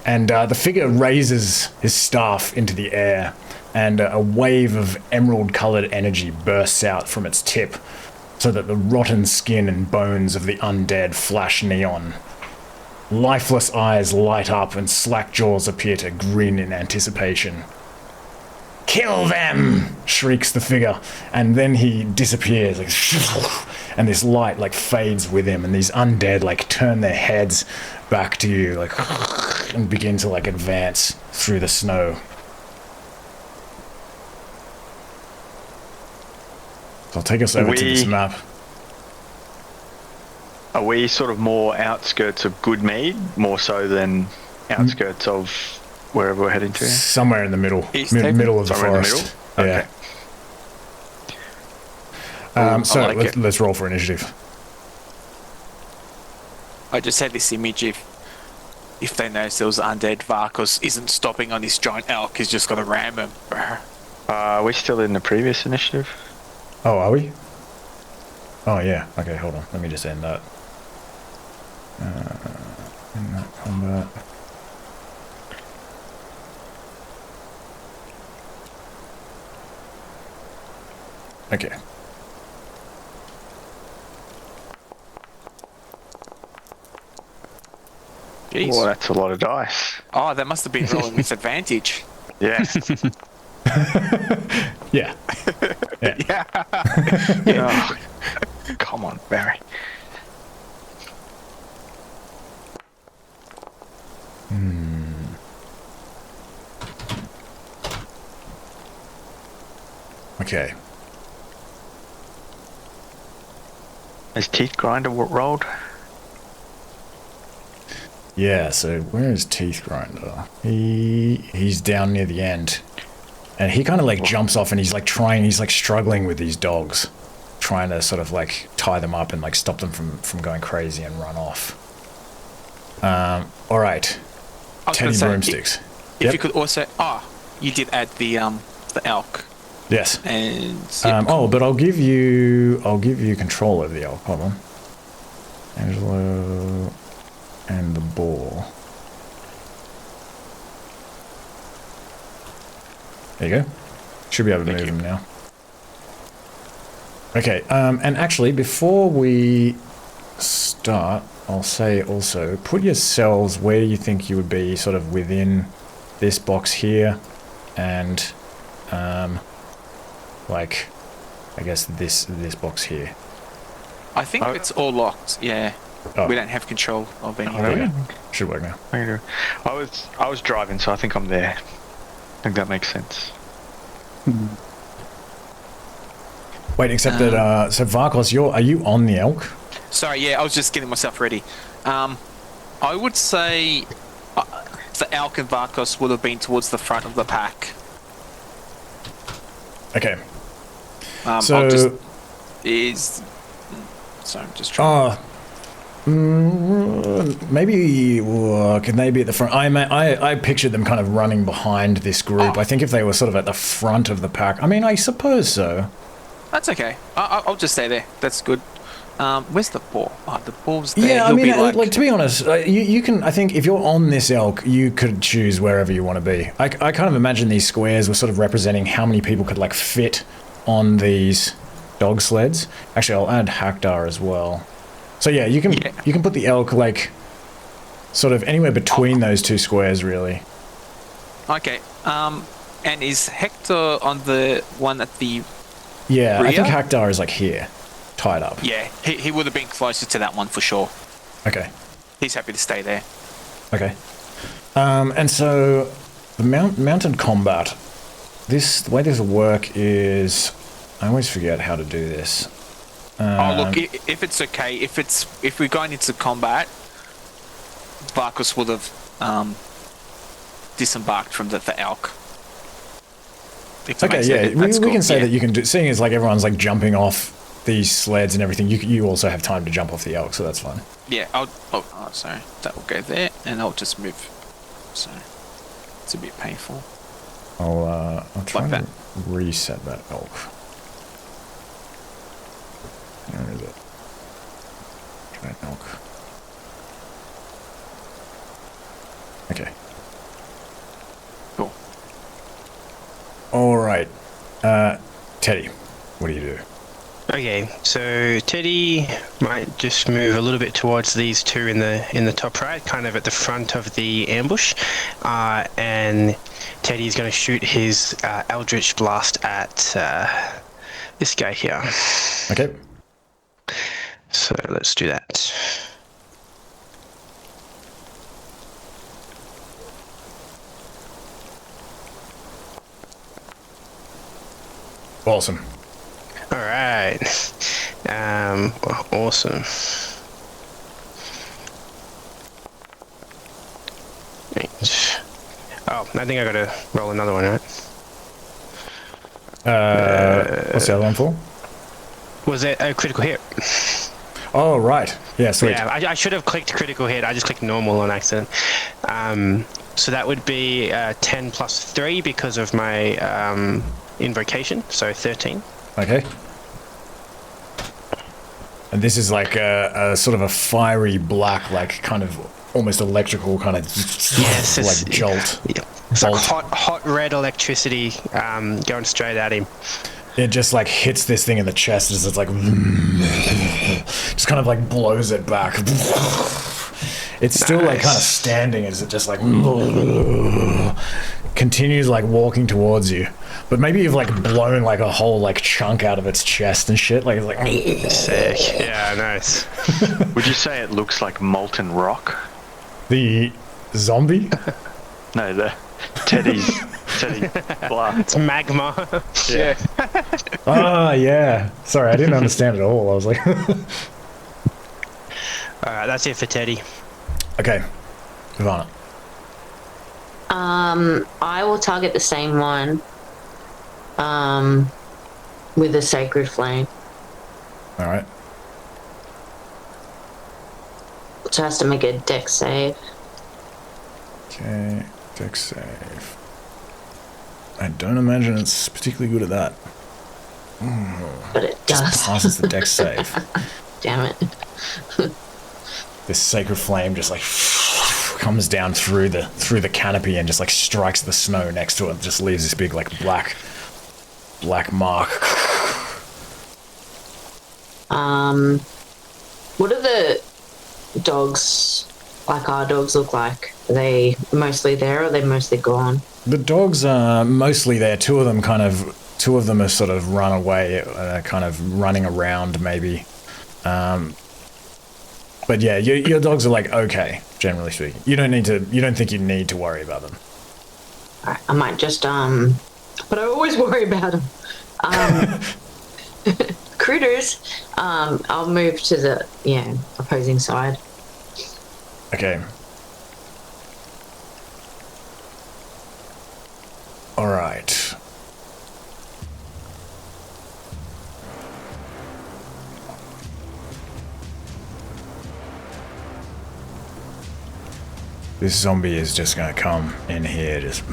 And the figure raises his staff into the air, and a wave of emerald-colored energy bursts out from its tip, so that the rotten skin and bones of the undead flash neon. Lifeless eyes light up, and slack jaws appear to grin in anticipation. "Kill them!" shrieks the figure, and then he disappears, like, and this light like fades with him, and these undead like turn their heads back to you, like, and begin to like advance through the snow. So I'll take us over to this map.
Are we sort of more outskirts of Goodmead, more so than outskirts of wherever we're heading to?
Somewhere in the middle,
East Haven?
middle of the
Somewhere in the
forest.
middle?
Yeah.
Okay.
So
I like it.
let's roll for initiative.
I just had this image if they notice there was undead, Vakos isn't stopping on this giant elk, he's just gonna ram him.
Are we still in the previous initiative?
Oh, are we? Oh yeah. Okay, hold on. Let me just end that. In that combat. Okay.
Jeez.
Well, that's a lot of dice.
Oh, that must have been rolling with advantage.
Yeah.
Yeah.
Yeah.
Oh, come on, Barry.
Okay.
Has Teeth Grinder rolled?
Yeah, so where is Teeth Grinder? He's down near the end. And he kind of like jumps off and he's like struggling with these dogs. Trying to sort of like tie them up and like stop them from going crazy and run off. Alright.
I was
Teddy
gonna say,
Broomsticks.
If
Yep.
you could also, you did add the elk,
Yes.
and
But I'll give you control over the elk. Hold on. Angelo and the boar. There you go. Should be able to move him now. Okay, and actually, before we start, I'll say also, put yourselves where you think you would be, sort of within this box here, and, like, I guess this box here.
I think it's all locked. Yeah,
Oh.
we don't have control of any of
Oh,
it.
yeah.
Should work now.
I was driving, so I think I'm there. I think that makes sense.
Wait, except that, so Vakos, are you on the elk?
Sorry, yeah, I was just getting myself ready. I would say the elk and Vakos would have been towards the front of the pack.
Okay.
So I'm just trying.
Maybe can they be at the front? I pictured them kind of running behind this group. I think if they were sort of at the front of the pack, I mean, I suppose so.
That's okay. I'll just stay there. That's good. Where's the boar? Oh, the boar's there.
Yeah, I
He'll
mean,
be
like to be honest, you can. I think if you're on this elk, you could choose wherever you want to be. I kind of imagine these squares were sort of representing how many people could like fit on these dog sleds. Actually, I'll add Haktar as well. So yeah, you can put the elk like sort of anywhere between those two squares, really.
Okay. And is Hector on the one at the
Yeah,
rear?
I think Haktar is like here, tied up.
Yeah, he would have been closer to that one for sure.
Okay.
He's happy to stay there.
Okay. And so the mounted combat. The way this will work is, I always forget how to do this.
Look, if it's okay, if we're going into combat, Vakos would have disembarked from the elk.
Okay, yeah, we can say that you can do. Seeing as like everyone's like jumping off these sleds and everything, you also have time to jump off the elk, so that's fine.
Yeah, sorry, that will go there, and I'll just move. So it's a bit painful.
I'll try
Like
to
that.
reset that elk. Where is it? Try elk. Okay.
Cool.
All right, Teddy, what do you do?
Okay, so Teddy might just move a little bit towards these two in the top right, kind of at the front of the ambush, and Teddy's going to shoot his Eldritch Blast at this guy here.
Okay.
So let's do that.
Awesome.
All right. Awesome. Oh, I think I got to roll another one, right?
What's the other one for?
Was it a critical hit?
Oh, right. Yeah, sweet.
Yeah, I should have clicked critical hit. I just clicked normal on accident. So that would be 10 plus 3 because of my invocation, so 13.
Okay. And this is like a sort of a fiery black, like kind of almost electrical kind of
Yes,
like jolt.
Yeah. It's like
Bolt.
hot red electricity going straight at him.
It just like hits this thing in the chest as it's like just kind of like blows it back. It's still like kind of standing as it just like continues like walking towards you. But maybe you've like blown like a whole like chunk out of its chest and shit. Like it's like
Sick. Yeah, nice.
Would you say it looks like molten rock?
the zombie.
No, the Teddy blood.
It's magma.
Yeah.
Ah, yeah. Sorry, I didn't understand it all. I was like,
Alright, that's it for Teddy.
okay, Ivanna.
I will target the same one. With a sacred flame.
All right.
Which has to make a dex save.
Okay, dex save. I don't imagine it's particularly good at that.
But it
Just
does.
passes the dex save.
Damn it.
This sacred flame just like comes down through the canopy and just like strikes the snow next to it. Just leaves this big like black mark.
What are the dogs, like our dogs, look like? Are they mostly there or are they mostly gone?
The dogs are mostly there. Two of them are sort of run away, kind of running around maybe. But yeah, your dogs are like okay, generally speaking. You don't think you need to worry about them.
Alright, I might just, but I always worry about them. Critters, I'll move to the, opposing side.
Okay. All right. This zombie is just gonna come in here, just.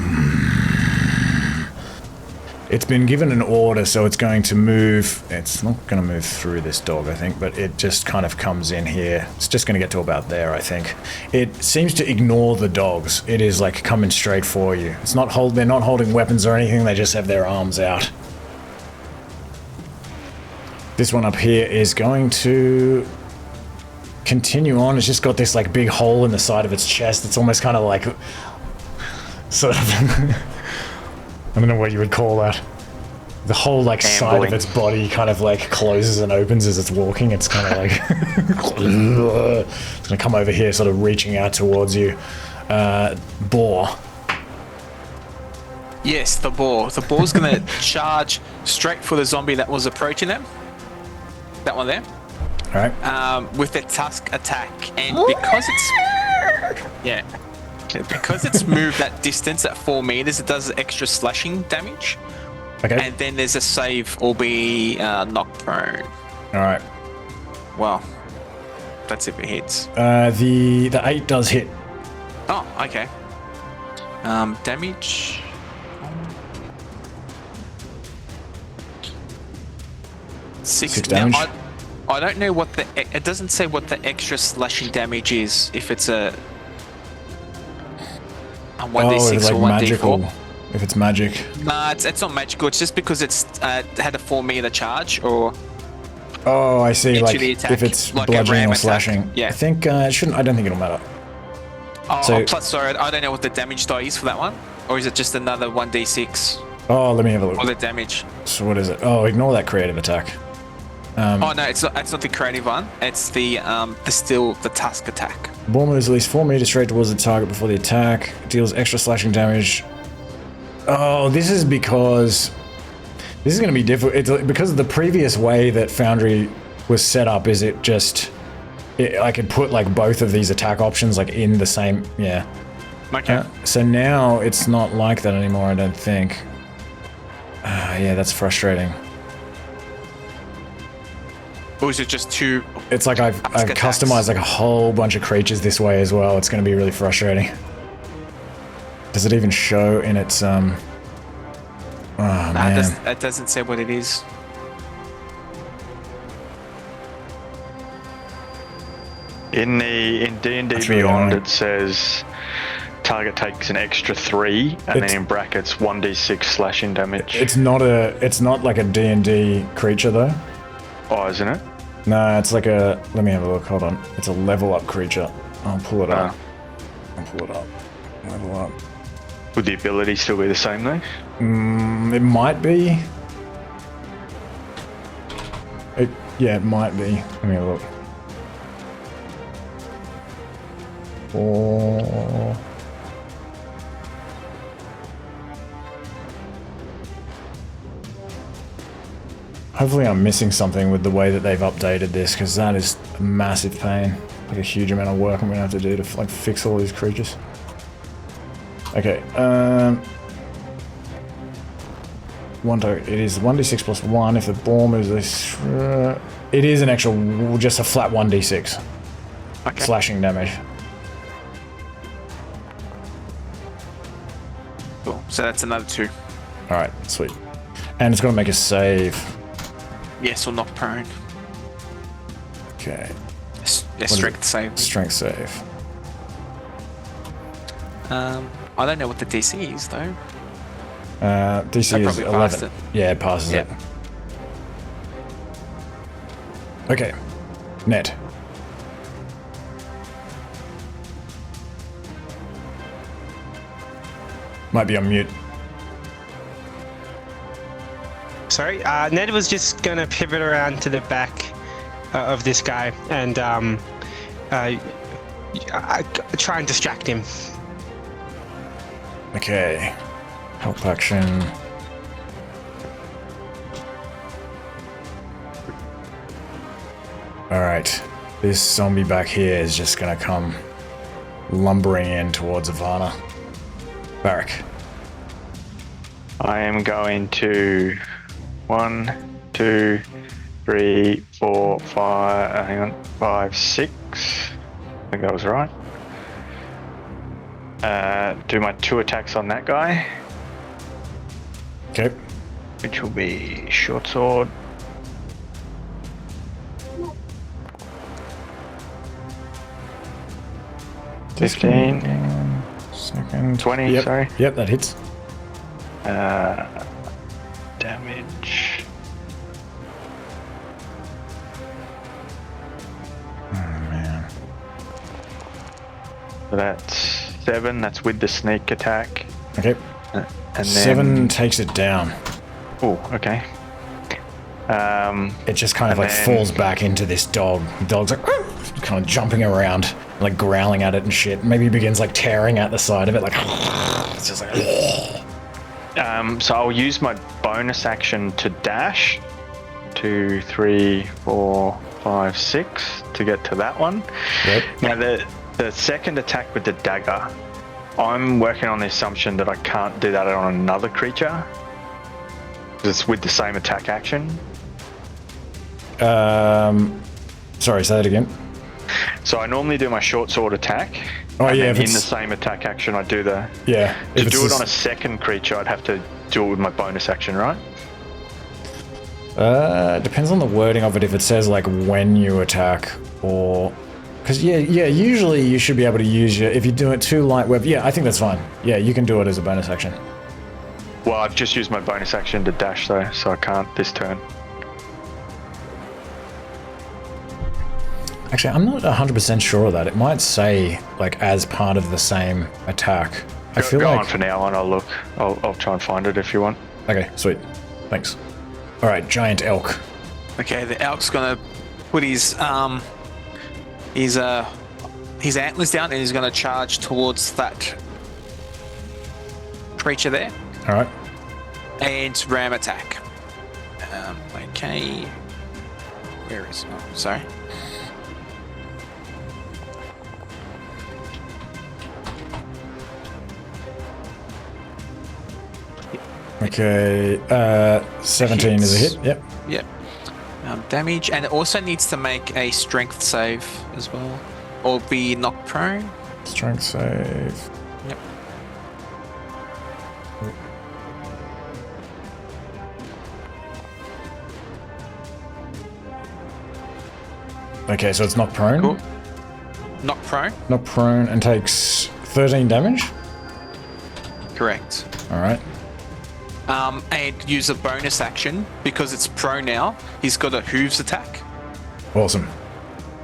It's been given an order, so it's going to move. It's not going to move through this dog, I think, but it just kind of comes in here. It's just going to get to about there, I think. It seems to ignore the dogs. It is like coming straight for you. It's not they're not holding weapons or anything. They just have their arms out. This one up here is going to continue on. It's just got this like big hole in the side of its chest. It's almost kind of like sort of. I don't know what you would call that. The whole like side of its body kind of like closes and opens as it's walking. It's kind of like it's gonna come over here, sort of reaching out towards you. Boar.
Yes, the boar. The boar's gonna charge straight for the zombie that was approaching them. That one there.
All right.
With their tusk attack, and because it's moved that distance at 4 meters, it does extra slashing damage.
Okay.
And then there's a save or be knocked prone.
All right.
Well, that's if it hits.
The 8 does hit.
Oh, okay. Damage. Six
damage.
Now, I don't know what it doesn't say what the extra slashing damage is. If it's a 1d6 or 1d4.
Magical. If it's magic.
Nah, it's not magical. It's just because it's had a 4 meter charge or.
Oh, I see. Like
attack,
if it's
like
bludgeoning or slashing.
Yeah.
I think it shouldn't. I don't think it'll matter.
Oh, plus, sorry, I don't know what the damage die is for that one, or is it just another 1d6?
Oh, let me have a look.
Or the damage.
So what is it? Oh, ignore that creative attack.
Oh no, it's not the creative one. It's the tusk attack.
Ball moves at least 4 meters straight towards the target before the attack. Deals extra slashing damage. Oh, this is because this is going to be difficult. It's because of the previous way that Foundry was set up. Is it just I could put like both of these attack options like in the same? Yeah.
Okay.
So now it's not like that anymore. I don't think. Yeah, that's frustrating.
Or is it just two?
It's like I've customized like a whole bunch of creatures this way as well. It's going to be really frustrating. Does it even show in its Oh man.
It doesn't say what it is.
In D&D Beyond, it says target takes an extra 3, and then in brackets 1d6 slashing damage.
It's not like a D&D creature though.
Oh, isn't it?
No, it's like a. Let me have a look. Hold on. It's a level up creature. I'll pull it up. Level up.
Would the ability still be the same though?
It might be. It might be. Let me have a look. 4. Hopefully I'm missing something with the way that they've updated this, because that is a massive pain. Like a huge amount of work I'm gonna have to do to like fix all these creatures. Okay, it is 1d6 plus 1 if the ball moves this. It is an actual, just a flat 1d6 slashing damage.
Cool. So that's another 2.
Alright, sweet. And it's gonna make a save.
Yes, or knock prone.
Okay.
Strength save.
Strength save.
I don't know what the DC is though.
DC is 11. Yeah, it passes it. Okay. Ned. Might be on mute.
Sorry, Ned was just gonna pivot around to the back of this guy and try and distract him.
Okay. Help action. Alright. This zombie back here is just gonna come lumbering in towards Ivanna. Varrik.
I am going to 1, 2, 3, 4, 5. Hang on, 5, 6. I think that was right. Do my 2 attacks on that guy.
Okay.
Which will be short sword.
This
15.
Second.
20,
Yep.
sorry.
Yep, that hits.
Damage.
Oh man.
So that's 7. That's with the sneak attack.
Okay.
And then
7 takes it down.
Oh, okay.
It just kind of
and
like
then-
falls back into this dog. The dog's like kind of jumping around, like growling at it and shit. Maybe he begins like tearing at the side of it, like it's just like.
So I'll use my bonus action to dash. 2, 3, 4, 5, 6 to get to that one.
Yep.
Now the second attack with the dagger, I'm working on the assumption that I can't do that on another creature. It's with the same attack action.
Sorry, say that again.
So I normally do my short sword attack.
Oh,
and
yeah,
then
if
in
it's-
the same attack action, I do the.
Yeah.
To
if
do
it's
it on a second creature, I'd have to do it with my bonus action, right?
depends on the wording of it. If it says like when you attack or. Because yeah, usually you should be able to use your. If you do it too light web, yeah, I think that's fine. Yeah, you can do it as a bonus action.
Well, I've just used my bonus action to dash though, so I can't this turn.
Actually, I'm not 100% sure of that. It might say like as part of the same attack. I feel
Go
like.
on for now, and I'll look. I'll try and find it if you want.
Okay, sweet. Thanks. All right, giant elk.
Okay, the elk's gonna put his antlers down and he's gonna charge towards that creature there
All right.
and ram attack. Okay, where is? Oh, sorry.
Okay. 17 is a hit. Yep.
Yep. Damage, and it also needs to make a strength save as well, or be knocked prone.
Strength save.
Yep.
Okay, so it's not prone.
Cool. Knocked prone.
Not prone and takes 13 damage.
Correct.
All right.
And use a bonus action because it's prone now. He's got a hooves attack.
Awesome.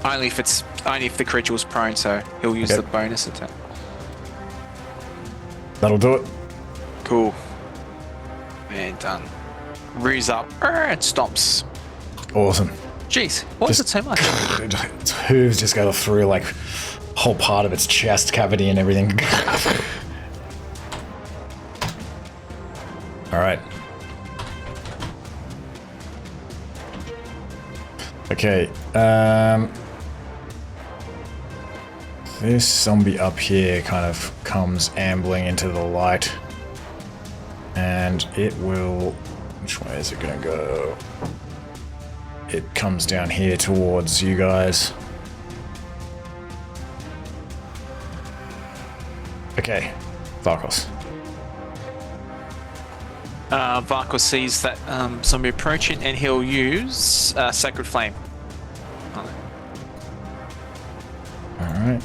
Only if the creature was prone, so he'll use
Okay.
the bonus attack.
That'll do it.
Cool. And done. Rears up and stomps.
Awesome.
Jeez, why is it so much?
Its hooves just go through like whole part of its chest cavity and everything. All right. Okay. This zombie up here kind of comes ambling into the light, and it will. Which way is it gonna go? It comes down here towards you guys. Okay, Vakos.
Varrik sees that zombie approaching, and he'll use Sacred Flame.
Alright.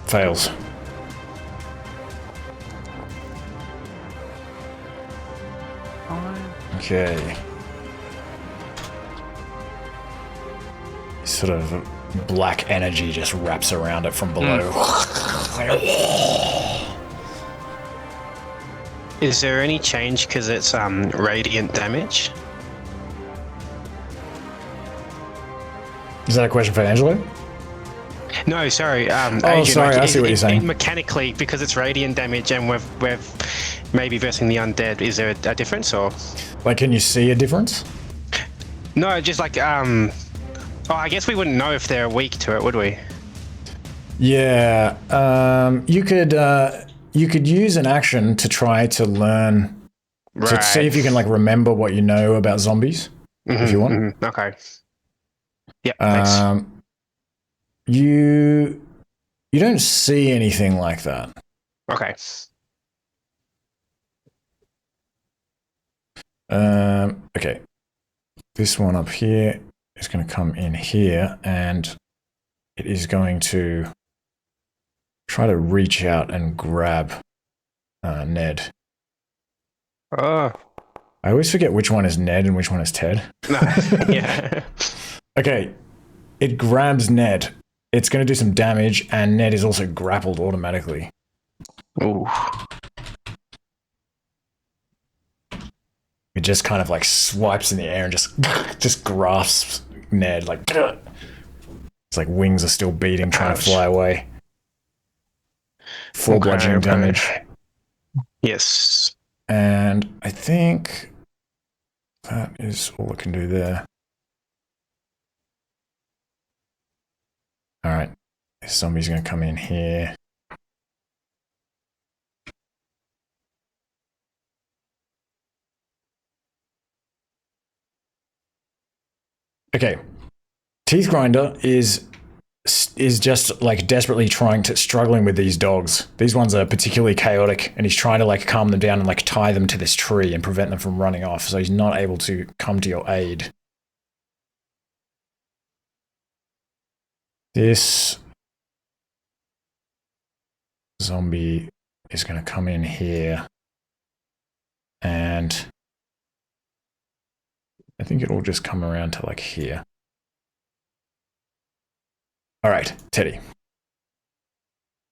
Fails. Okay. Sort of black energy just wraps around it from below.
Is there any change because it's radiant damage?
Is that a question for Angelo?
No, sorry.
Oh, sorry, I see what you're saying.
Mechanically, because it's radiant damage and we're maybe versing the undead, is there a difference or?
Like, can you see a difference?
No, just like oh, I guess we wouldn't know if they're weak to it, would we?
Yeah. You could use an action to try to learn to see if you can like remember what you know about zombies, if you want.
Okay. Yeah. Thanks.
You don't see anything like that.
Okay.
Okay. This one up here is going to come in here, and it is going to try to reach out and grab Ned.
Oh.
I always forget which one is Ned and which one is Ted.
Yeah.
Okay. It grabs Ned. It's going to do some damage, and Ned is also grappled automatically.
Ooh.
It just kind of like swipes in the air and just grasps Ned like it's like wings are still beating, trying to fly away. Full bludgeoning damage.
Yes.
And I think that is all I can do there. All right, this zombie's going to come in here. Okay, Teeth Grinder is just like desperately struggling with these dogs. These ones are particularly chaotic, and he's trying to like calm them down and like tie them to this tree and prevent them from running off. So he's not able to come to your aid. This zombie is going to come in here, and I think it will just come around to like here. All right, Teddy.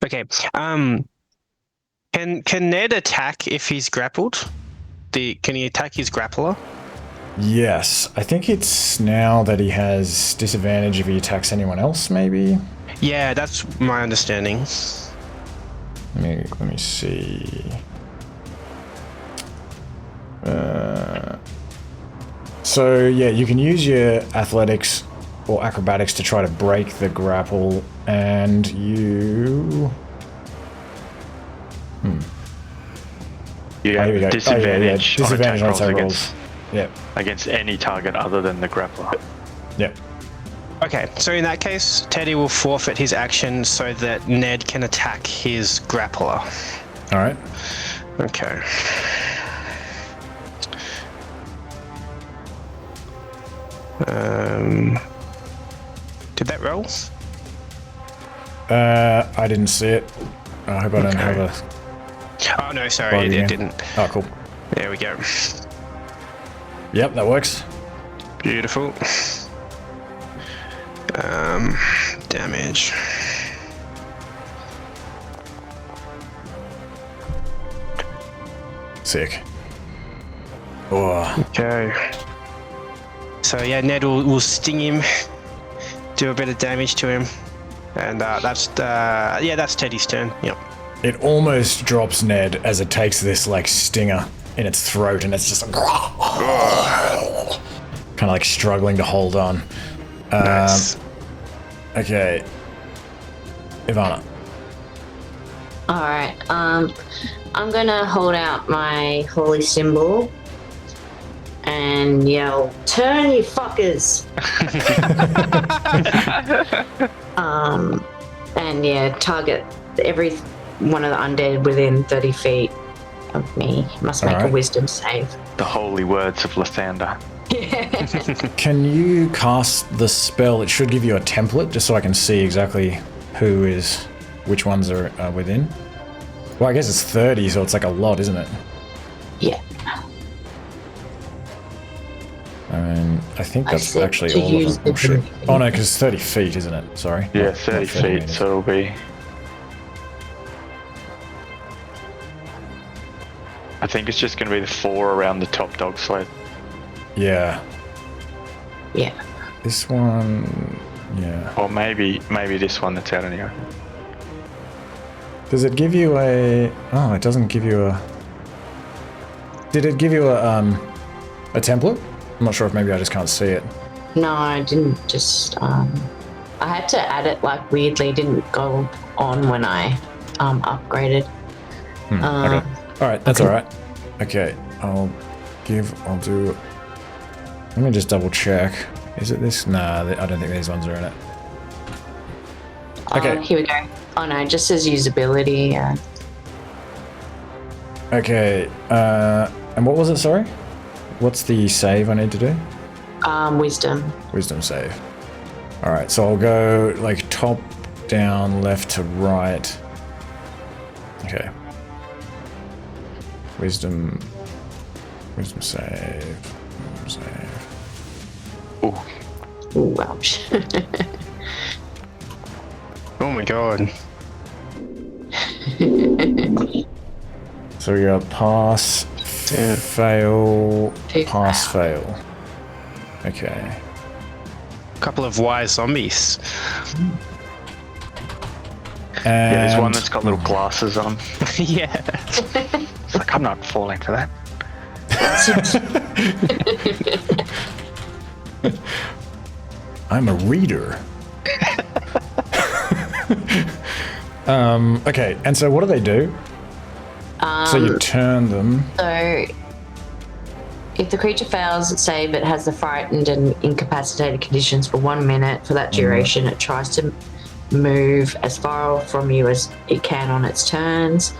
Okay. Can Ned attack if he's grappled? Can he attack his grappler?
Yes, I think it's now that he has disadvantage if he attacks anyone else, maybe?
Yeah, that's my understanding.
Let me see. So yeah, you can use your athletics or acrobatics to try to break the grapple, and you...
You
here we go.
have disadvantage,
Disadvantage on attack rolls.
against,
Yep.
against any target other than the grappler.
Yep.
Okay, so in that case, Teddy will forfeit his action so that Ned can attack his grappler.
All right.
Okay. Did that roll?
I didn't see it. I hope I don't have a...
Oh no, sorry, it didn't.
Oh, cool.
There we go.
Yep, that works.
Beautiful. Damage.
Sick. Oh.
Okay. So yeah, Ned will sting him, do a bit of damage to him, and that's Teddy's turn. Yep.
It almost drops Ned as it takes this like stinger in its throat, and it's just like, kind of like struggling to hold on.
Nice.
Okay, Ivanna.
All right. I'm gonna hold out my holy symbol and yell, "Turn, you fuckers!" And yeah, target every one of the undead within 30 feet of me. Must make a wisdom save.
The holy words of Lathander.
Can you cast the spell? It should give you a template, just so I can see exactly which ones are within. Well, I guess it's 30, so it's like a lot, isn't it?
Yeah.
And I think that's actually all of them. Oh no, because it's 30 feet, isn't it? Sorry.
Yeah, 30 feet, meters. So it'll be... I think it's just going to be the 4 around the top dog sled.
Yeah.
Yeah.
This one... Yeah.
Or maybe this one that's out in the open.
Does it give you a... Oh, it doesn't give you a... Did it give you a template? I'm not sure if maybe I just can't see it.
No, I didn't. Just I had to add it like weirdly. Didn't go on when I upgraded.
Okay. All right, that's all right. Okay, I'll do. Let me just double check. Is it this? Nah, I don't think these ones are in it. Okay.
Here we go. Oh no, it just says usability.
Okay. And what was it? Sorry. What's the save I need to do?
Wisdom.
Wisdom save. All right, so I'll go like top down, left to right. Okay. Wisdom save.
Ooh.
Ooh, ouch.
Oh my god.
So we got pass, fail, pass, fail. Okay.
Couple of wise zombies.
And
yeah, there's one that's got little glasses on.
Yeah.
It's like, I'm not falling for that.
I'm a reader. Okay, and so what do they do? So you turn them.
So, if the creature fails its save, it has the frightened and incapacitated conditions for 1 minute. For that duration, it tries to move as far from you as it can on its turns.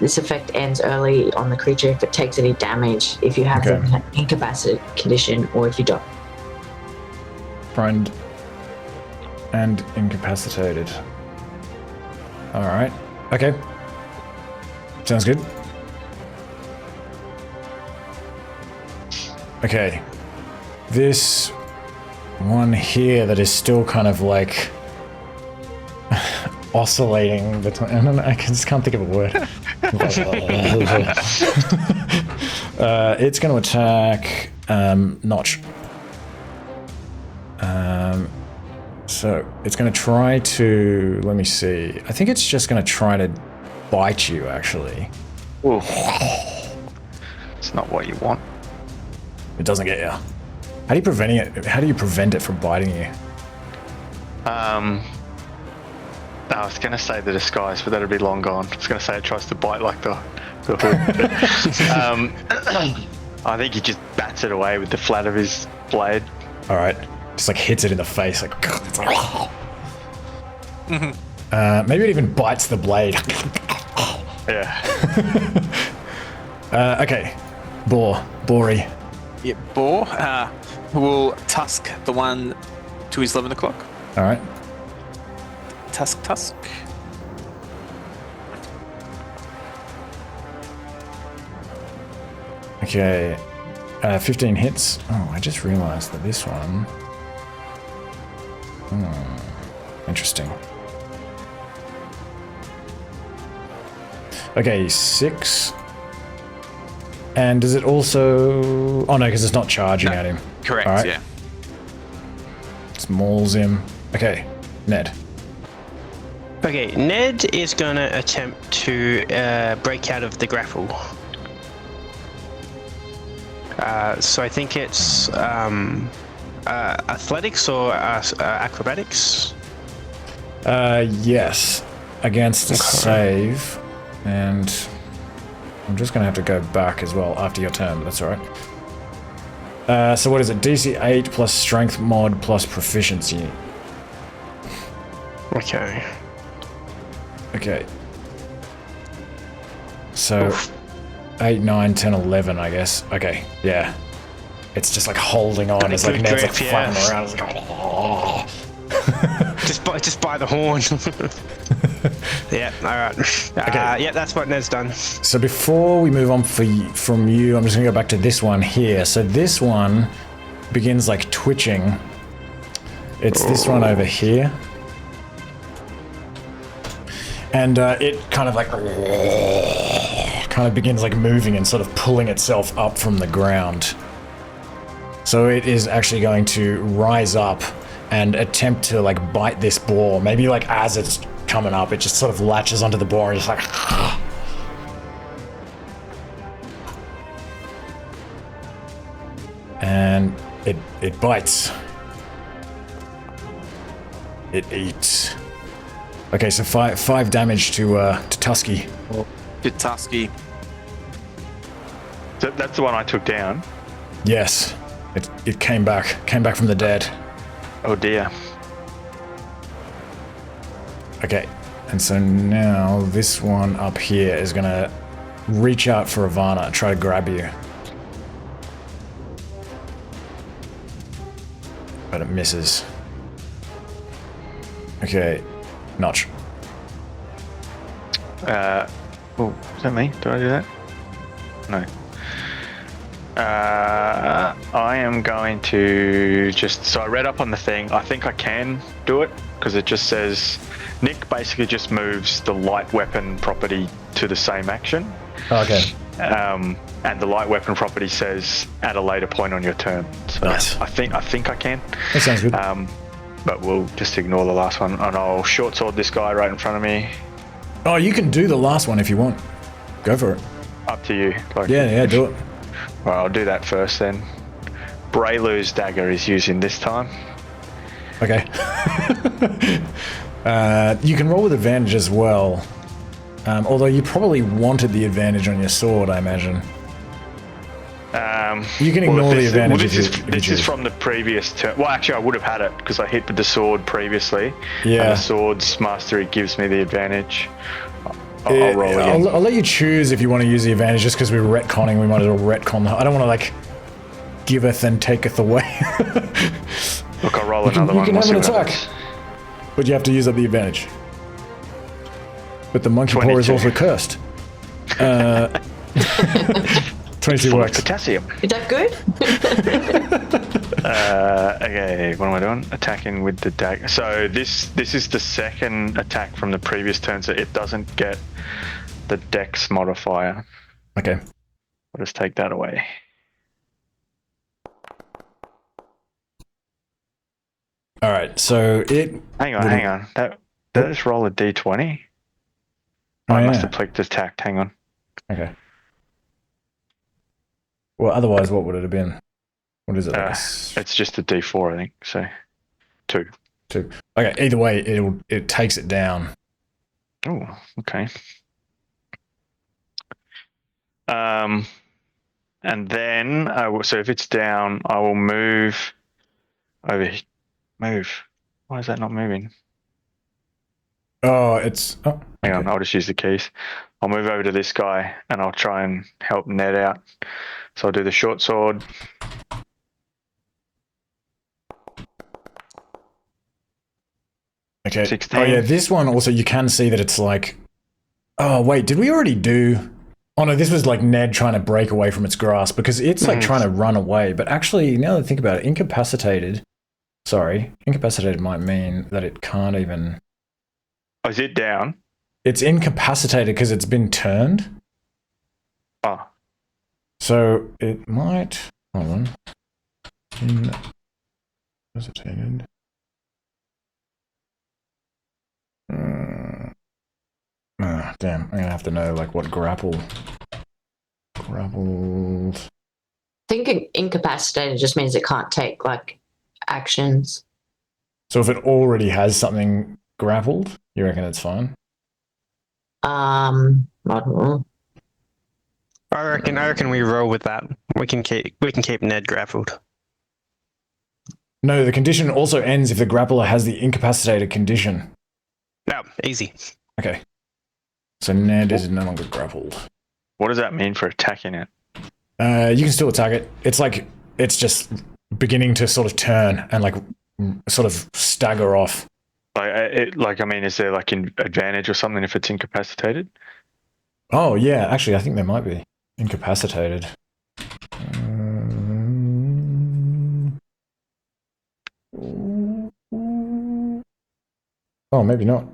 This effect ends early on the creature if it takes any damage, if you have an incapacitated condition, or if you don't.
Frightened and incapacitated. Alright. Okay. Sounds good. Okay. This one here that is still kind of like oscillating between... I just can't think of a word. It's going to attack Notch. So it's going to try to... Let me see. I think it's just going to try to bite you, actually.
Ooh. It's not what you want.
It doesn't get you. How do you prevent it from biting you?
I was going to say the disguise, but that'd be long gone. I was going to say it tries to bite like the hood. I think he just bats it away with the flat of his blade.
All right. Just like hits it in the face. Like, maybe it even bites the blade.
Yeah.
Okay. Bori.
Yeah, Boar will tusk the one to his 11 o'clock.
All right.
Tusk.
Okay. 15 hits. Oh, I just realized that this one... interesting. Okay, 6. And does it also... Oh no, because it's not charging at him.
Correct,
All right.
yeah.
Just mauls him. Okay, Ned.
Okay, Ned is going to attempt to break out of the grapple. So I think it's athletics or acrobatics?
Yes. Against a save. And I'm just going to have to go back as well after your turn, but that's alright. So what is it? DC 8 plus strength mod plus proficiency.
Okay.
Okay. So 8, 9, 10, 11, I guess. Okay, yeah. It's just like holding on. It's like Ned's like flapping around. It's like, oh.
just by the horn. Yeah, alright.
Okay.
Yeah, that's what Ned's done.
So before we move on from you, I'm just gonna go back to this one here. So this one begins like twitching. It's this one over here. And it kind of like begins like moving and sort of pulling itself up from the ground. So it is actually going to rise up and attempt to like bite this boar. Maybe like as it's coming up, it just sort of latches onto the boar and just like and it bites. It eats. Okay, so five damage to Tusky.
Good Tusky.
So that's the one I took down.
Yes, it came back from the dead.
Oh dear.
Okay, and so now this one up here is gonna reach out for Ivanna, try to grab you. But it misses. Okay, Notch.
Oh, is that me? Do I do that? No. I am going to just... So I read up on the thing. I think I can do it because it just says... Nick basically just moves the light weapon property to the same action.
Oh, okay.
And the light weapon property says at a later point on your turn. So
nice.
I think I can.
That sounds good.
But we'll just ignore the last one, and I'll short sword this guy right in front of me.
Oh, you can do the last one if you want. Go for it.
Up to you. Like,
Yeah, do it.
Well, I'll do that first then. Braylu's dagger is using this time.
Okay. You can roll with advantage as well. Although you probably wanted the advantage on your sword, I imagine. You can ignore the advantage
This is from the previous turn. Well, actually, I would have had it because I hit with the sword previously.
Yeah.
And the sword's mastery gives me the advantage. I'll roll again.
I'll let you choose if you want to use the advantage. Just because we're retconning, we might as well retcon. I don't want to like giveth and taketh away.
Look, I'll roll another one.
You can have an attack, but you have to use up the advantage. But the monkey paw is also cursed. 22 works.
Potassium.
Is that good?
Okay, what am I doing? Attacking with the dagger. So this is the second attack from the previous turn, so it doesn't get the dex modifier.
Okay.
I'll just take that away.
All right. So it.
Hang on. Did I just roll a d20?
Oh,
I
yeah.
must have clicked attacked. Hang on.
Okay. Well, otherwise, what would it have been? What is it?
It's just a d4, I think. So, 2.
2. Okay. Either way, it takes it down.
Oh, okay. And then so if it's down, I will move over. Move. Why is that not moving?
Oh, it's. Oh,
hang on. I'll just use the keys. I'll move over to this guy and I'll try and help Ned out. So I'll do the short sword.
Okay.
16.
Oh yeah, this one also you can see that it's like. Oh wait, did we already do Oh no, this was like Ned trying to break away from its grasp because it's like trying to run away. But actually, now that I think about it, incapacitated might mean that it can't even.
Oh, is it down?
It's incapacitated because it's been turned.
Oh.
So it might. Hold on. Incapacitated. Damn, I'm gonna have to know like what grappled.
I think incapacitated just means it can't take like actions.
So if it already has something grappled, you reckon it's fine?
I don't know.
I reckon we roll with that. We can keep Ned grappled.
No, the condition also ends if the grappler has the incapacitated condition.
No, easy.
Okay. So Ned is no longer grappled.
What does that mean for attacking it?
You can still attack it. It's like it's just beginning to sort of turn and like sort of stagger off.
Is there like an advantage or something if it's incapacitated?
Oh yeah, actually, I think there might be incapacitated. Oh, maybe not.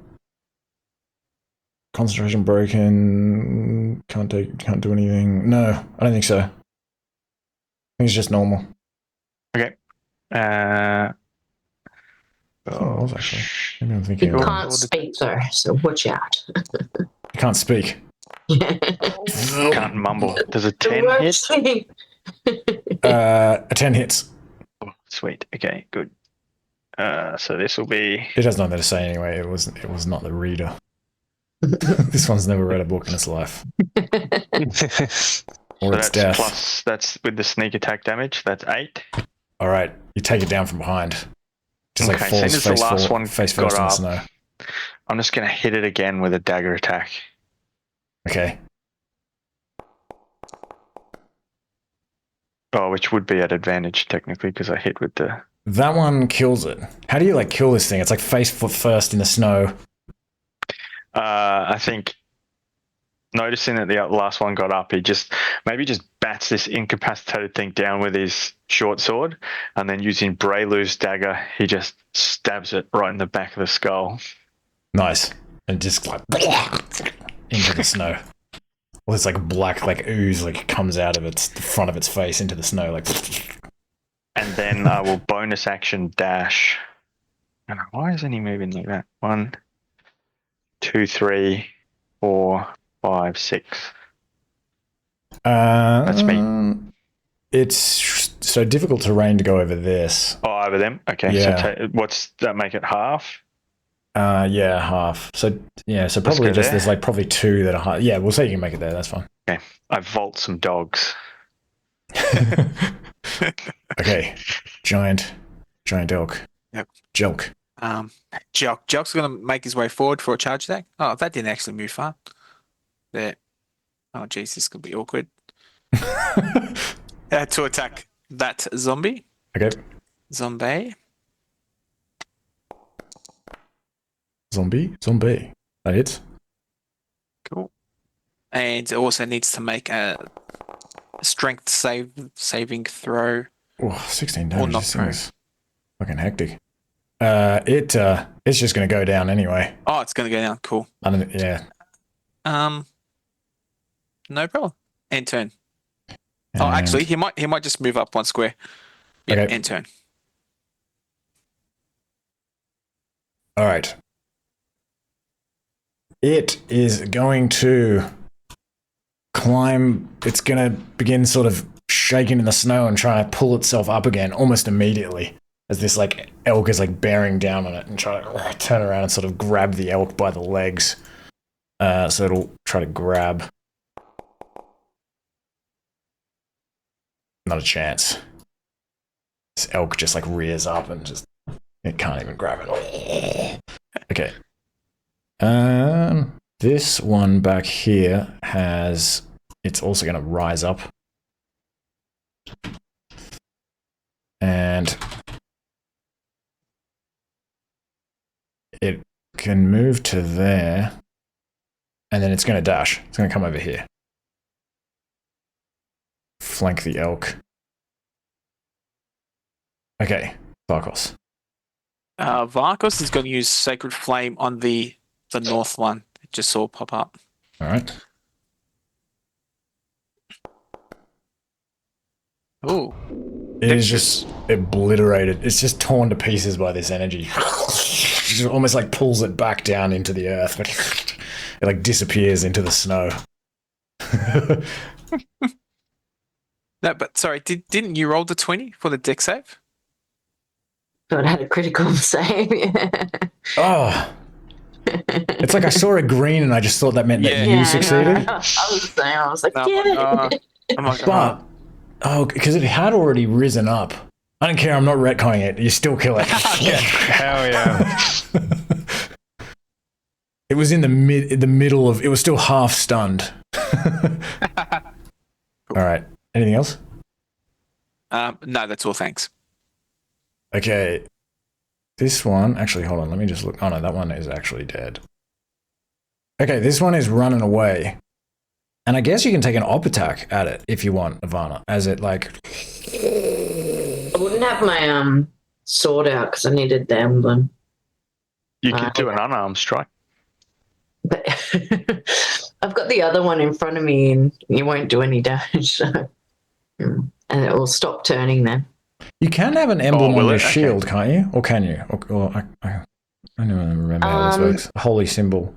Concentration broken. Can't do anything. No, I don't think so. I think it's just normal.
Okay.
Oh, it was actually. Maybe I'm thinking.
You can't speak though, so watch out.
You can't speak.
Can't mumble. Does a 10 hit?
A 10 hits.
Oh, sweet. Okay, good. So this will be.
It has nothing to say anyway. It was not the reader. This one's never read a book in its life. Or its death.
Plus, that's with the sneak attack damage. That's 8.
All right, you take it down from behind. Just like
Okay,
falls
as the last one
face
got
first in the
up,
snow.
I'm just going to hit it again with a dagger attack.
Okay.
Oh, which would be at advantage technically because I hit with the.
That one kills it. How do you like kill this thing? It's like face foot first in the snow.
I think noticing that the last one got up, he just bats this incapacitated thing down with his short sword, and then using Braylu's dagger, he just stabs it right in the back of the skull.
Nice. And just like into the snow. Well, it's like black, like ooze, like comes out of the front of its face into the snow, like.
And then I will bonus action dash. I don't know, why isn't he moving like that? 1, 2, 3, 4, 5, 6. That's me.
It's so difficult terrain to go over this.
Oh, over them? Okay.
Yeah.
So what's that make it half?
Yeah, half. So yeah, so probably just there's like probably 2 that are half. Yeah, we'll say you can make it there. That's fine.
Okay. I vault some dogs.
Okay. Giant elk.
Yep.
Jelk.
Jelk's going to make his way forward for a charge attack. Oh, that didn't actually move far. There. Oh, jeez, this could be awkward. To attack that zombie.
Okay.
Zombie.
That hits.
Cool. And it also needs to make a strength saving throw.
Oh, 16
Or
damage.
not
This thing is fucking hectic. It's just going to go down anyway.
Oh, it's going to go down. Cool.
Yeah.
No problem. End turn. Oh, actually, he might just move up 1 square. Yeah,
Okay.
end turn.
All right. It is going to climb. It's going to begin sort of shaking in the snow and trying to pull itself up again almost immediately as this like elk is like bearing down on it and trying to turn around and sort of grab the elk by the legs. So it'll try to grab. Not a chance. This elk just like rears up and just it can't even grab it. Okay. This one back here it's also going to rise up. And it can move to there. And then it's going to dash. It's going to come over here. flank the elk. Okay, Vakos.
Varkos is going to use Sacred Flame on the north one. It just saw pop up.
All right.
Ooh.
It is just obliterated. It's just torn to pieces by this energy. It almost like pulls it back down into the earth. It like disappears into the snow.
No, but sorry, didn't you roll the 20 for the deck save?
But I had a critical save.
Oh. It's like I saw a green and I just thought that meant that you succeeded.
No, I was like,
No,
yeah.
I'm like,
But, because it had already risen up. I don't care, I'm not retconning it. You still kill it.
Hell yeah.
It was in the middle of, it was still half stunned. All right. Anything else?
no, that's all. Thanks.
Okay. This one, actually, hold on. Let me just look. Oh no, that one is actually dead. Okay, this one is running away. And I guess you can take an op attack at it if you want, Ivanna, as it like...
I wouldn't have my sword out because I needed the emblem.
You could do an unarmed strike.
But I've got the other one in front of me and you won't do any damage. So. And it will stop turning then.
You can have an emblem on
will
your
it? Okay.
shield, can't you? Or can you? Or I don't even remember how this works. A holy symbol.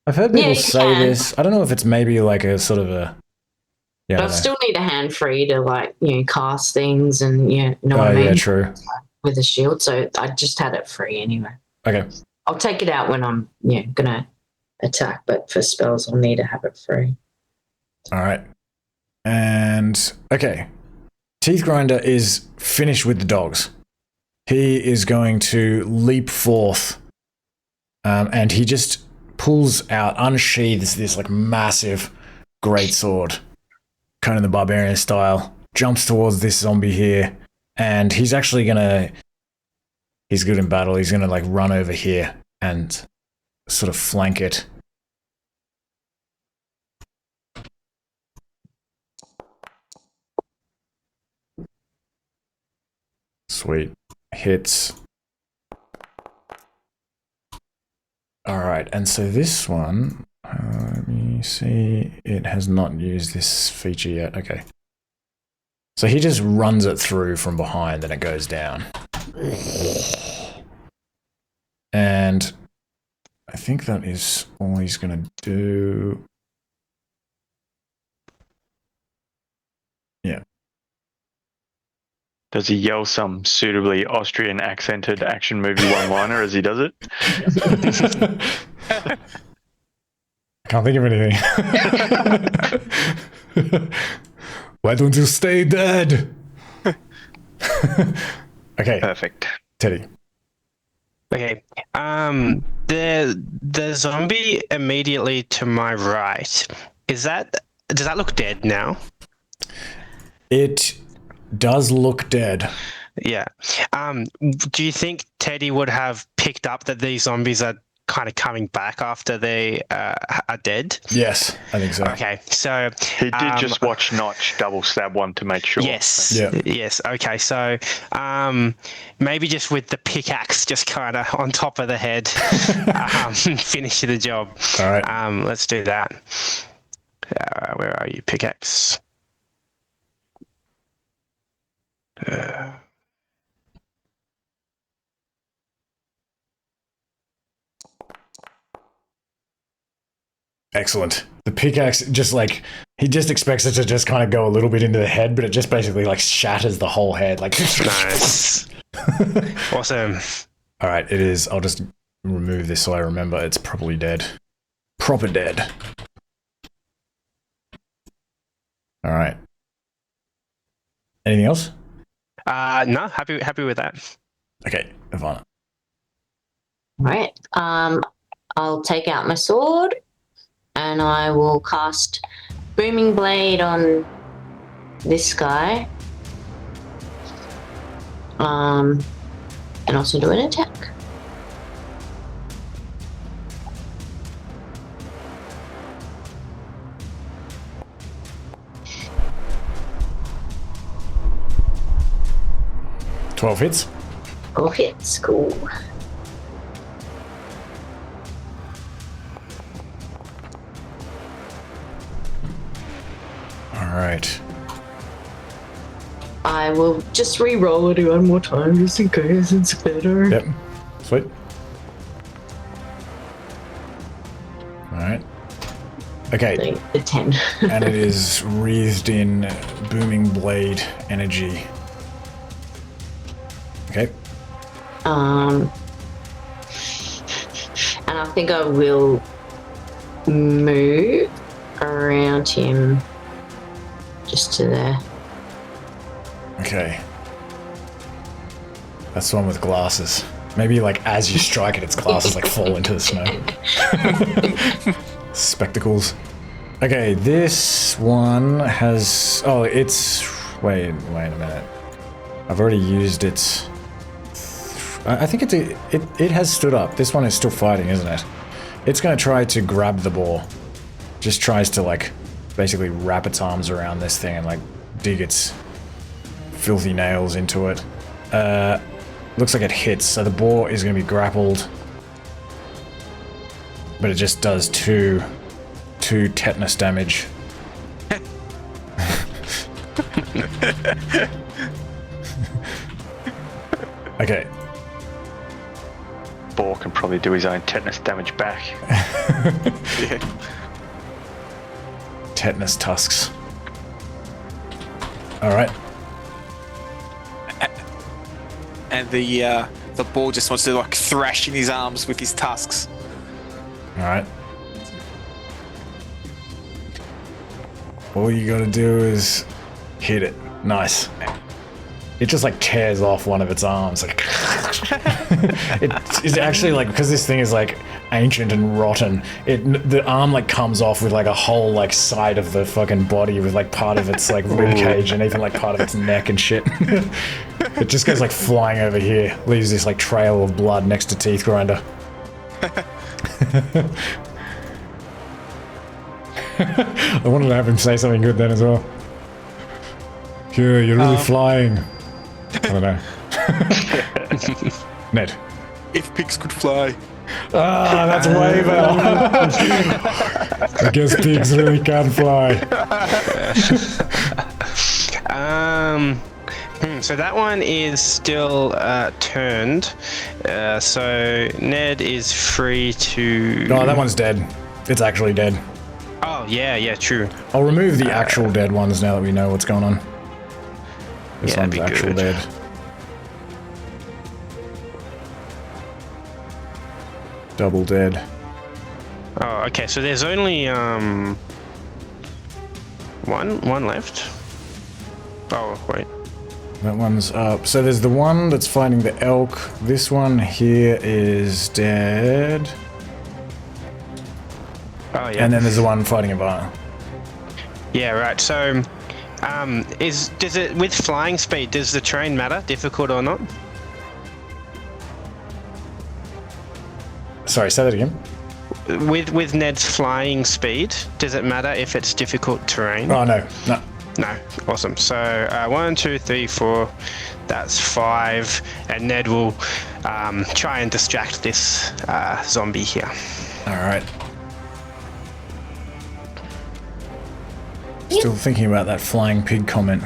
I've heard people
you
say
can.
this. I don't know if it's maybe like a sort of a... Yeah,
But I still need a hand free to like, cast things and you know what I mean?
yeah, true.
With a shield. So I just had it free anyway.
Okay.
I'll take it out when I'm gonna attack, but for spells I'll need to have it free.
All right. And, okay. Teeth Grinder is finished with the dogs. He is going to leap forth, and he just pulls out, unsheathes this like massive greatsword, Conan the Barbarian style, jumps towards this zombie here, and he's actually gonna... He's good in battle. He's gonna like run over here and sort of flank it. Sweet. Hits. Alright, and so this one, let me see, it has not used this feature yet. Okay. So he just runs it through from behind and it goes down. And I think that is all he's going to do. Yeah.
Does he yell some suitably Austrian accented action movie one-liner as he does it?
I can't think of anything. Why don't you stay dead? Okay,
Perfect.
Teddy.
Okay. The zombie immediately to my right, does that look dead now?
It does look dead.
Yeah. Do you think Teddy would have picked up that these zombies are kind of coming back after they are dead?
Yes, I think so.
Okay, so
He did just watch Notch double stab one to make sure.
yes,
Yeah.
yes. Okay, so maybe just with the pickaxe, just kind of on top of the head, finish the job.
All right.
Let's do that. Where are you, pickaxe?
Excellent. The pickaxe just like, he just expects it to just kind of go a little bit into the head, but it just basically like shatters the whole head. Like,
Nice. Awesome.
all right, it is. I'll just remove this so I remember it's probably dead. Proper dead. All right. Anything else?
No, happy with that.
Okay, Ivanna.
Right. I'll take out my sword and I will cast Booming Blade on this guy. And also do an attack.
12 hits.
12 hits, cool.
Alright.
I will just re-roll it one more time just in case it's better.
Yep. Sweet. Alright. Okay.
The 10.
And it is wreathed in booming blade energy. Okay.
And I think I will move around him just to there.
Okay. That's the one with glasses. Maybe like as you strike it, its glasses like fall into the snow. Spectacles. Okay, this one has... Oh, it's... Wait a minute. I've already used its... I think it has stood up. This one is still fighting, isn't it? It's going to try to grab the ball. Just tries to like basically wrap its arms around this thing and like dig its filthy nails into it. Looks like it hits, so the boar is going to be grappled. But it just does two tetanus damage. Okay.
Boar can probably do his own tetanus damage back.
Yeah.
Tetanus tusks. Alright.
And the ball just wants to like thrash in his arms with his tusks.
Alright. All you gotta do is hit it. Nice. It just like tears off one of its arms. Like it's actually like, because this thing is like ancient and rotten, the arm like comes off with like a whole like side of the fucking body with like part of its like rib cage and even like part of its neck and shit. It just goes like flying over here, leaves this like trail of blood next to Teeth Grinder. I wanted to have him say something good then as well. Yeah, you're really flying. I don't know. Ned.
If pigs could fly.
Ah, that's way better. I guess pigs really can fly.
So that one is still turned. So Ned is free to...
No, that one's dead. It's actually dead.
Oh, yeah, true.
I'll remove the actual dead ones now that we know what's going on. This
Yeah,
one's
that'd be
actual
good.
dead. Double dead.
Oh, okay, so there's only one left. Oh, wait.
That one's up. So there's the one that's fighting the elk. This one here is dead.
Oh, yeah.
And then there's the one fighting Ivanna.
Yeah, right. So, does it with flying speed? Does the terrain matter, difficult or not?
Sorry, say that again.
With Ned's flying speed, does it matter if it's difficult terrain?
Oh no.
No. Awesome. So 1, 2, 3, 4. That's 5, and Ned will try and distract this zombie here.
All right. Still thinking about that flying pig comment.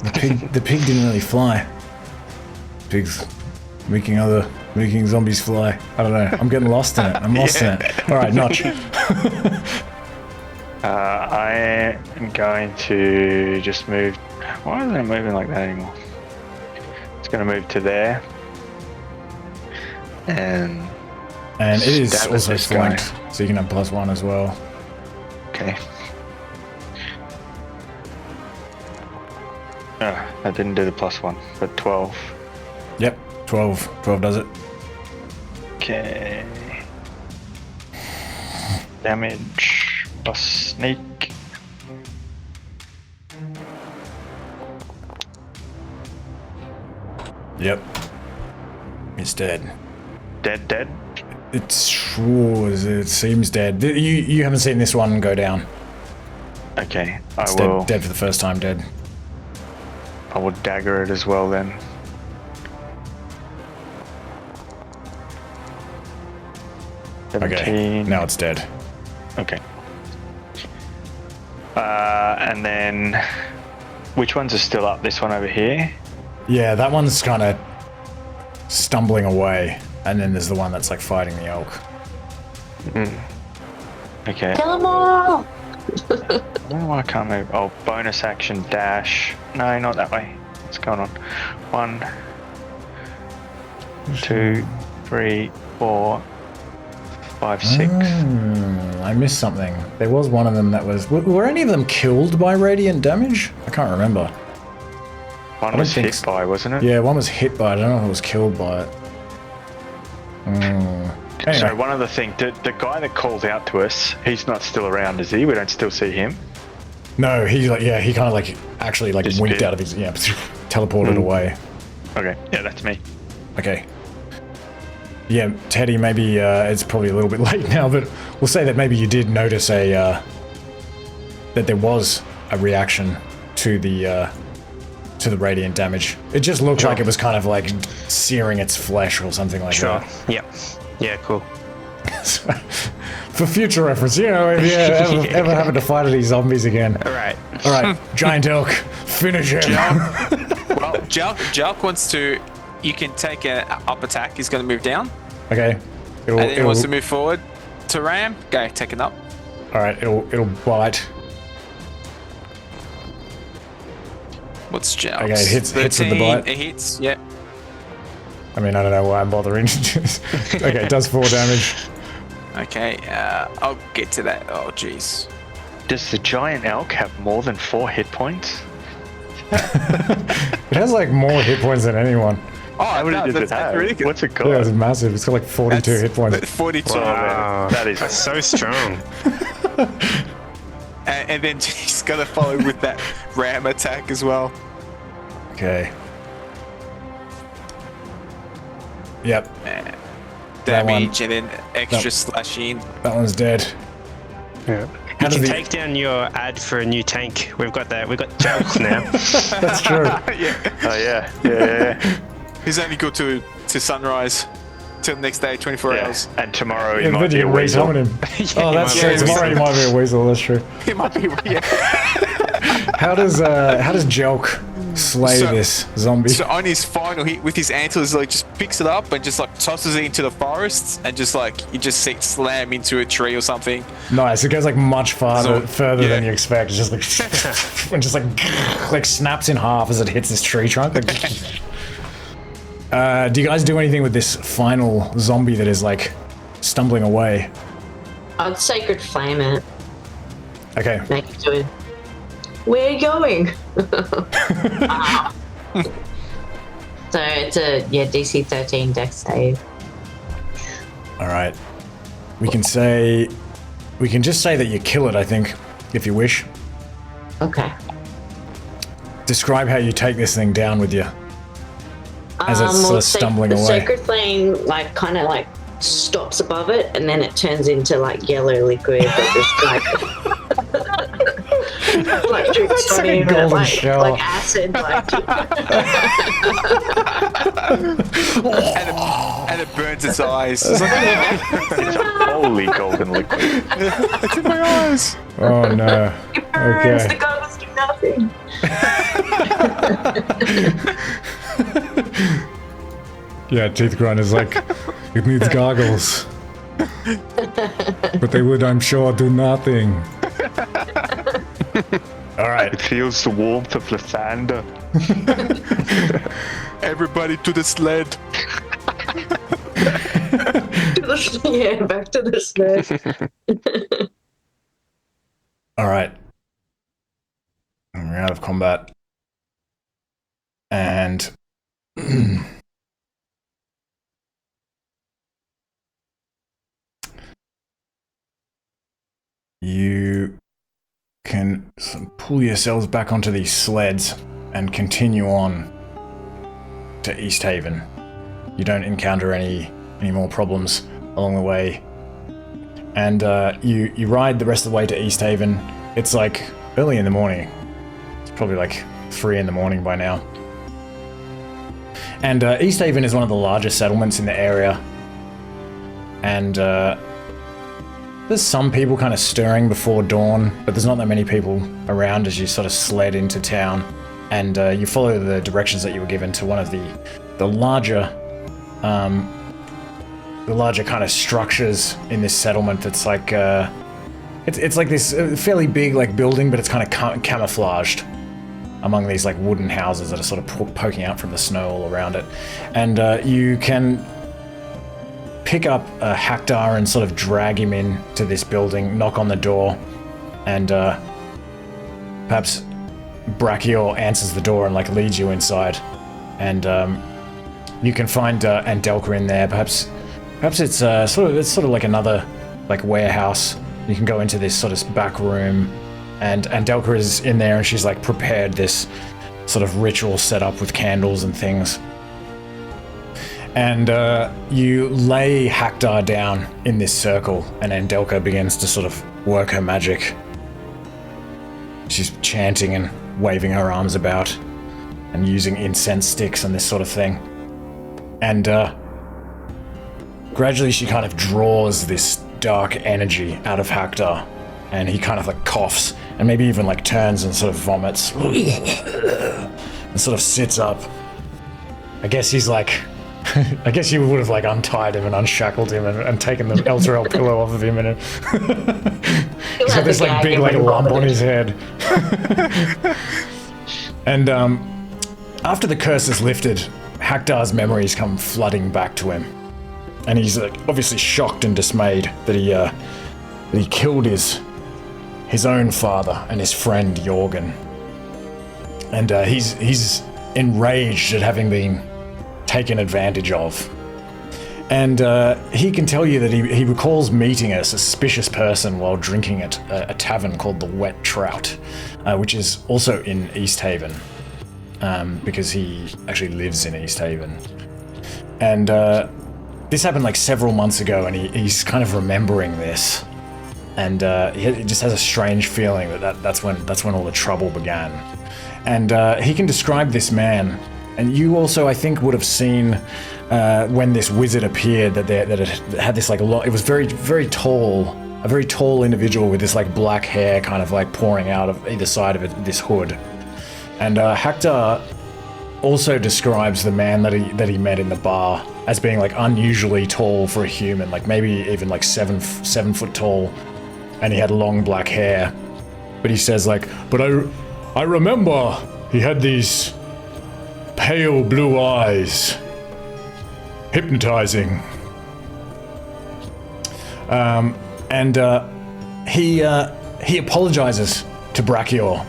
The pig didn't really fly. Pigs making zombies fly. I don't know. I'm getting lost in it. I'm lost in it. All right, Notch.
I am going to just move. Why isn't it moving like that anymore? It's going to move to there. And
it is
stab at
also
this guy.
flanked, so you can have +1 as well.
Okay. I didn't do the +1, but 12.
Yep, 12. 12 does it.
Okay. Damage plus sneak.
Yep. It's dead.
Dead.
It seems dead. You haven't seen this one go down.
Okay,
It's
I will.
dead for the first time, dead.
I will dagger it as well then.
Okay,
17.
now it's dead.
Okay. And then, which ones are still up? This one over here?
Yeah, that one's kind of stumbling away, and then there's the one that's like fighting the elk.
Okay.
Kill them all!
Why can't I move? Oh, bonus action dash. No, not that way. What's going on? 1, 2, 3, 4, 5, 6.
I missed something. There was one of them that was... Were any of them killed by radiant damage? I can't remember.
One was hit by, wasn't it?
Yeah, one was hit by it. I don't know if it was killed by it. Anyway.
So one other thing, the guy that calls out to us, he's not still around, is he? We don't still see him?
No, he like, yeah, he kind of like actually like winked out of his, yeah, teleported away.
Okay, yeah, that's me.
Okay. Yeah, Teddy, maybe it's probably a little bit late now, but we'll say that maybe you did notice that there was a reaction to the radiant damage. It just looked like it was kind of like searing its flesh or something like that.
Yep. Yeah, cool.
For future reference, you know, if you ever happen to fight any zombies again. Alright, giant elk, finish him.
Well, Jalk wants to... You can take an up attack. He's going to move down.
Okay.
And then he wants to move forward to ram. Go, take it up.
Alright, it'll bite.
What's Jalk's?
Okay, it hits with the bite.
It hits, yep.
I mean, I don't know why I'm bothering. Okay, it does 4 damage.
Okay, I'll get to that. Oh, jeez.
Does the giant elk have more than 4 hit points?
It has like more hit points than anyone.
Oh,
How many does it have?
ridiculous.
What's it called?
Yeah, it's massive. It's got like 42 hit points.
42.
Wow, that is
That's so strong.
And then he's going to follow with that ram attack as well.
Okay. Yep,
Damage and then extra slashing.
that one's dead.
Yeah.
How
You
does
can
the-
take down your ad for a new tank. We've got Jalk now.
That's true.
Yeah.
Oh yeah.
He's only good to sunrise till the next day, 24 hours.
And tomorrow he
Yeah,
might
then
be
you
a
can
weasel.
resummon him.
Yeah,
Oh, that's
he
true.
might be a
Tomorrow he might be a weasel. That's true.
It might be, yeah.
How does Jelk slay
So-
this zombie?
So on his final hit with his antlers, like just picks it up and just like tosses it into the forest, and just like you just see it slam into a tree or something.
Nice. It goes like much further
Yeah.
than you expect. It's just like and just like snaps in half as it hits this tree trunk. Like, do you guys do anything with this final zombie that is like stumbling away?
I'd sacred flame it.
Okay.
Make it do it. Where are you going? So it's a DC 13 dex save.
All right. We can just say that you kill it, I think, if you wish.
Okay.
Describe how you take this thing down with you as it's stumbling
the
away.
sacred flame kind of stops above it, and then it turns into yellow liquid that just drips
It's
on
like a
you,
golden shower.
like acid,
And it burns its eyes. It's like,
Holy golden liquid.
it's in my eyes.
Oh no.
it burns.
Okay.
The goggles do nothing.
Yeah, Teeth Grinder's like, it needs goggles. But they would, I'm sure, do nothing. Alright.
It feels the warmth of the thunder.
Everybody to the sled.
Yeah, back to the sled.
Alright. We're out of combat. And you can pull yourselves back onto these sleds and continue on to East Haven. You don't encounter any more problems along the way. And you ride the rest of the way to East Haven. It's like early in the morning. It's probably like 3 in the morning by now. And East Haven is one of the largest settlements in the area. And there's some people kind of stirring before dawn, but there's not that many people around as you sort of sled into town, and you follow the directions that you were given to one of the larger kind of structures in this settlement. That's like it's like this fairly big like building, but it's kind of camouflaged among these like wooden houses that are sort of poking out from the snow all around it. And you can pick up Haktar and sort of drag him into this building, knock on the door, and perhaps Brachior answers the door and like leads you inside. And you can find Andelka in there. Perhaps it's sort of like another like warehouse. You can go into this sort of back room, and Andelka is in there, and she's like prepared this sort of ritual set up with candles and things. And you lay Haktar down in this circle, and Andelka begins to sort of work her magic. She's chanting and waving her arms about and using incense sticks and this sort of thing. And gradually she kind of draws this dark energy out of Haktar, and he kind of like coughs and maybe even like turns and sort of vomits and sort of sits up. I guess he's like I guess you would have like untied him and unshackled him and taken the Elturel pillow off of him, and he's got this like big like lump on his head. And after the curse is lifted, Haktar's memories come flooding back to him, and he's like obviously shocked and dismayed that he killed his own father and his friend Jorgen, and he's enraged at having been taken advantage of. And he can tell you that he recalls meeting a suspicious person while drinking at a tavern called the Wet Trout, which is also in East Haven, because he actually lives in East Haven. And this happened like several months ago, and he's kind of remembering this, and he just has a strange feeling that's when all the trouble began. And he can describe this man. And you also, I think, would have seen when this wizard appeared that it had this like it was very, very tall, a very tall individual with this like black hair kind of like pouring out of either side of it, this hood. And Haktar also describes the man that he met in the bar as being like unusually tall for a human, like maybe even like seven foot tall, and he had long black hair. But he says like, but I remember he had these pale blue eyes, hypnotizing. And he apologizes to Brachior,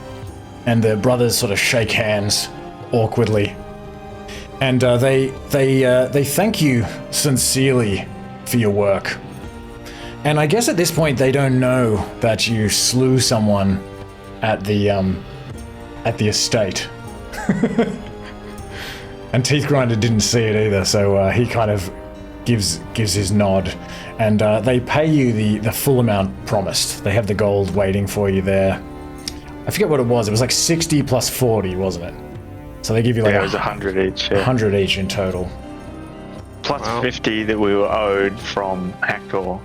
and the brothers sort of shake hands awkwardly, and they thank you sincerely for your work. And I guess at this point they don't know that you slew someone at the estate. And Teethgrinder didn't see it either, so he kind of gives his nod, and they pay you the full amount promised. They have the gold waiting for you there. I forget what it was. It was like 60 plus 40, wasn't it? So they give you like
it was 100 each. Yeah.
100 each in total.
Plus 50 that we were owed from Haktar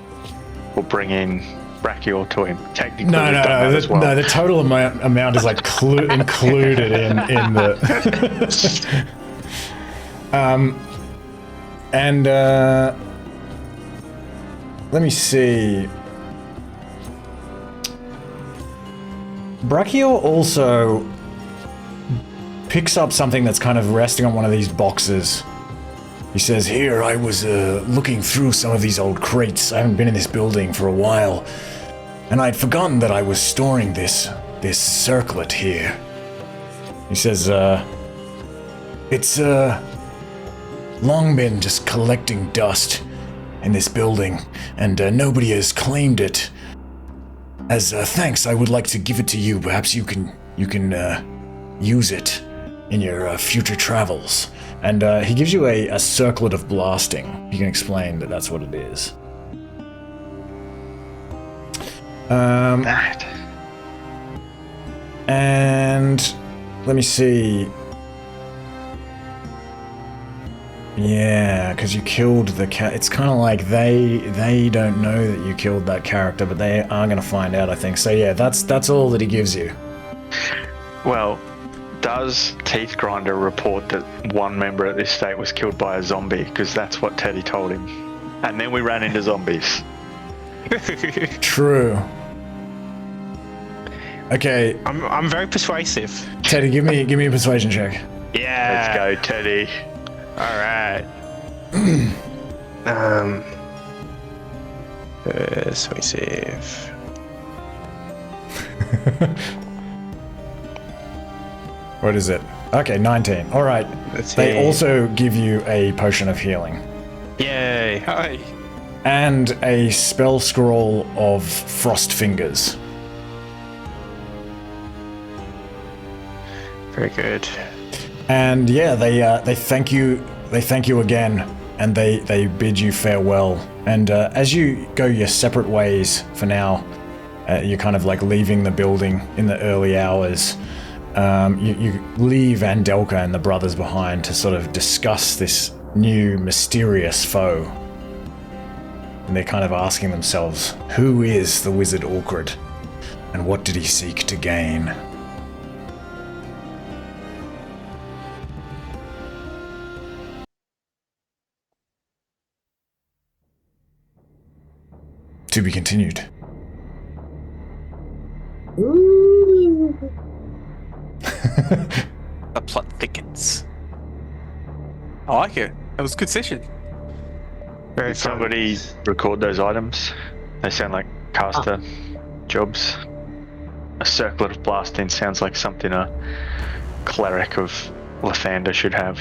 will bring in Brachior to him. Technically,
no. The total amount is like included in the. And let me see. Brachior also picks up something that's kind of resting on one of these boxes. He says, "Here, I was looking through some of these old crates. I haven't been in this building for a while, and I'd forgotten that I was storing this circlet here." He says, "It's long been just collecting dust in this building, and nobody has claimed it. As thanks, I would like to give it to you. Perhaps you can use it in your future travels." And he gives you a circlet of blasting. You can explain that that's what it is.
That.
And let me see. Yeah, because you killed the cat. It's kind of like they don't know that you killed that character, but they are going to find out, I think. So yeah, that's all that he gives you.
Well, does Teeth Grinder report that one member at this state was killed by a zombie? Because that's what Teddy told him. And then we ran into zombies.
True. Okay,
I'm very persuasive.
Teddy, give me a persuasion check.
Yeah.
Let's go, Teddy.
All right. Persuasive.
What is it? Okay, 19. All right. They also give you a potion of healing.
Yay.
Hi.
And a spell scroll of frost fingers.
Very good.
And yeah, they thank you. They thank you again, and they bid you farewell. And as you go your separate ways for now, you're kind of like leaving the building in the early hours. You leave Andelka and the brothers behind to sort of discuss this new mysterious foe. And they're kind of asking themselves, who is the wizard Ulkred? And what did he seek to gain? To be continued.
Ooh.
The plot thickens. I like it. That was a good session.
Very
Did
fun.
somebody record those items? They sound like caster jobs. A circlet of blasting sounds like something a cleric of Lathander should have.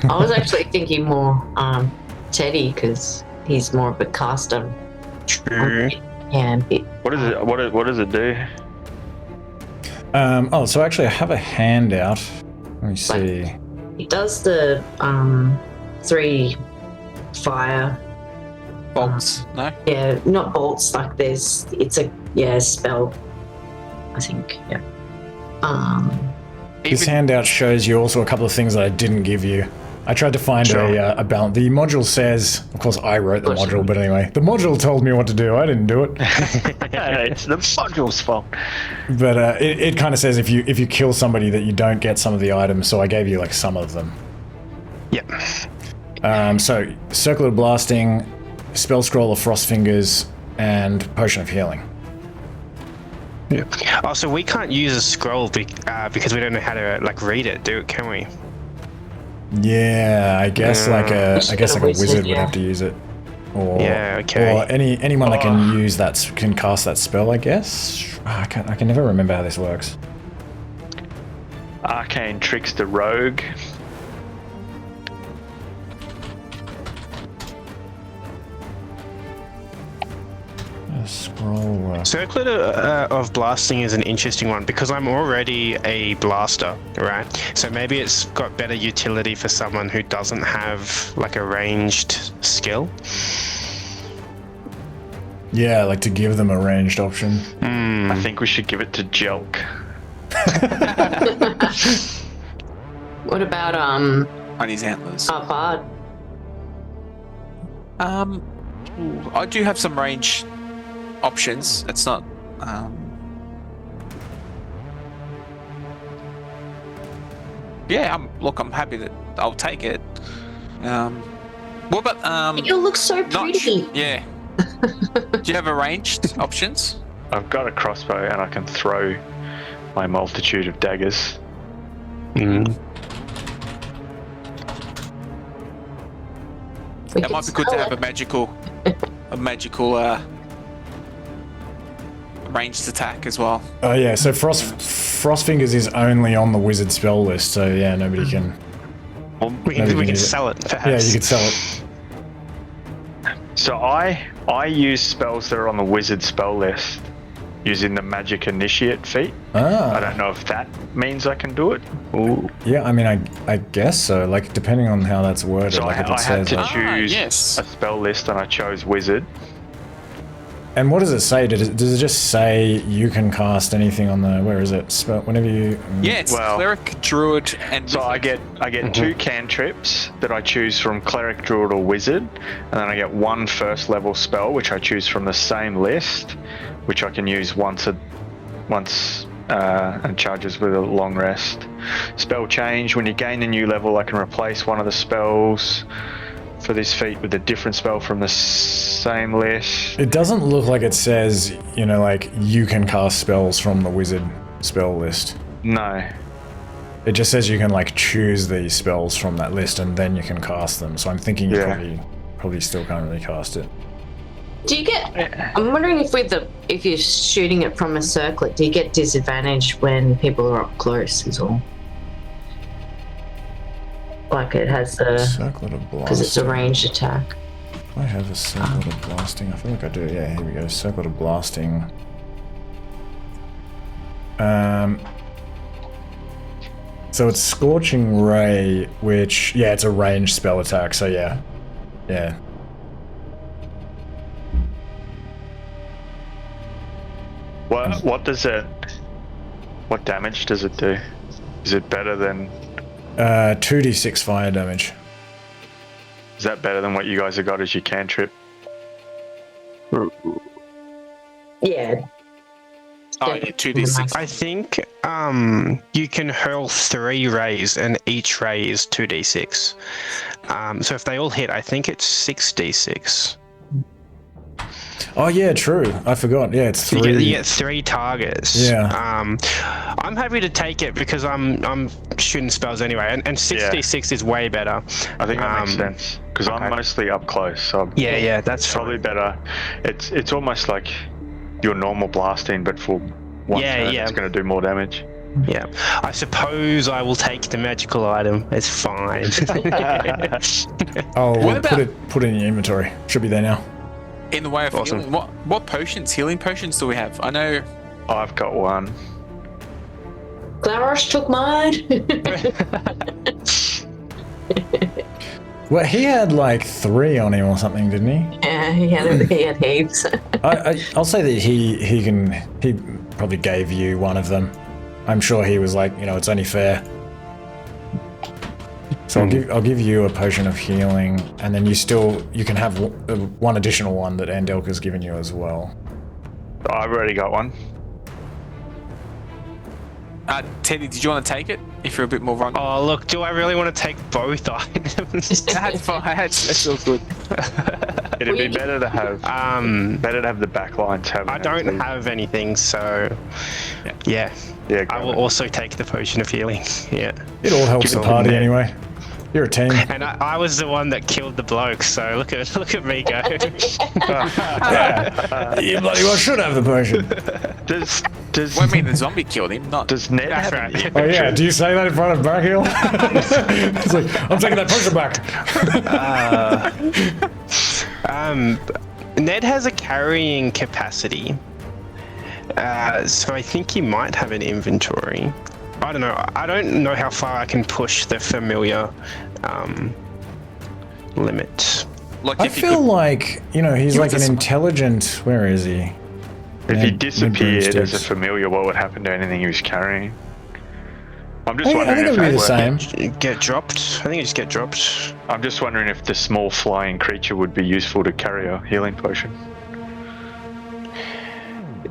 I was actually thinking more Teddy, because he's more of a caster.
True.
Yeah, a bit.
What is it? What does it do?
So actually I have a handout. Let me see.
He does the 3 fire.
Bolts, no?
Yeah, not bolts. Like it's a spell. I think. Yeah.
This handout shows you also a couple of things that I didn't give you. I tried to find a balance. The module says, of course I wrote the module, but anyway, the module told me what to do. I didn't do it.
It's the module's fault.
But it kind of says if you kill somebody that you don't get some of the items, so I gave you like some of them.
Yep.
So circle of blasting, spell scroll of frost fingers, and potion of healing.
Yeah. Also, we can't use a scroll because we don't know how to like read it, can we?
Yeah, I guess like a wizard would have to use it. Or,
Yeah, okay.
Or anyone that can use that can cast that spell, I guess. I can never remember how this works.
Arcane Trickster Rogue.
Scroll.
Circlet of blasting is an interesting one because I'm already a blaster, right? So maybe it's got better utility for someone who doesn't have like a ranged skill.
Yeah, like to give them a ranged option.
I think we should give it to Jelk.
What about
On his antlers.
Bard?
I do have some range options. It's not. Yeah, I'm happy that I'll take it. What about
You look so
Notch?
pretty.
Yeah. Do you have arranged options?
I've got a crossbow and I can throw my multitude of daggers.
That might be good to have a magical ranged attack as well.
Oh yeah, so frost fingers is only on the wizard spell list, so yeah, nobody can.
We can sell it, perhaps.
Yeah, you could sell it.
So I use spells that are on the wizard spell list using the magic initiate feat. I don't know if that means I can do it. Ooh.
Yeah, I mean, I guess so. Like, depending on how that's worded.
So
like if
I
it
had
says,
to
like,
choose
yes.
a spell list and I chose wizard.
And what does it say? Does it just say you can cast anything on the? Where is it? Spell whenever you.
Yeah, it's cleric, druid, and
So I
wizard.
get 2 cantrips that I choose from cleric, druid, or wizard, and then I get 1 first level spell which I choose from the same list, which I can use once and charges with a long rest. Spell change: when you gain a new level, I can replace one of the spells for this feat with a different spell from the same list.
It doesn't look like it says, like you can cast spells from the wizard spell list.
No.
It just says you can like choose these spells from that list and then you can cast them. So I'm thinking you probably still can't really cast it.
Do you get? I'm wondering if you're shooting it from a circlet, do you get disadvantage when people are up close as well? Like it has the
Circlet of blasting.
because it's a ranged attack.
I have a circlet of blasting. I feel like I do. Yeah, here we go. Circlet of blasting. So it's Scorching Ray, which it's a ranged spell attack. So yeah.
What does it? What damage does it do? Is it better than?
2d6 fire damage.
Is that better than what you guys have got as your cantrip?
Yeah.
Oh, yeah, 2d6.
I think you can hurl 3 rays, and each ray is 2d6. So if they all hit, I think it's 6d6.
Oh yeah, true. I forgot. Yeah, it's 3.
You get 3 targets.
Yeah.
I'm happy to take it because I'm shooting spells anyway, and 6d6 is way better.
I think that makes sense because I'm mostly up close. So
Yeah, that's
probably
fine.
better. It's almost like your normal blasting, but for one turn, it's going to do more damage.
Yeah, I suppose I will take the magical item. It's fine.
Oh,
What about-
put it in your inventory. Should be there now.
In the way of healing, what potions, healing potions do we have? I know.
I've got 1.
Glarosh took mine.
Well, he had like 3 on him or something, didn't he?
Yeah, he had heaps.
I'll say that he probably gave you one of them. I'm sure he was like, it's only fair. So I'll give you a potion of healing, and then you can have one additional one that Andelka's given you as well.
I've already got 1.
Teddy, did you want to take it? If you're a bit more vulnerable.
Oh, look, do I really want to take both items?
That's fine. That's all good.
It'd be better to have the backlines have.
I don't have anything, so yeah.
Yeah,
I will also take the potion of healing. Yeah.
It all helps the party
there.
anyway. You're a team.
And I was the one that killed the bloke, so look at me go.
You bloody well should have the potion.
Does
Well, I mean, the zombie killed him, not.
does Ned
That's
have
right.
any
Oh yeah, do you say that in front of Barhill? It's like, I'm taking that potion back.
Ned has a carrying capacity, so I think he might have an inventory. I don't know. I don't know how far I can push the familiar limit.
Like
I
if you
feel
could,
like, he's like an intelligent... Where is he?
If he
Ned
disappeared as a
Broomsticks.
familiar, what would happen to anything he was carrying? I'm just
I
wondering
think
if
it would be the
that
same.
Get dropped? I think you just get dropped.
I'm just wondering if the small flying creature would be useful to carry a healing potion.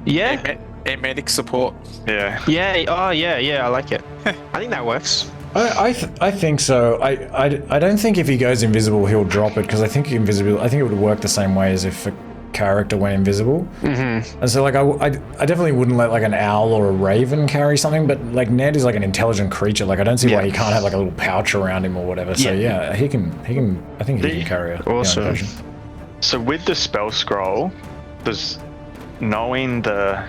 Yeah.
medic support.
Yeah.
Yeah. Oh, yeah. I like it. I think that works.
I think so. I don't think if he goes invisible he'll drop it, because I think it would work the same way as if a character went invisible. Mm-hmm. And so like I definitely wouldn't let like an owl or a raven carry something, but like Ned is like an intelligent creature. Like I don't see why he can't have like a little pouch around him or whatever. So yeah, he can. I think he can carry a
Awesome.
potion.
So with the spell scroll, does knowing the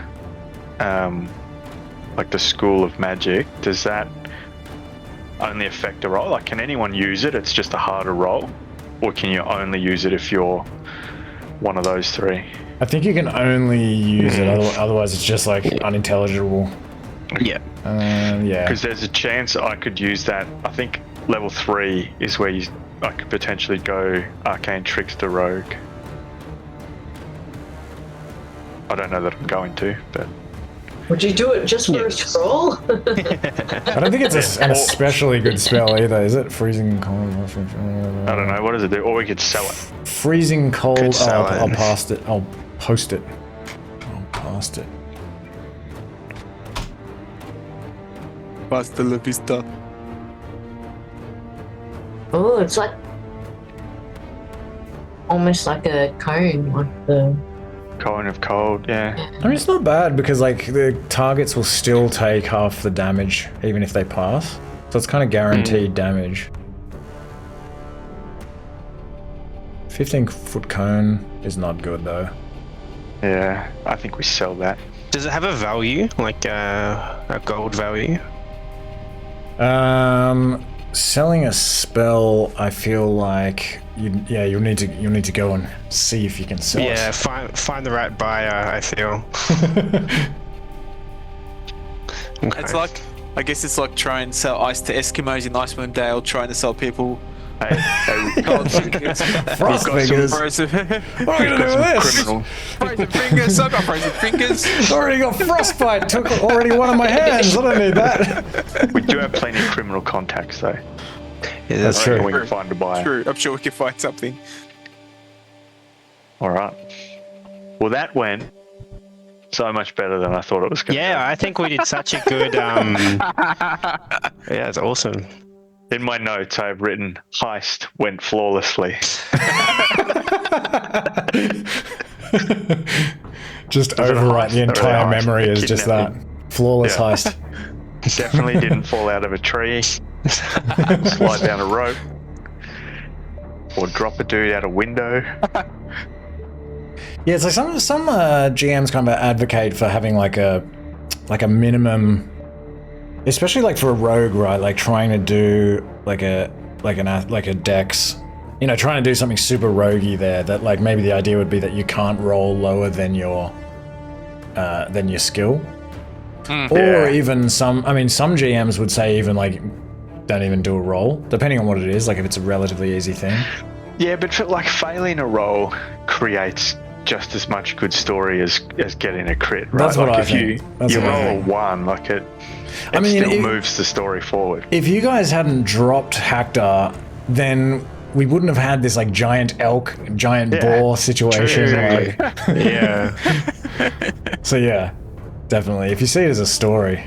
like the school of magic, does that only affect a roll? Like, can anyone use it? It's just a harder roll, or can you only use it if you're one of those 3?
I think you can only use it. Otherwise, it's just like unintelligible.
Yeah.
Yeah.
Because there's a chance I could use that. I think level 3 is where I could potentially go Arcane Trickster Rogue. I don't know that I'm going to, but
Would you do it just for a scroll?
I don't think it's an especially good spell either, is it? Freezing cold.
I don't know. What does it do? Or we could sell it.
Freezing cold.
Could sell
I'll
it.
post it. I'll post it.
Hasta la vista.
Oh, it's like almost like a cone, like the.
Cone of cold, yeah.
I mean, it's not bad because like the targets will still take half the damage even if they pass. So it's kind of guaranteed damage. 15-foot cone is not good though.
Yeah, I think we sell that.
Does it have a value, like a gold value?
Selling a spell, I feel like you'll need to go and see if you can sell
Yeah,
it.
find the right buyer, I feel. Okay.
It's like, I guess it's like trying to sell ice to Eskimos in Icewind Dale, trying to sell people cold fingers.
Frost fingers.
Frozen,
What are we gonna do with this?
Criminal.
frozen fingers. I got frozen fingers.
Already got frostbite. Took already one of my hands. I don't need that.
We do have plenty of criminal contacts, though.
Yeah,
That's
I
true.
reckon we can find a buyer.
True. I'm sure we can find something.
All right. Well, that went so much better than I thought it was going to.
Yeah, I think we did such a good. Yeah, it's awesome.
In my notes, I've written heist went flawlessly.
Just
Was it a
overwrite
heist?
the entire
Or a heist?
memory as just that.
Kidnapping.
Flawless
Yeah.
heist.
Definitely didn't fall out of a tree, slide down a rope, or drop a dude out a window.
Yeah, it's like some GMs kind of advocate for having like a minimum, especially like for a rogue, right? Like trying to do like a dex, you know, trying to do something super roguey there. That like maybe the idea would be that you can't roll lower than your skill, or even some GMs would say even like don't even do a roll, depending on what it is. Like if it's a relatively easy thing.
Yeah, but for, like failing a roll creates just as much good story as getting a crit, right?
That's what
like
I
if
think. That's
you
what I
roll a
think.
1, like it
I mean,
still moves the story forward.
If you guys hadn't dropped Haktar, then we wouldn't have had this like giant elk, giant boar situation.
True.
Like,
Yeah.
so yeah, definitely. If you see it as a story.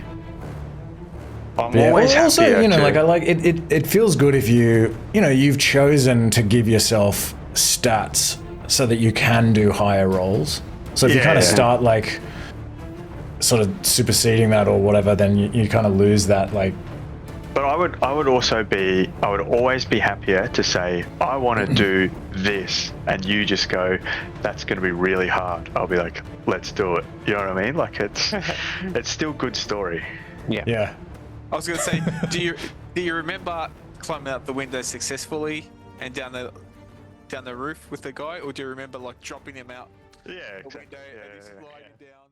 I'm
Yeah,
always
well, also,
happier
you know,
to-
like I like it. It feels good if you've chosen to give yourself stats so that you can do higher rolls. So if you kind of
Yeah.
start like sort of superseding that or whatever, then you kind of lose that like.
But I would always be happier to say, I want to do this, and you just go, that's going to be really hard. I'll be like, let's do it. You know what I mean? Like it's still good story.
Yeah.
I was going to say, do you remember climbing out the window successfully and down the roof with the guy, or do you remember like dropping him out
Yeah,
the
exactly.
window and he's
Yeah.
sliding down?